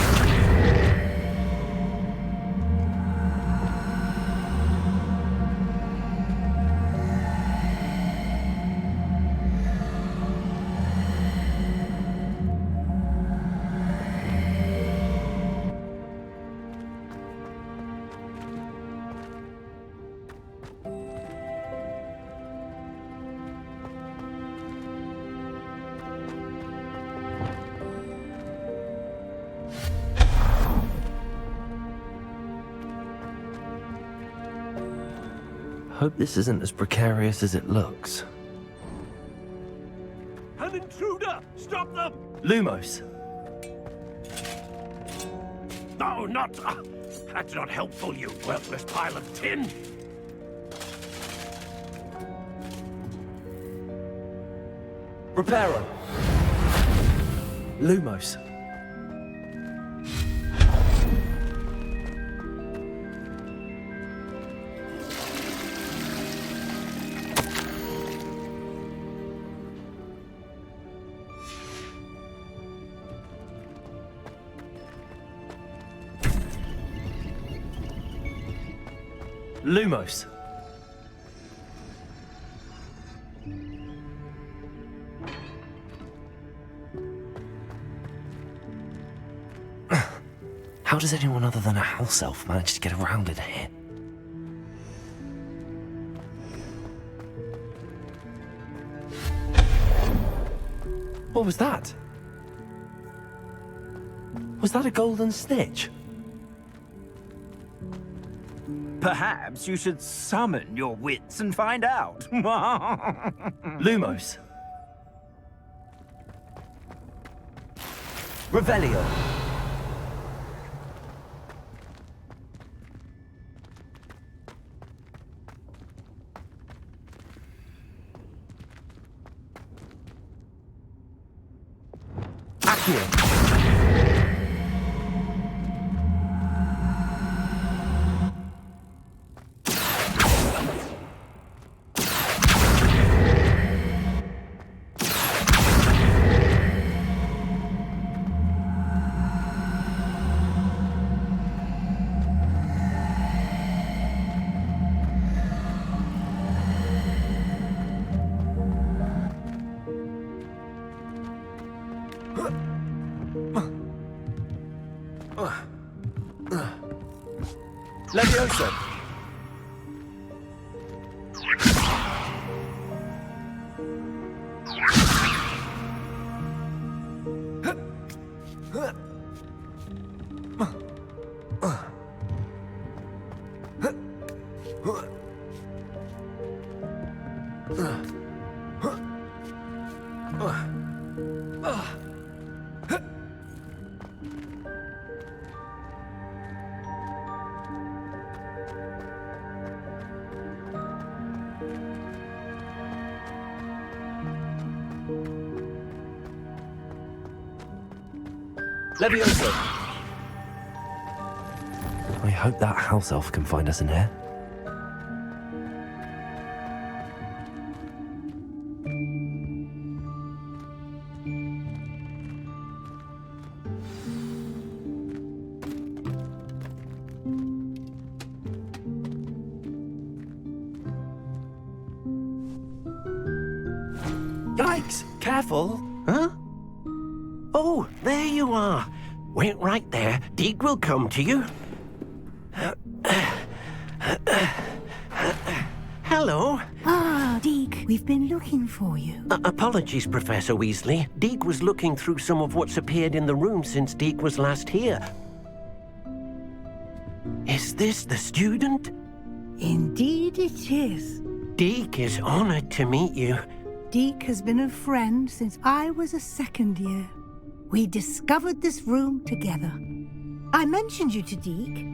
Hope this isn't as precarious as it looks. An intruder! Stop them! Lumos. No, not... that's not helpful, you worthless pile of tin! Reparo. Lumos. Lumos. How does anyone other than a house elf manage to get around in here? What was that? Was that a golden snitch? Perhaps you should summon your wits and find out. Lumos. Revelio. Accio. Leviosa. Leviosa. I hope that house elf can find us in here. Yikes! Careful! Huh? Oh, there you are. Wait right there. Deek will come to you. Hello. Ah, Deek, we've been looking for you. Apologies, Professor Weasley. Deek was looking through some of what's appeared in the room since Deek was last here. Is this the student? Indeed it is. Deek is honored to meet you. Deek has been a friend since I was a second year. We discovered this room together. I mentioned you to Deek.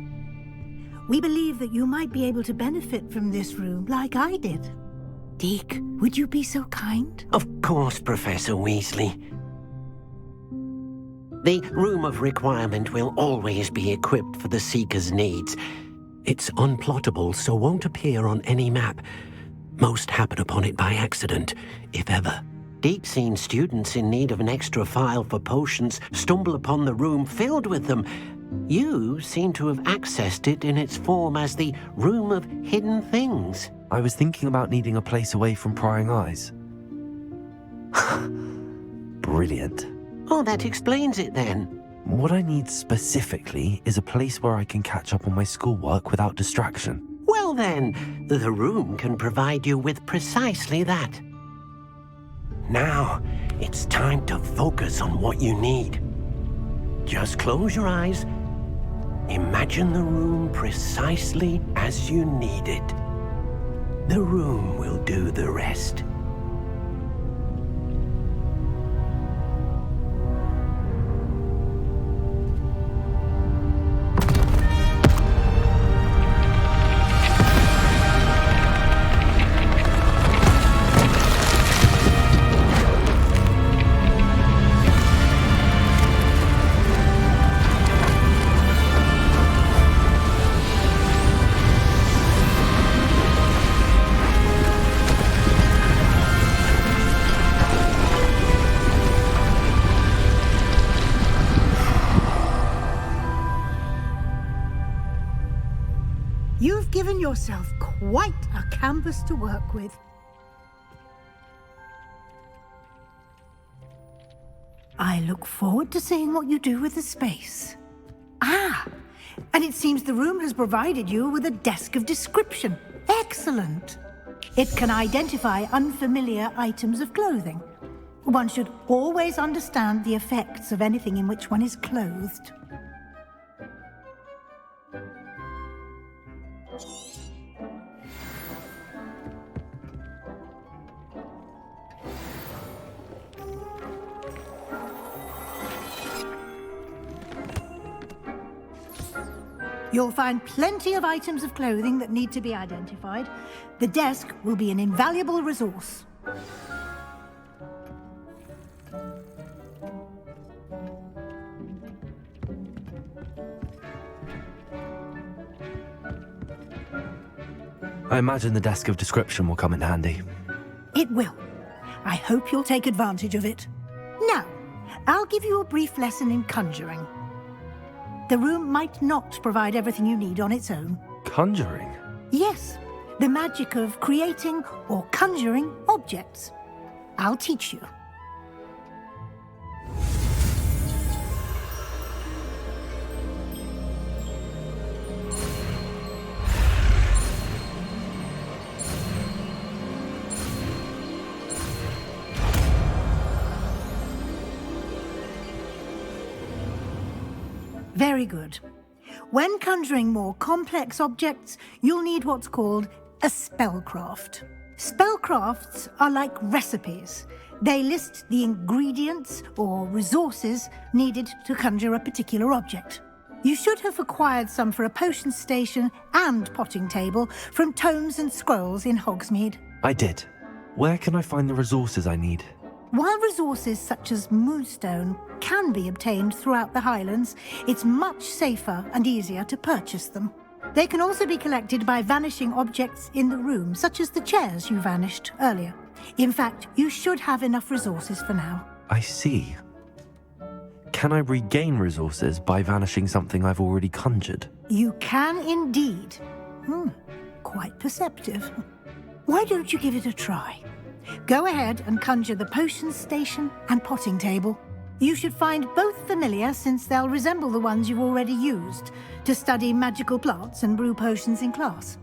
We believe that you might be able to benefit from this room like I did. Deek, would you be so kind? Of course, Professor Weasley. The Room of Requirement will always be equipped for the Seeker's needs. It's unplottable, so won't appear on any map. Most happen upon it by accident, if ever. Deek's seen students in need of an extra file for potions stumble upon the room filled with them. You seem to have accessed it in its form as the Room of Hidden Things. I was thinking about needing a place away from prying eyes. Brilliant. Oh, that explains it then. What I need specifically is a place where I can catch up on my schoolwork without distraction. Well then, the room can provide you with precisely that. Now, it's time to focus on what you need. Just close your eyes. Imagine the room precisely as you need it. The room will do the rest. yourself quite a canvas to work with. I look forward to seeing what you do with the space. Ah, and it seems the room has provided you with a desk of description. Excellent. It can identify unfamiliar items of clothing. One should always understand the effects of anything in which one is clothed. You'll find plenty of items of clothing that need to be identified. The desk will be an invaluable resource. I imagine the desk of description will come in handy. It will. I hope you'll take advantage of it. Now, I'll give you a brief lesson in conjuring. The room might not provide everything you need on its own. Conjuring? Yes, the magic of creating or conjuring objects. I'll teach you. Very good. When conjuring more complex objects, you'll need what's called a spellcraft. Spellcrafts are like recipes. They list the ingredients or resources needed to conjure a particular object. You should have acquired some for a potion station and potting table from tomes and scrolls in Hogsmeade. I did. Where can I find the resources I need? While resources such as moonstone can be obtained throughout the Highlands, it's much safer and easier to purchase them. They can also be collected by vanishing objects in the room, such as the chairs you vanished earlier. In fact, you should have enough resources for now. I see. Can I regain resources by vanishing something I've already conjured? You can indeed. Quite perceptive. Why don't you give it a try? Go ahead and conjure the potion station and potting table. You should find both familiar, since they'll resemble the ones you've already used to study magical plants and brew potions in class.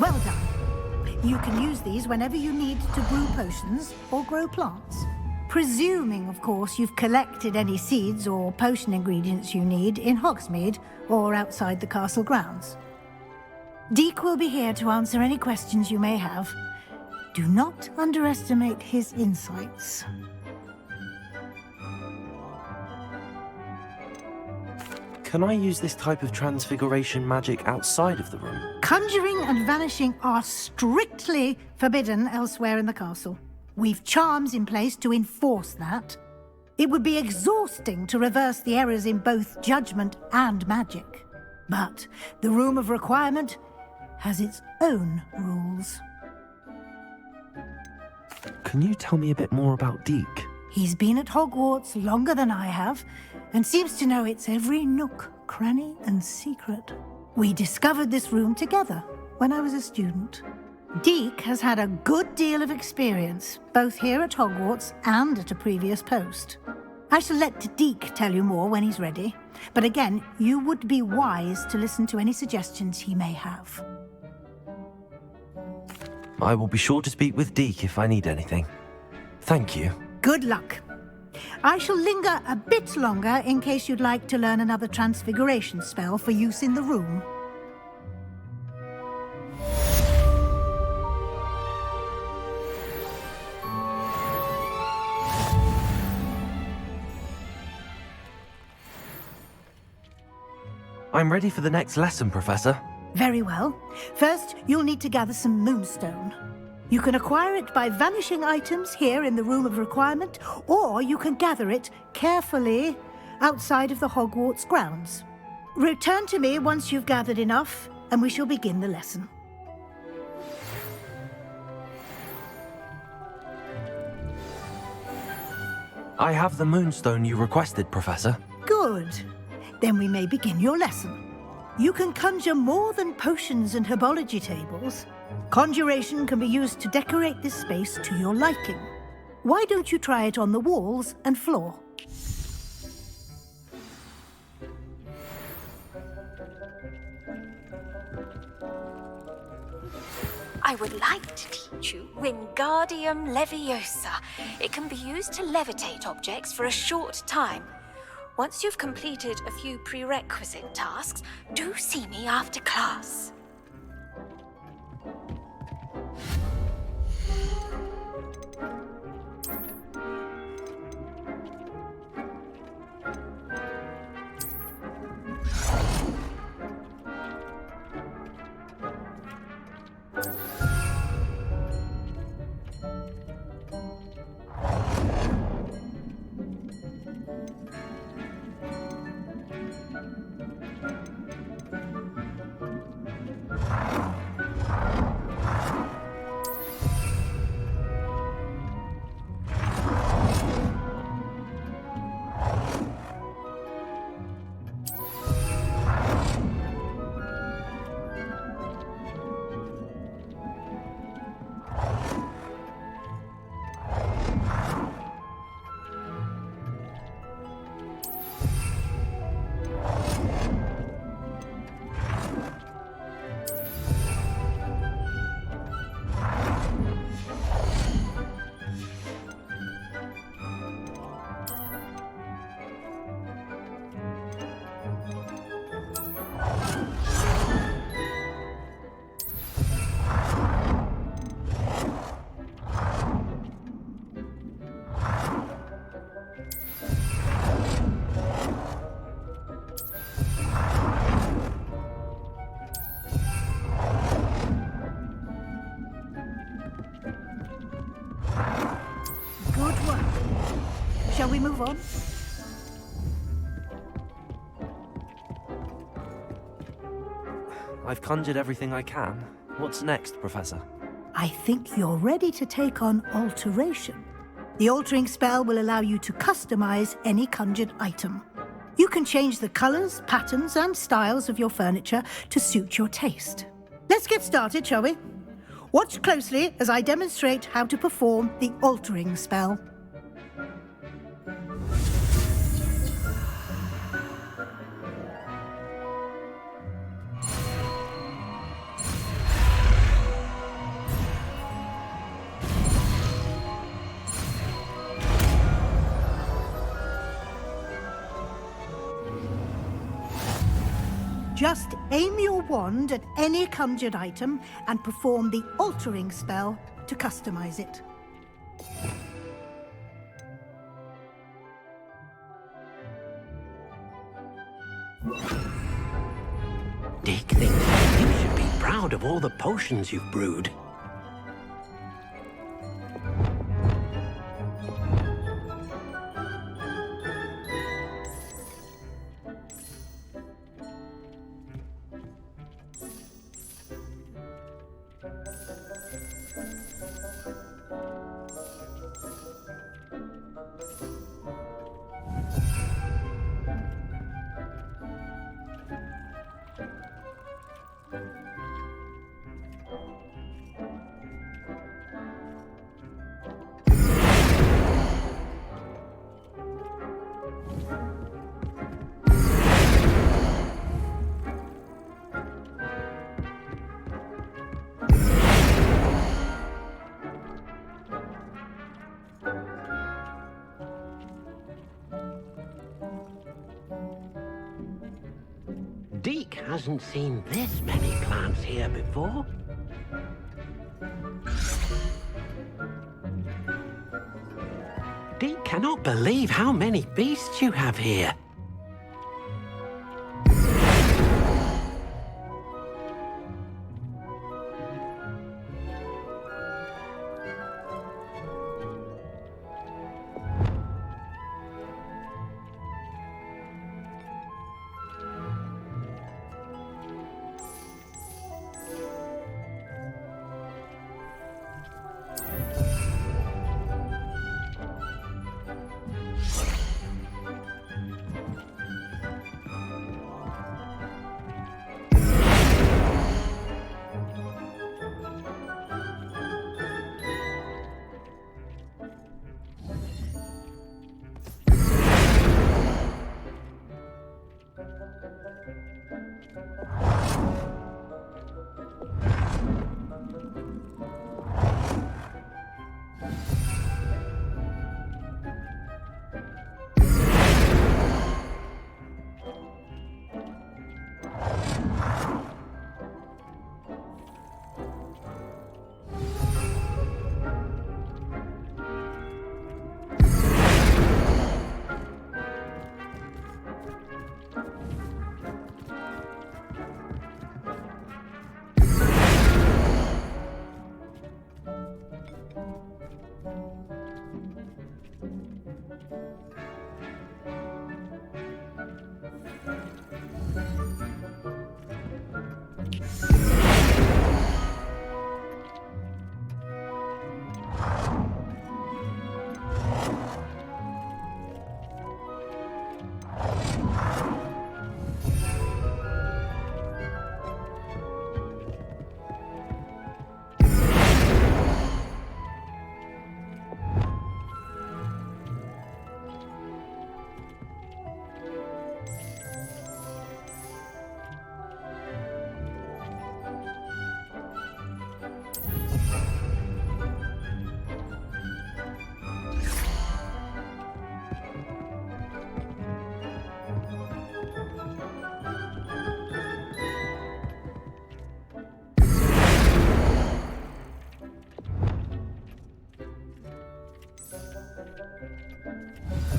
Well done. You can use these whenever you need to brew potions or grow plants. Presuming, of course, you've collected any seeds or potion ingredients you need in Hogsmeade or outside the castle grounds. Deek will be here to answer any questions you may have. Do not underestimate his insights. Can I use this type of transfiguration magic outside of the room? Conjuring and vanishing are strictly forbidden elsewhere in the castle. We've charms in place to enforce that. It would be exhausting to reverse the errors in both judgment and magic. But the Room of Requirement has its own rules. Can you tell me a bit more about Deke? He's been at Hogwarts longer than I have, and seems to know its every nook, cranny, and secret. We discovered this room together when I was a student. Deke has had a good deal of experience, both here at Hogwarts and at a previous post. I shall let Deke tell you more when he's ready, but again, you would be wise to listen to any suggestions he may have. I will be sure to speak with Deke if I need anything. Thank you. Good luck. I shall linger a bit longer in case you'd like to learn another transfiguration spell for use in the room. I'm ready for the next lesson, Professor. Very well. First, you'll need to gather some moonstone. You can acquire it by vanishing items here in the Room of Requirement, or you can gather it carefully outside of the Hogwarts grounds. Return to me once you've gathered enough, and we shall begin the lesson. I have the moonstone you requested, Professor. Good. Then we may begin your lesson. You can conjure more than potions and herbology tables. Conjuration can be used to decorate this space to your liking. Why don't you try it on the walls and floor? I would like to teach you Wingardium Leviosa. It can be used to levitate objects for a short time. Once you've completed a few prerequisite tasks, do see me after class. Shall we move on? I've conjured everything I can. What's next, Professor? I think you're ready to take on alteration. The altering spell will allow you to customize any conjured item. You can change the colors, patterns, and styles of your furniture to suit your taste. Let's get started, shall we? Watch closely as I demonstrate how to perform the altering spell. Just aim your wand at any conjured item and perform the altering spell to customize it. Dick thinks you should be proud of all the potions you've brewed. Deke hasn't seen this many plants here before. Deke cannot believe how many beasts you have here.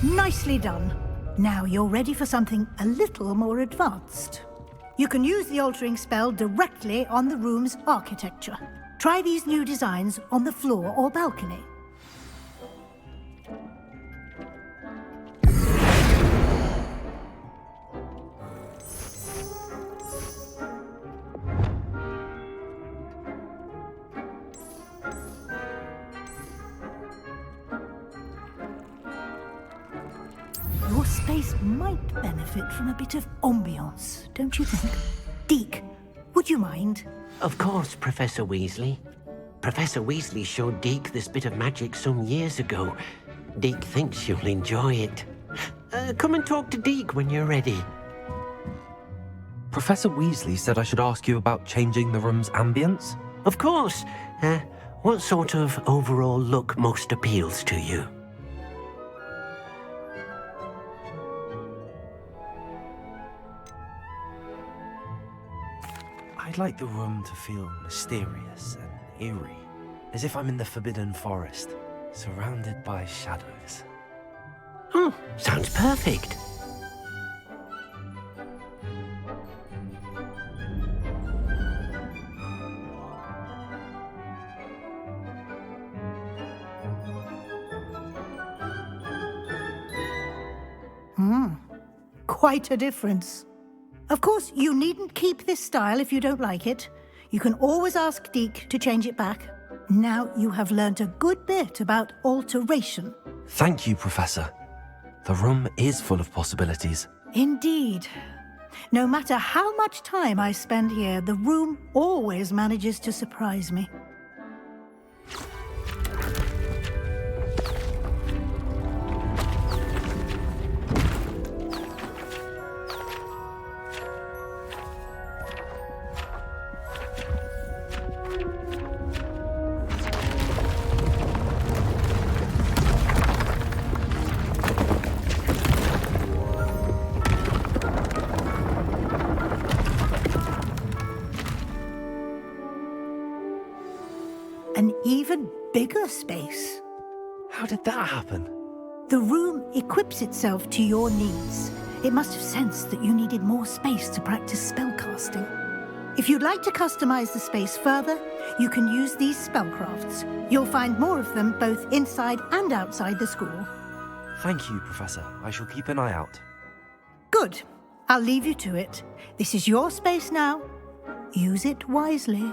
Nicely done. Now you're ready for something a little more advanced. You can use the altering spell directly on the room's architecture. Try these new designs on the floor or balcony. Your space might benefit from a bit of ambiance, don't you think? Deke, would you mind? Of course, Professor Weasley. Professor Weasley showed Deke this bit of magic some years ago. Deke thinks you'll enjoy it. Come and talk to Deke when you're ready. Professor Weasley said I should ask you about changing the room's ambience? Of course. What sort of overall look most appeals to you? I'd like the room to feel mysterious and eerie, as if I'm in the Forbidden Forest, surrounded by shadows. Oh, sounds perfect. Quite a difference. Of course, you needn't keep this style if you don't like it. You can always ask Deke to change it back. Now you have learnt a good bit about alteration. Thank you, Professor. The room is full of possibilities. Indeed. No matter how much time I spend here, the room always manages to surprise me. An even bigger space. How did that happen? The room equips itself to your needs. It must have sensed that you needed more space to practice spellcasting. If you'd like to customize the space further, you can use these spellcrafts. You'll find more of them both inside and outside the school. Thank you, Professor. I shall keep an eye out. Good. I'll leave you to it. This is your space now. Use it wisely.